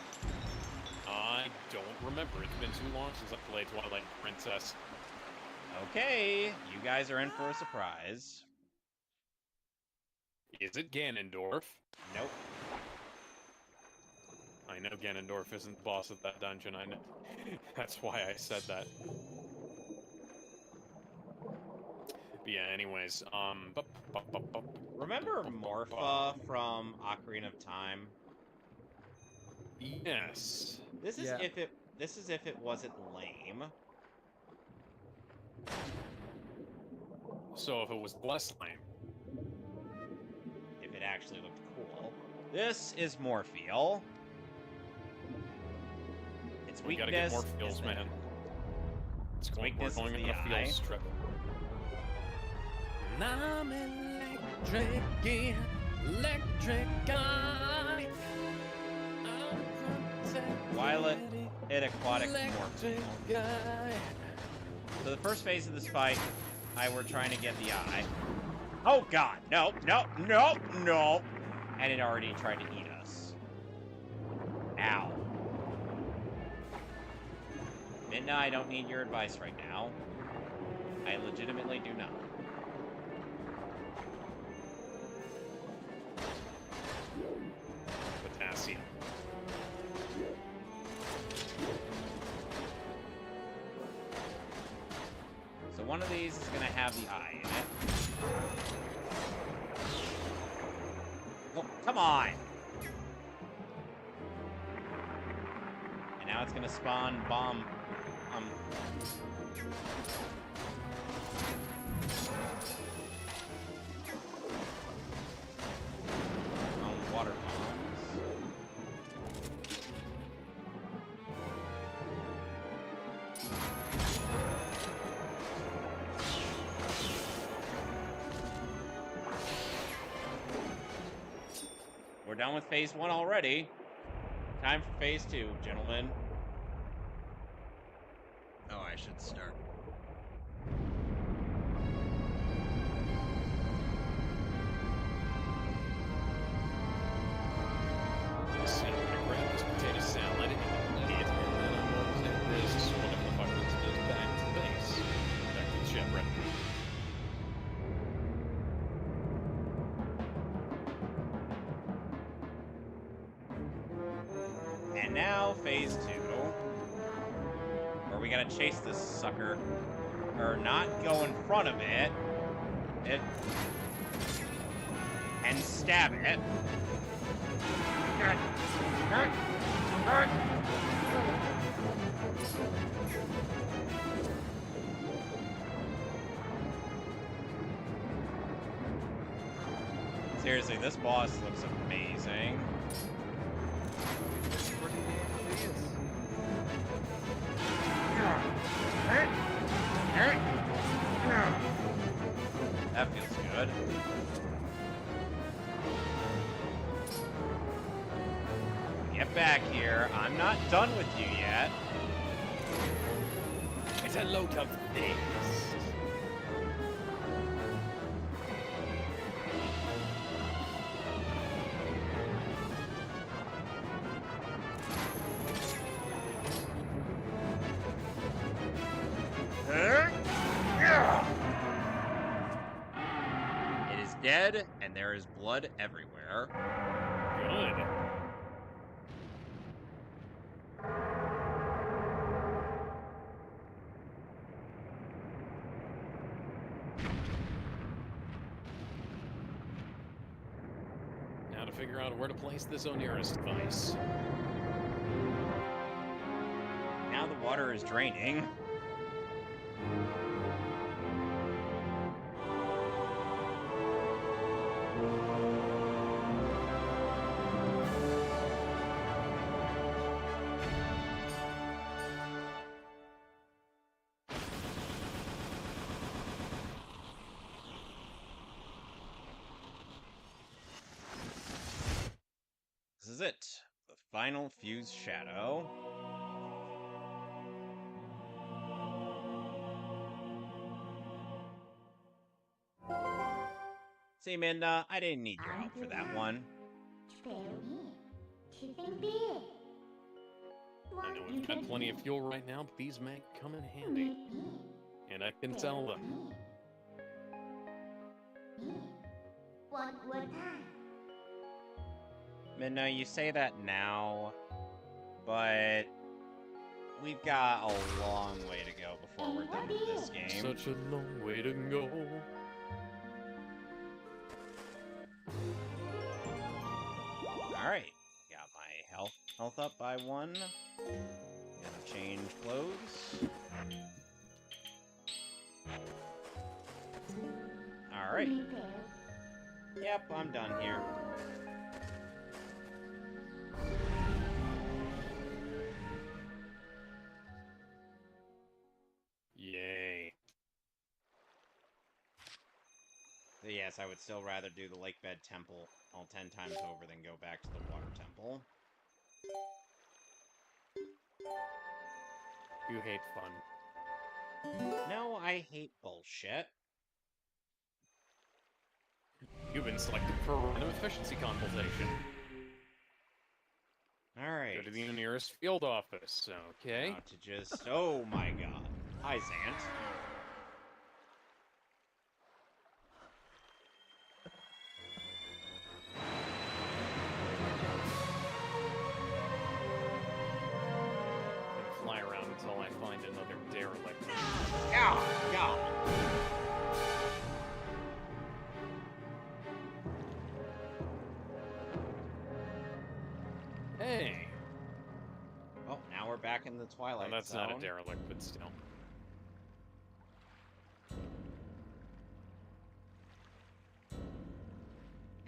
I don't remember. It's been too long since I played Twilight Princess. Okay, you guys are in for a surprise. Is it Ganondorf? Nope. I know Ganondorf isn't the boss of that dungeon. I know. That's why I said that. But yeah, anyways, Remember Morpha from Ocarina of Time? Yes. This is if it wasn't lame. So if it was less lame. If it actually looked cool. This is Morpheal. Its We gotta get more feels, man. We're going on a feels trip. I'm electric guy. Twilight and aquatic Morpheal. So the first phase of this fight, we're trying to get the eye. Oh god, no. And it already tried to eat us. Ow. Midna, I don't need your advice right now. I legitimately do not. Potassium. So one of these is gonna have the eye in it. Oh, come on! And now it's gonna spawn bomb. Water bombs. We're done with phase 1 already. Time for phase 2, gentlemen. Oh, I should start. So I'm gonna grab this potato salad and eat it, and then I'm going to take this, whatever the fuck this is, back to base. Back to the ship, right? And now, phase 2. Where we gotta chase this sucker. Or not go in front of it. And stab it. Seriously, this boss looks amazing. That feels good. Get back here. I'm not done with you yet. It's a load of things. It is dead, and there is blood everywhere. Good. Now to figure out where to place this Oneirus device. Now the water is draining. is it. The final fused shadow. See, Minda, I didn't need your help for that one. I know we've got plenty of fuel right now, but these may come in handy. And I can sell them. Minda, you say that now, but we've got a long way to go before we're done with this game. Such a long way to go. Alright, got my health up by 1. Gonna change clothes. Alright. Yep, I'm done here. Yay. So yes, I would still rather do the Lakebed Temple all 10 times over than go back to the Water Temple. You hate fun. No, I hate bullshit. You've been selected for a random efficiency consultation. Alright. Go to the nearest field office, okay? Now to just... Oh my god. Hi, Zant. And fly around until I find another derelict. Yeah, yeah. Hey! Oh, now we're back in the Twilight Well, that's Zone. not a derelict, but still.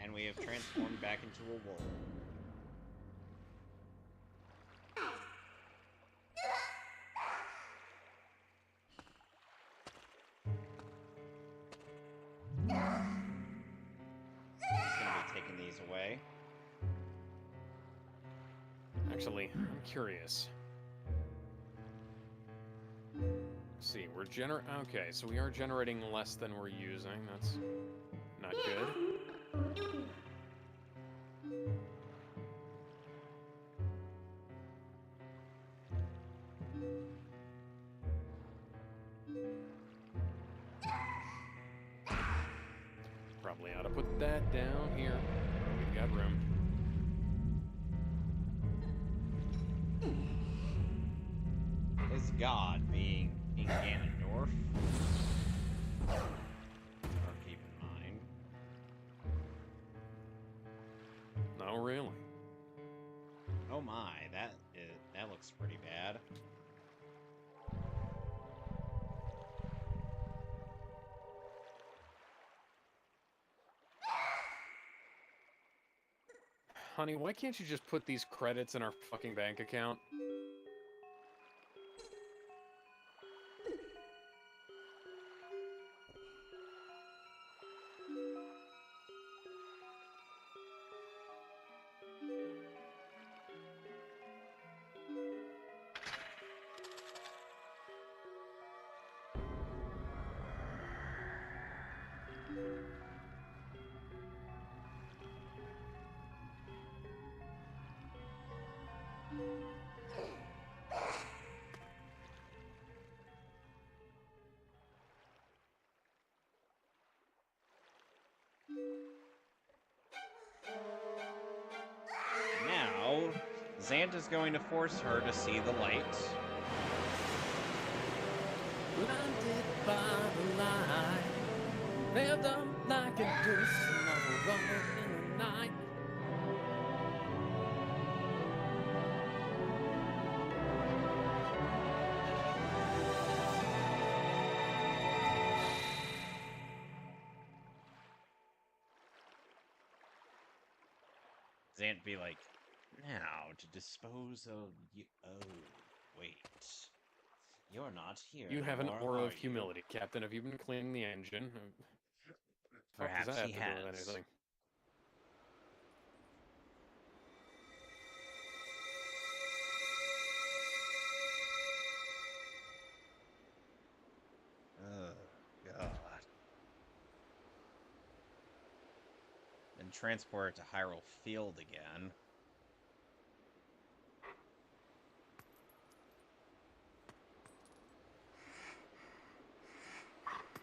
And we have transformed back into a wolf. Just gonna be taking these away. Actually, I'm curious. Let's see, we're okay, so we are generating less than we're using. That's not good. Probably ought to put that down here. We've got room. His god being in Ganondorf. Or keep in mind. No, really. Oh my, that looks pretty bad. Honey, why can't you just put these credits in our fucking bank account? Now, Zant is going to force her to see the light. Blinded by the light, held up like a ghost, another runner in the night. Zant be like, now to dispose of you. Oh, wait. You're not here. You have an anymore, aura are of you? humility, Captain. Have you been cleaning the engine? Fuck does Perhaps that he have to do with has. anything? transport it to Hyrule Field again.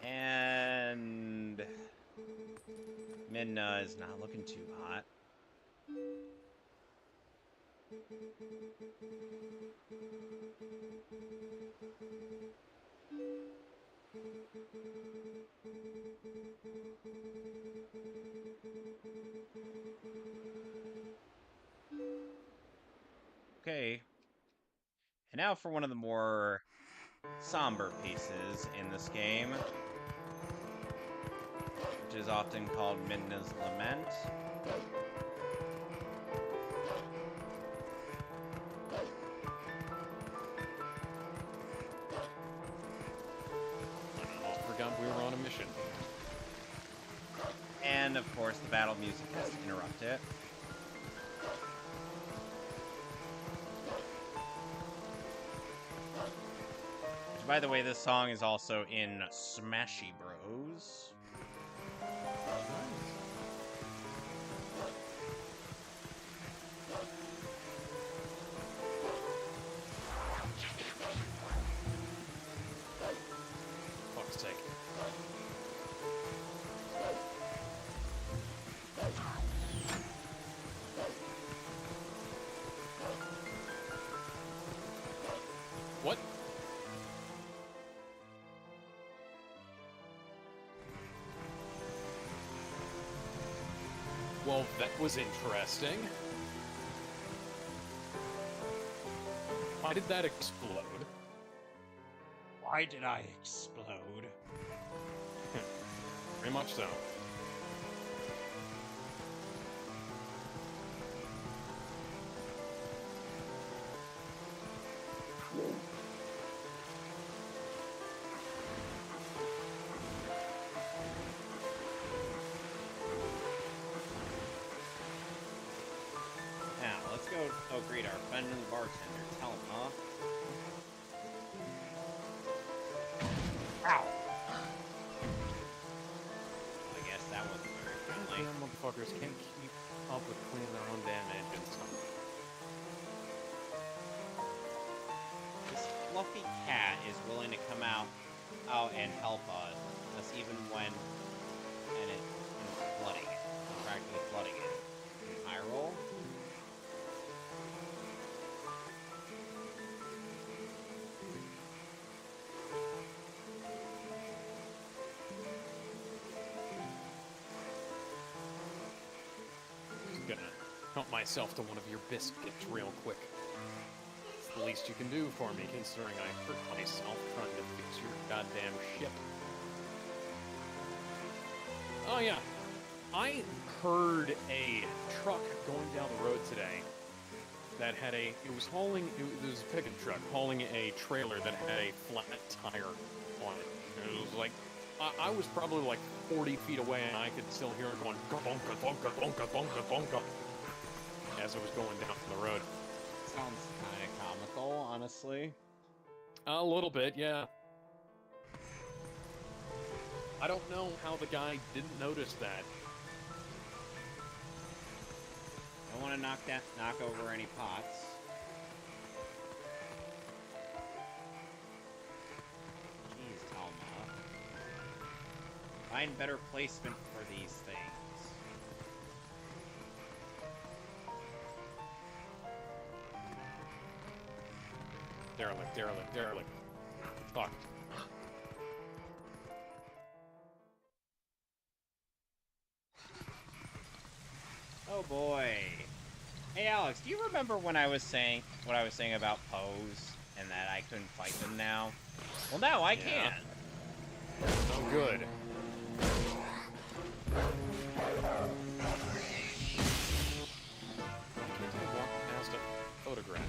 And Midna is not looking too hot. Okay. And now for one of the more somber pieces in this game, which is often called Midna's Lament. I forgot we were on a mission. And, of course, the battle music has to interrupt it. Which, by the way, this song is also in Smashy Bros. Fuck's sake. What? Well, that was interesting. Why did that explode? Why did I explode? Very much so. Now, let's go greet our friend and bartender. Tell him, huh? Ow! I guess that wasn't very friendly. Damn motherfuckers can't keep up with cleaning their own damn engines. This fluffy cat is willing to come out and help us even when it's flooding it. Practically flooding it. In Hyrule. Just gonna help myself to one of your biscuits real quick. It's the least you can do for me, considering I hurt myself trying to fix your goddamn ship. Oh yeah, I heard a truck going down the road today that had it was a pickup truck hauling a trailer that had a flat tire on it. And it was like, I was probably like 40 feet away and I could still hear it going bonka, bonka, bonka, bonka, bonka as it was going down the road. Sounds kind of comical, honestly. A little bit, yeah. I don't know how the guy didn't notice that. Don't want to knock over any pots. Jeez, Talma. Find better placement for these things. Derelict, derelict, derelict. Fuck. Oh boy. Hey Alex, do you remember when I was saying what I was saying about Pose and that I couldn't fight them now? Well, now I can. Oh, good. Can't I walk past a photograph?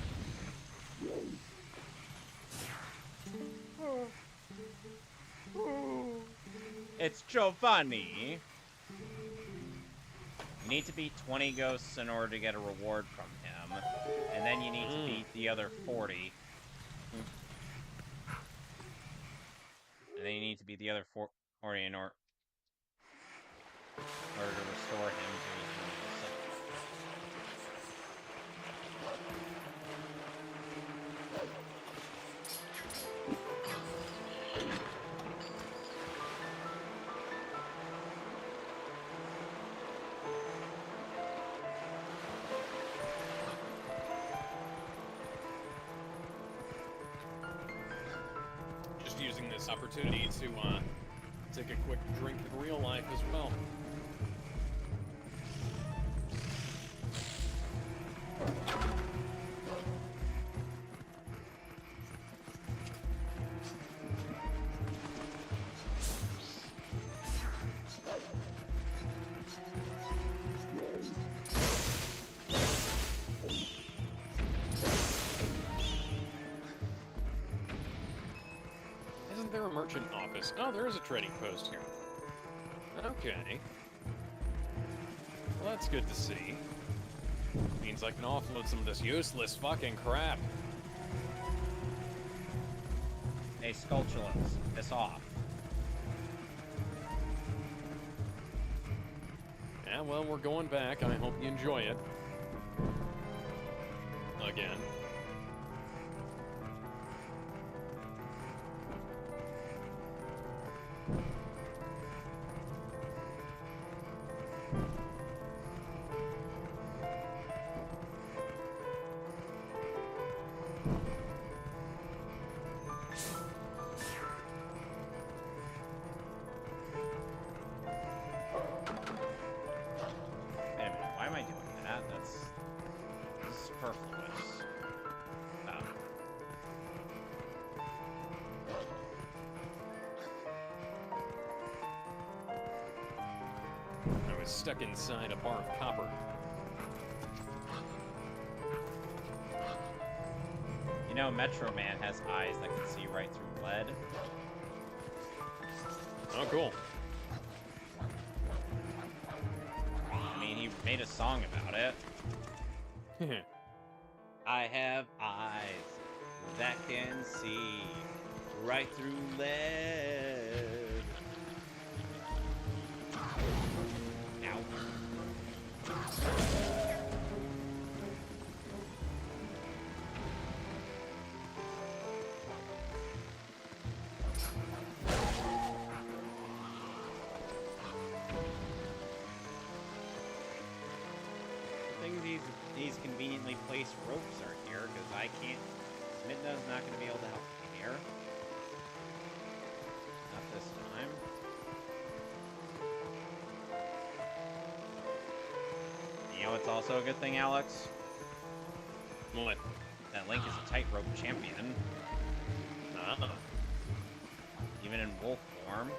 It's Giovanni. You need to beat 20 ghosts in order to get a reward from him, and then you need to beat the other 40. And then you need to beat the other 40 in order to restore him to his this opportunity to take a quick drink in real life as well. Isn't there a merchant office? Oh, there is a trading post here. Okay. Well, that's good to see. Means I can offload some of this useless fucking crap. Hey, Sculptulence, piss off. Yeah, well, we're going back. I hope you enjoy it. Again. Wait a minute, why am I doing that? That's superfluous. Oh. I was stuck inside a bar of copper. You know, Metro Man has eyes that can see right through lead. Oh, cool. I mean, he made a song about it. I have eyes that can see right through lead. Ow. These conveniently placed ropes are here, because I can't... Midna's not going to be able to help me here. Not this time. You know what's also a good thing, Alex? What? That Link is a tightrope champion. Even in wolf form.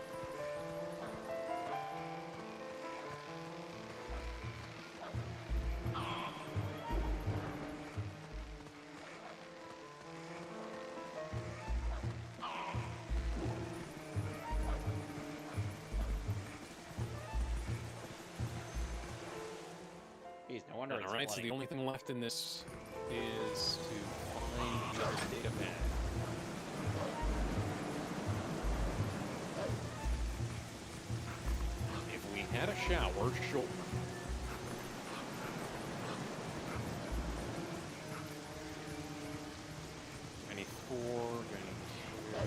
Jeez, no wonder it's Alright, so the flooding. only thing left in this is to find the other data pad. If we had a shower, sure. 24, 22.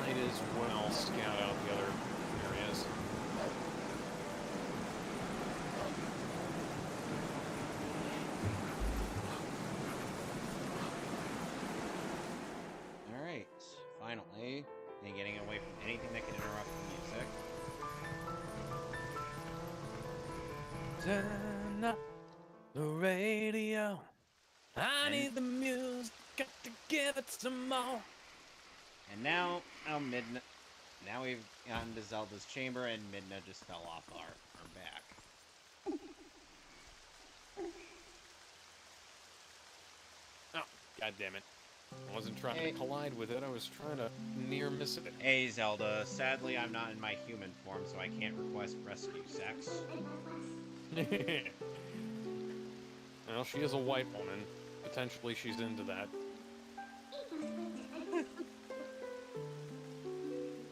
Might as well scout out the other areas. Alright, finally. And getting away from anything that can interrupt the music. Turn up the radio. I And- need the music, got to give it some more. And now, Midna... Now we've gotten to Zelda's chamber, and Midna just fell off our back. Oh, god damn it. I wasn't trying Hey. to collide with it, I was trying to near miss it. Hey, Zelda. Sadly, I'm not in my human form, so I can't request rescue sex. Well, she is a white woman. Potentially she's into that.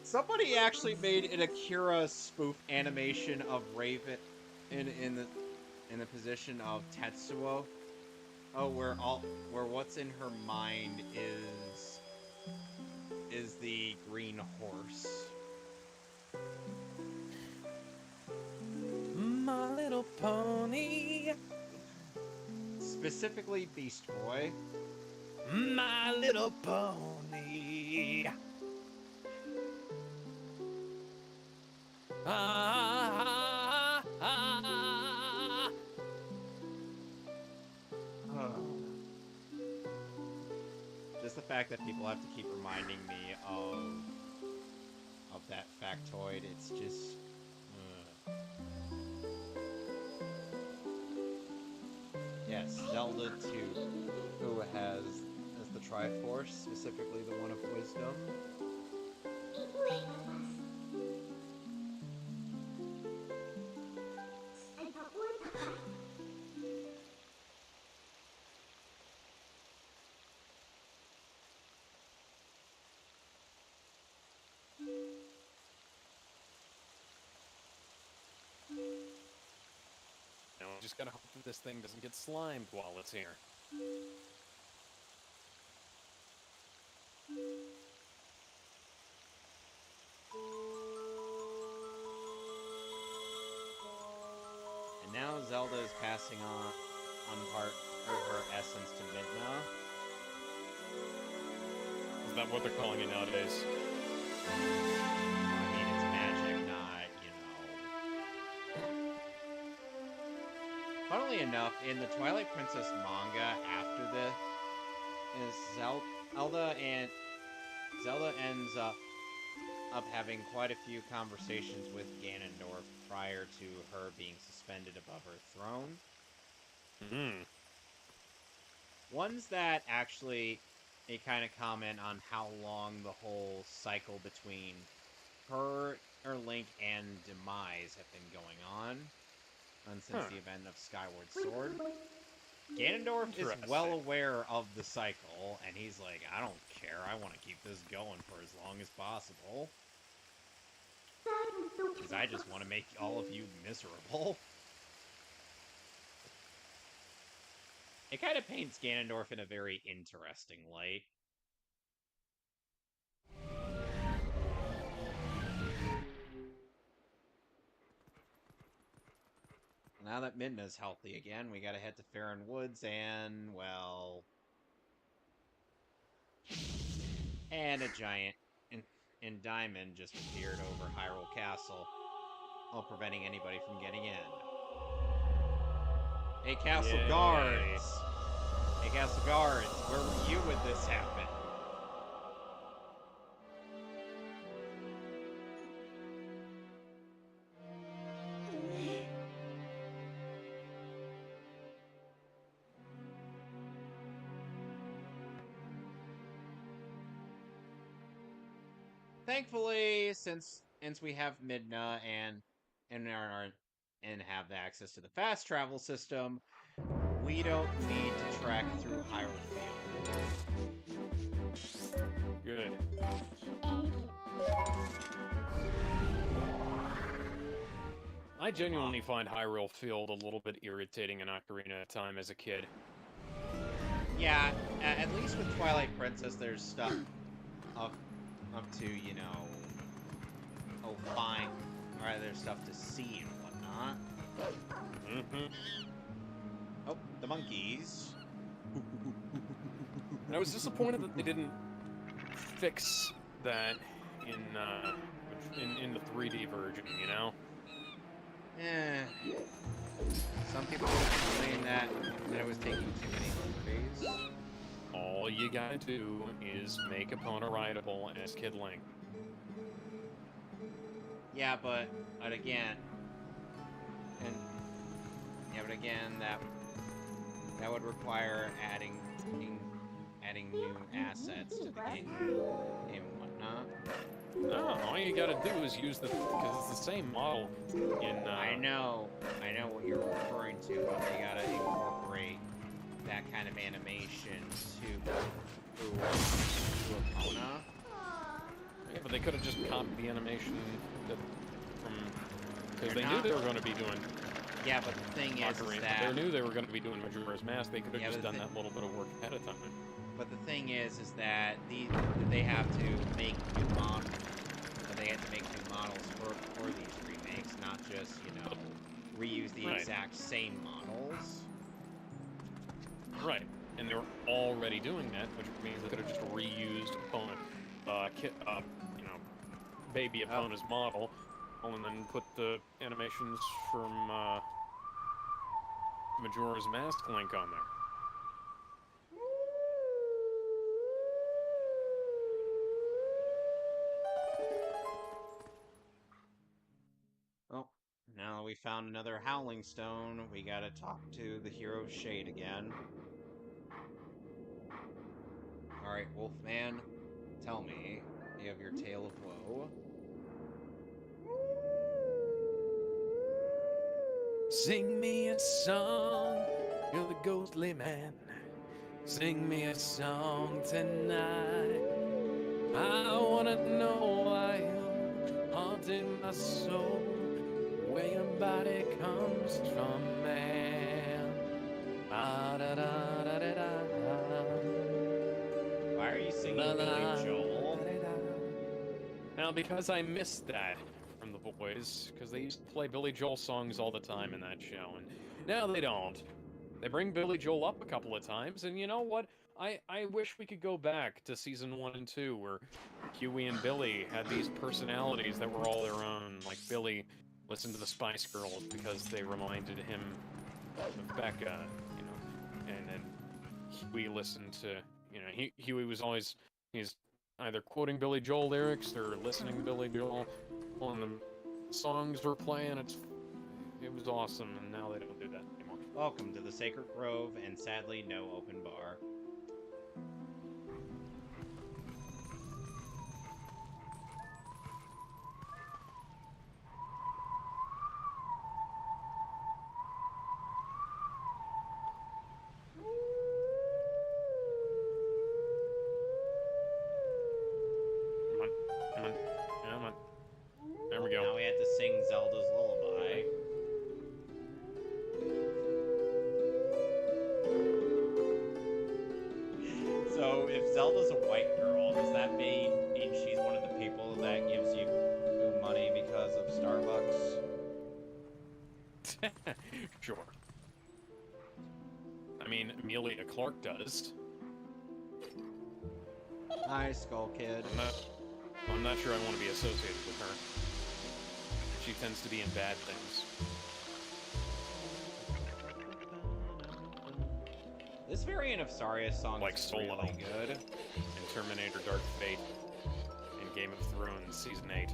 Somebody actually made an Akira spoof animation of Raven in the position of Tetsuo. Oh, where what's in her mind is the green horse. My Little Pony. Specifically Beast Boy. My Little Pony. Ah, ah, ah. Just the fact that people have to keep reminding me of that factoid, it's just... Yes, Zelda 2, who has the Triforce, specifically the one of Wisdom. Now we just gotta hope that this thing doesn't get slimed while it's here. And now Zelda is passing on part of her essence to Midna. Is that what they're calling it nowadays? I mean, it's magic, not, Funnily enough, in the Twilight Princess manga, after this, Zelda ends up having quite a few conversations with Ganondorf prior to her being suspended above her throne. Ones that actually they kind of comment on how long the whole cycle between her, Link, and Demise have been going on since the event of Skyward Sword. Ganondorf is well aware of the cycle, and he's like, I don't care, I want to keep this going for as long as possible. Because I just want to make all of you miserable. It kind of paints Ganondorf in a very interesting light. Now that Midna's healthy again, we gotta head to Farron Woods and, well... And a giant in Diamond just appeared over Hyrule Castle, while preventing anybody from getting in. Hey, Castle Guards! Hey, Castle Guards, where were you when this happened? Thankfully, since we have Midna and have access to the fast travel system, we don't need to trek through Hyrule Field. Good. I genuinely find Hyrule Field a little bit irritating in Ocarina of Time as a kid. Yeah, at least with Twilight Princess, there's stuff up to, fine. Alright, there's stuff to see and whatnot. Oh, the monkeys. I was disappointed that they didn't fix that in the 3D version, Some people complain that it was taking too many liberties. All you gotta do is make Epona rideable as Kid Link. Yeah, but again, that would require adding new assets to the game and whatnot. No, all you gotta do is use because it's the same model in. I know what you're referring to, but they gotta incorporate that kind of animation to Epona. Yeah, but they could have just copied the animation because they knew they were going to be doing Yeah, but the thing is Ocarina. that... They knew they were going to be doing Majora's Mask. They could have just done that little bit of work ahead of time. But the thing is that they have to make new models. They have to make new models for these remakes, not just, you know, reuse the exact same models. Right, and they were already doing that, which means they could have just reused baby Epona's model, and then put the animations from Majora's Mask link on there. Well, now that we found another Howling Stone, we gotta talk to the hero Shade again. Alright, Wolfman, tell me, you have your tale of woe? Sing me a song, you're the ghostly man. Sing me a song tonight. I wanna know why you're haunting my soul, where your body comes from, man. Ah, da, da, da, da, da. Why are you singing Billy Joel? Now, because I missed that from the boys, because they used to play Billy Joel songs all the time in that show, and now they don't. They bring Billy Joel up a couple of times, and you know what? I wish we could go back to season 1 and 2, where Huey and Billy had these personalities that were all their own. Like Billy listened to the Spice Girls because they reminded him of Becca, you know, and then Huey listened to, you know, Huey was always, he's either quoting Billy Joel lyrics or listening to Billy Joel when the songs were playing. It was awesome, and now they don't do that anymore. Welcome to the Sacred Grove, and sadly, no open bar. Come on. There we go. Now we have to sing Zelda's lullaby. So, if Zelda's a white girl, does that mean she's one of the people that gives you money because of Starbucks? Sure. I mean, Amelia Clark does. Hi, Skull Kid. I'm not sure I want to be associated with her. She tends to be in bad things. This variant of Saria's song Like is Solo really good. in Terminator Dark Fate and Game of Thrones Season 8.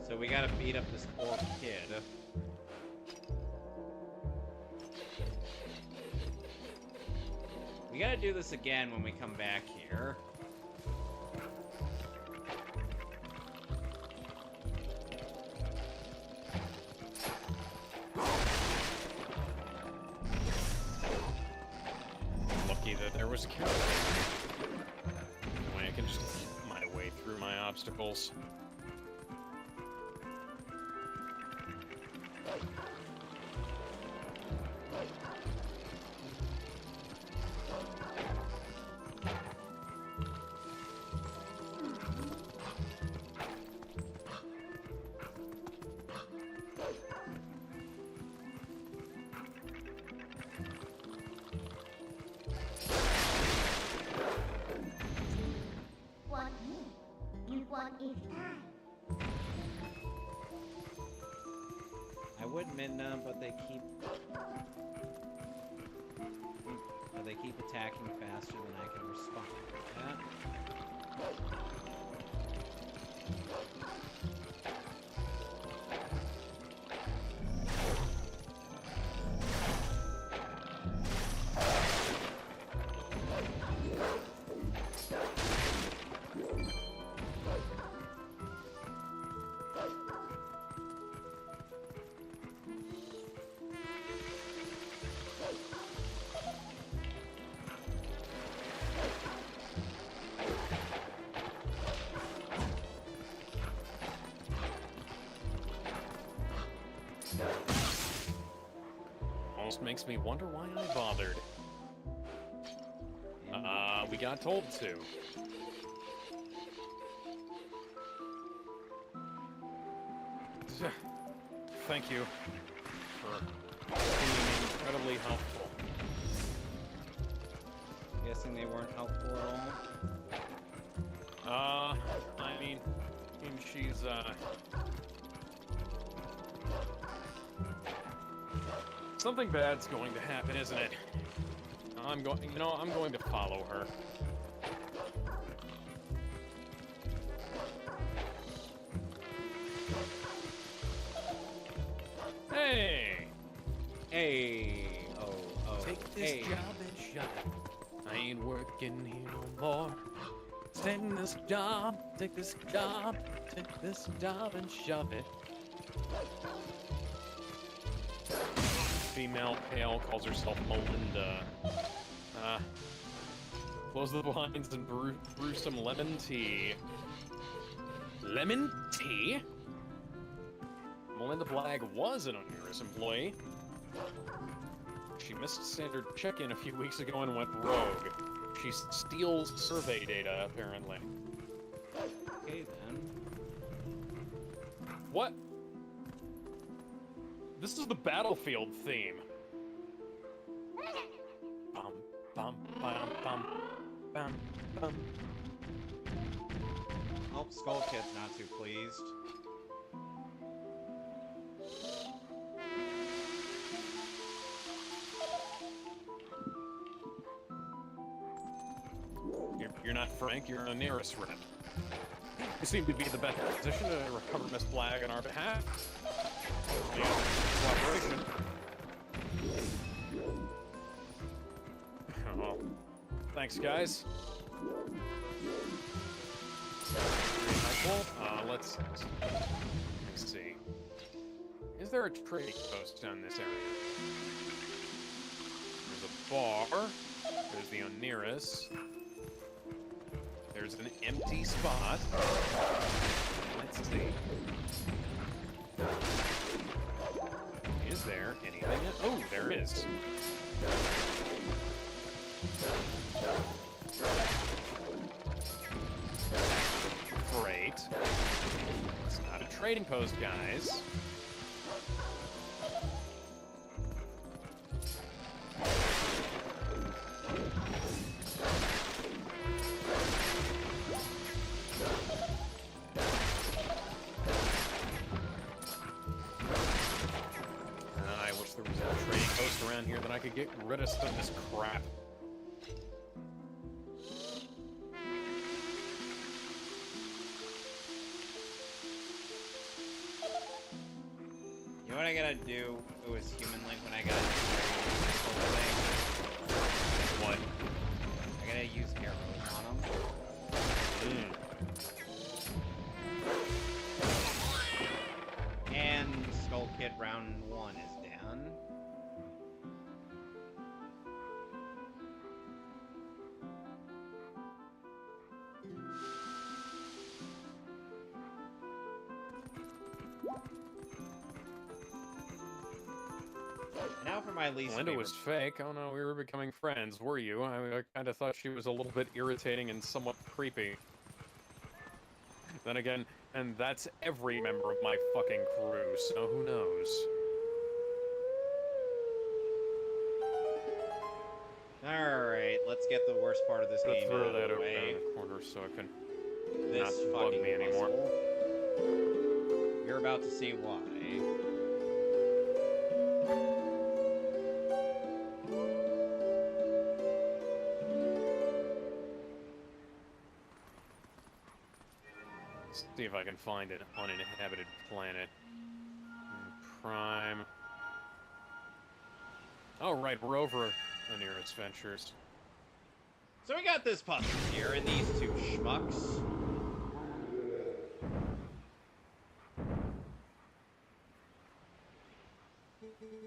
So we gotta beat up this poor kid. We gotta do this again when we come back here. Lucky that there was a carrot. That way I can just eat my way through my obstacles. What you want is time. I would Midna, but they keep attacking faster than I can respond. Yeah. just makes me wonder why I bothered. We got told to. Thank you for being incredibly helpful. Guessing they weren't helpful at all? I mean she's, something bad's going to happen, isn't it? I'm going to follow her. Hey! Hey! Oh, Take this hey. job and shove it. I ain't working here no more. Take this job, take this job, take this job and shove it. Female pale calls herself Melinda. Close the blinds and brew some lemon tea. Lemon tea? Melinda Blagg was an Oneirus employee. She missed standard check-in a few weeks ago and went rogue. She steals survey data, apparently. Okay, then. What? This is the Battlefield theme. Bum, bum, bum, bum, bum, bum. Oh, Skull Kid's not too pleased. You're not Frank, you're a nearest rep. You seem to be the best position to recover Miss Blagg on our behalf. Cooperation. Well, thanks, guys. Let's see. Is there a trading post on this area? There's a bar. There's the Oneirus. There's an empty spot. Let's see. Is there anything? Oh, there is. Great. It's not a trading post, guys. I wish there was a trading post around here that I could get rid of some of this crap. You know what I gotta do? It was Human Link when I gotta do the thing. What? I gotta use arrows on them. And Skull Kid round 1 is down. Now for my least Linda favorite. was fake. Oh no, we were becoming friends, were you? I kind of thought she was a little bit irritating and somewhat creepy. Then again, and that's every member of my fucking crew, so who knows? Alright, let's get the worst part of this Let's game throw out of that the over way. in the corner so it can This not bug fucking me anymore. puzzle. You're about to see why. Let's see if I can find an uninhabited planet. Prime. Oh, right, we're over Oneirus Ventures. So we got this puzzle here, and these two schmucks.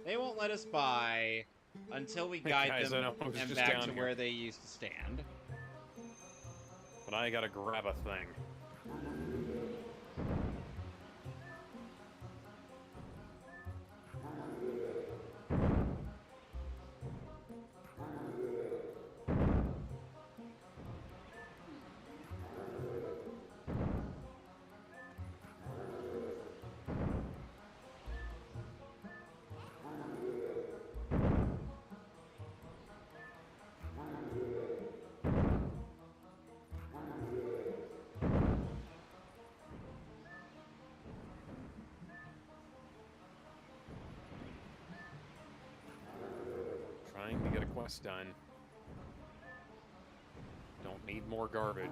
They won't let us by until we guide Guys, I them know, it's and just back down to here. where they used to stand. But I gotta grab a thing. trying to get a quest done. Don't need more garbage.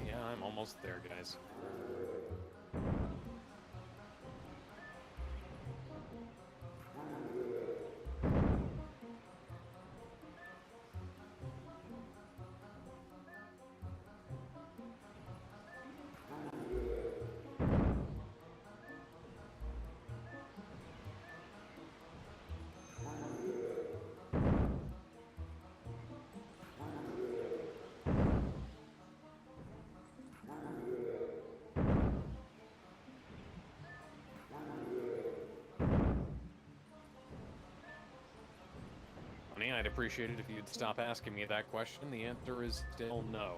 Yeah, I'm almost there, guys. Honey, I'd appreciate it if you'd stop asking me that question. The answer is still no.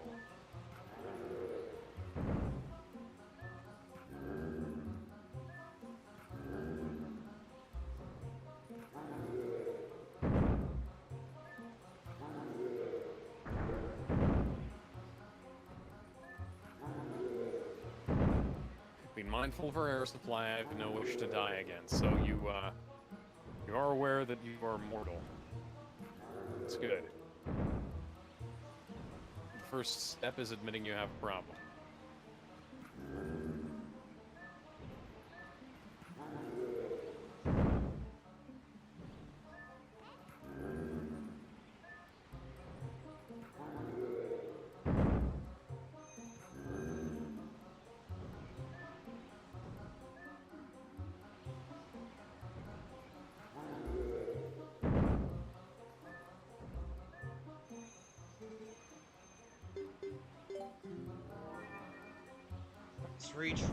Be mindful of our air supply. I have no wish to die again, so you are aware that you are mortal. It's good. The first step is admitting you have a problem. Let's retry.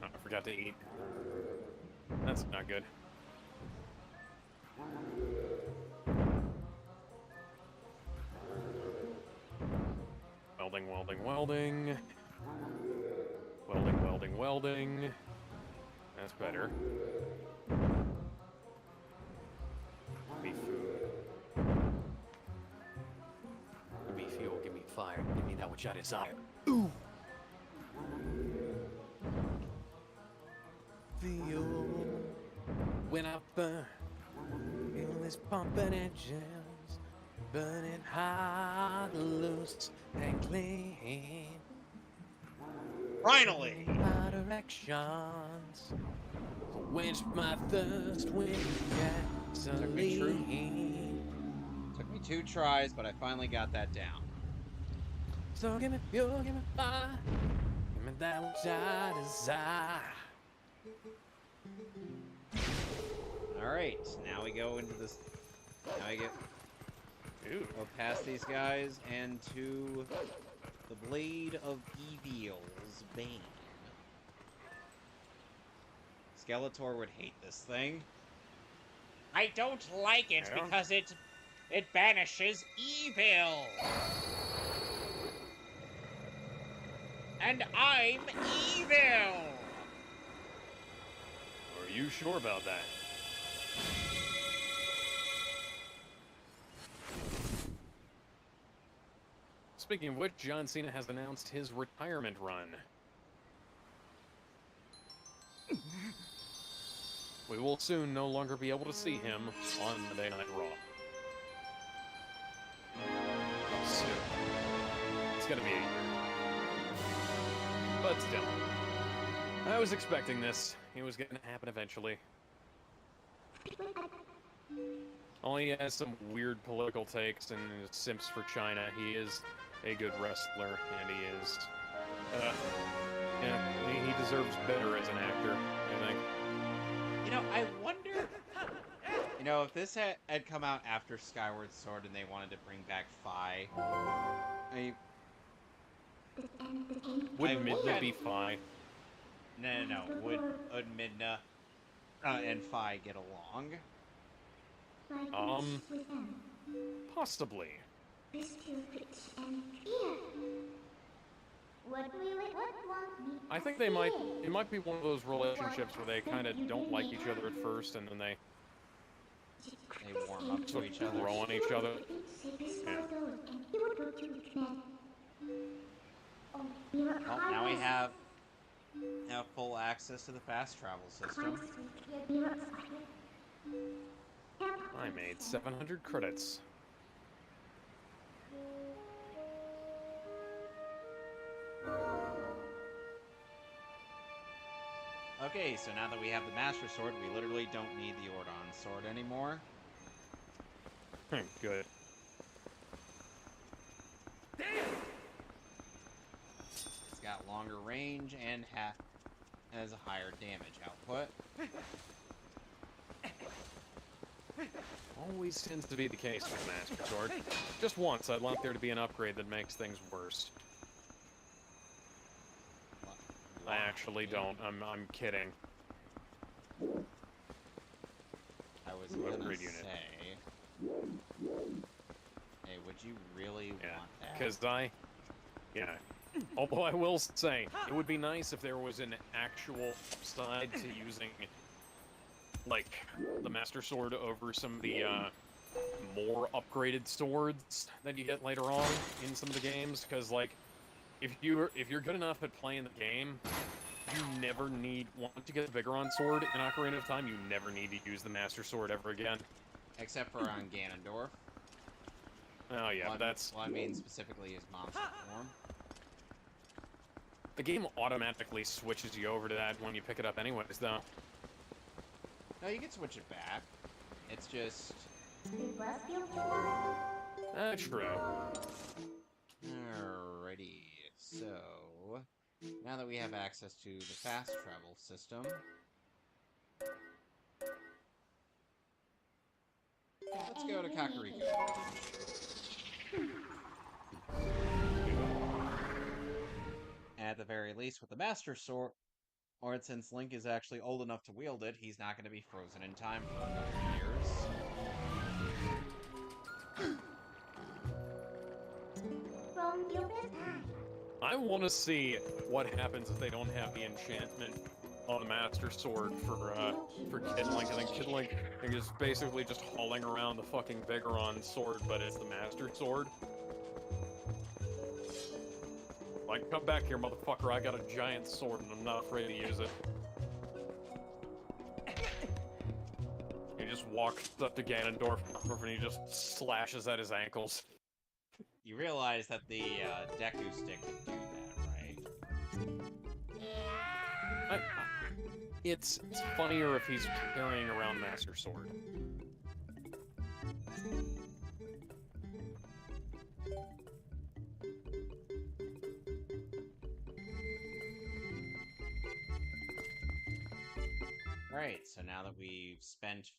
Oh, I forgot to eat. That's not good. Welding, welding, welding. Welding, welding, welding. That's better. Give me food. Give me fuel, give me fire, give me that which I desire. Fuel. When I burn, feel this pumping engines, burning hot, loose, and clean. Finally! My directions, quench my thirst with gasoline. Took me 2 tries, but I finally got that down. So give me fuel, give me fire, give me that which I desire. Alright, now we go into this. Now I get. Ooh. Go past these guys and to the Blade of Evil's Bane. Skeletor would hate this thing. I don't like it Yeah. because it banishes evil. And I'm evil. Are you sure about that? Speaking of which, John Cena has announced his retirement run. We will soon no longer be able to see him on Monday Night Raw. Soon. It's gonna be a year. But still. I was expecting this. It was gonna happen eventually. Only he has some weird political takes and simps for China. He is a good wrestler, and he is, yeah, he deserves better as an actor, I think. You know, I wonder. You know, if this had come out after Skyward Sword and they wanted to bring back Fi, Would I Midna would- be fine? No. Would Midna and Fi get along? Possibly. What want me I think to they might. say? It might be one of those relationships where they kind of don't like each other at first, and then they warm up to sort each of other. grow on each other. Yeah. Well, now we have full access to the fast travel system. I made 700 credits. Okay, so now that we have the Master Sword, we literally don't need the Ordon Sword anymore. Good. It's got longer range and has a higher damage output. Always tends to be the case with the Master Sword. Just once, I'd like there to be an upgrade that makes things worse. I actually don't. I'm kidding. I was Ooh, gonna upgrade say... unit. Hey, would you really want that? Because yeah. Although I will say, it would be nice if there was an actual side to using, like, the Master Sword over some of the, more upgraded swords that you get later on in some of the games, because, like, if you're good enough at playing the game, you never need, once you get the Viggoron sword in Ocarina of Time, you never need to use the Master Sword ever again. Except for on Ganondorf. Oh yeah, well, that's... Well, I mean specifically his monster form. The game automatically switches you over to that when you pick it up anyways, though. No, you can switch it back. It's just... True. Alrighty, so... Now that we have access to the fast travel system... Let's go to Kakariko. At the very least, with the Master Sword, or since Link is actually old enough to wield it, he's not going to be frozen in time for a couple years. I want to see what happens if they don't have the enchantment on the Master Sword for Kid Link, and then Kid Link is basically just hauling around the fucking Viggoron sword, but it's the Master Sword. Like, come back here, motherfucker, I got a giant sword and I'm not afraid to use it. He just walks up to Ganondorf and he just slashes at his ankles. You realize that the Deku stick can do that, right? It's funnier if he's carrying around Master Sword. Alright, so now that we've spent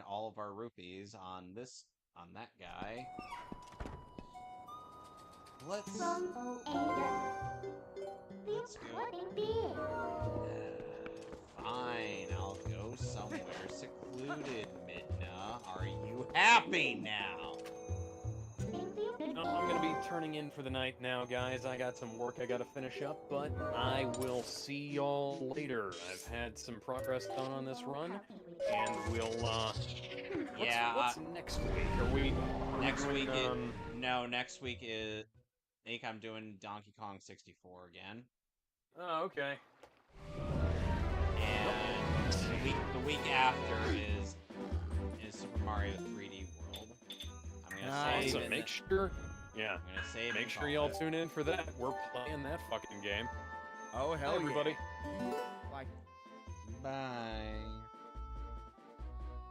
all of our rupees on that guy, let's go. Fine, I'll go somewhere secluded, Midna. Are you happy now? I'm gonna be turning in for the night now, guys. I got some work I gotta finish up, but I will see y'all later. I've had some progress done on this run, and we'll, what's next week? Are we... Next week is... I think I'm doing Donkey Kong 64 again. Oh, okay. And the week after is Super Mario 3D World. I'm gonna save So it. make sure... Yeah. I'm gonna save Make sure y'all tune in for that. We're playing that fucking game. Oh, hell Hey, everybody. yeah. Bye. Bye.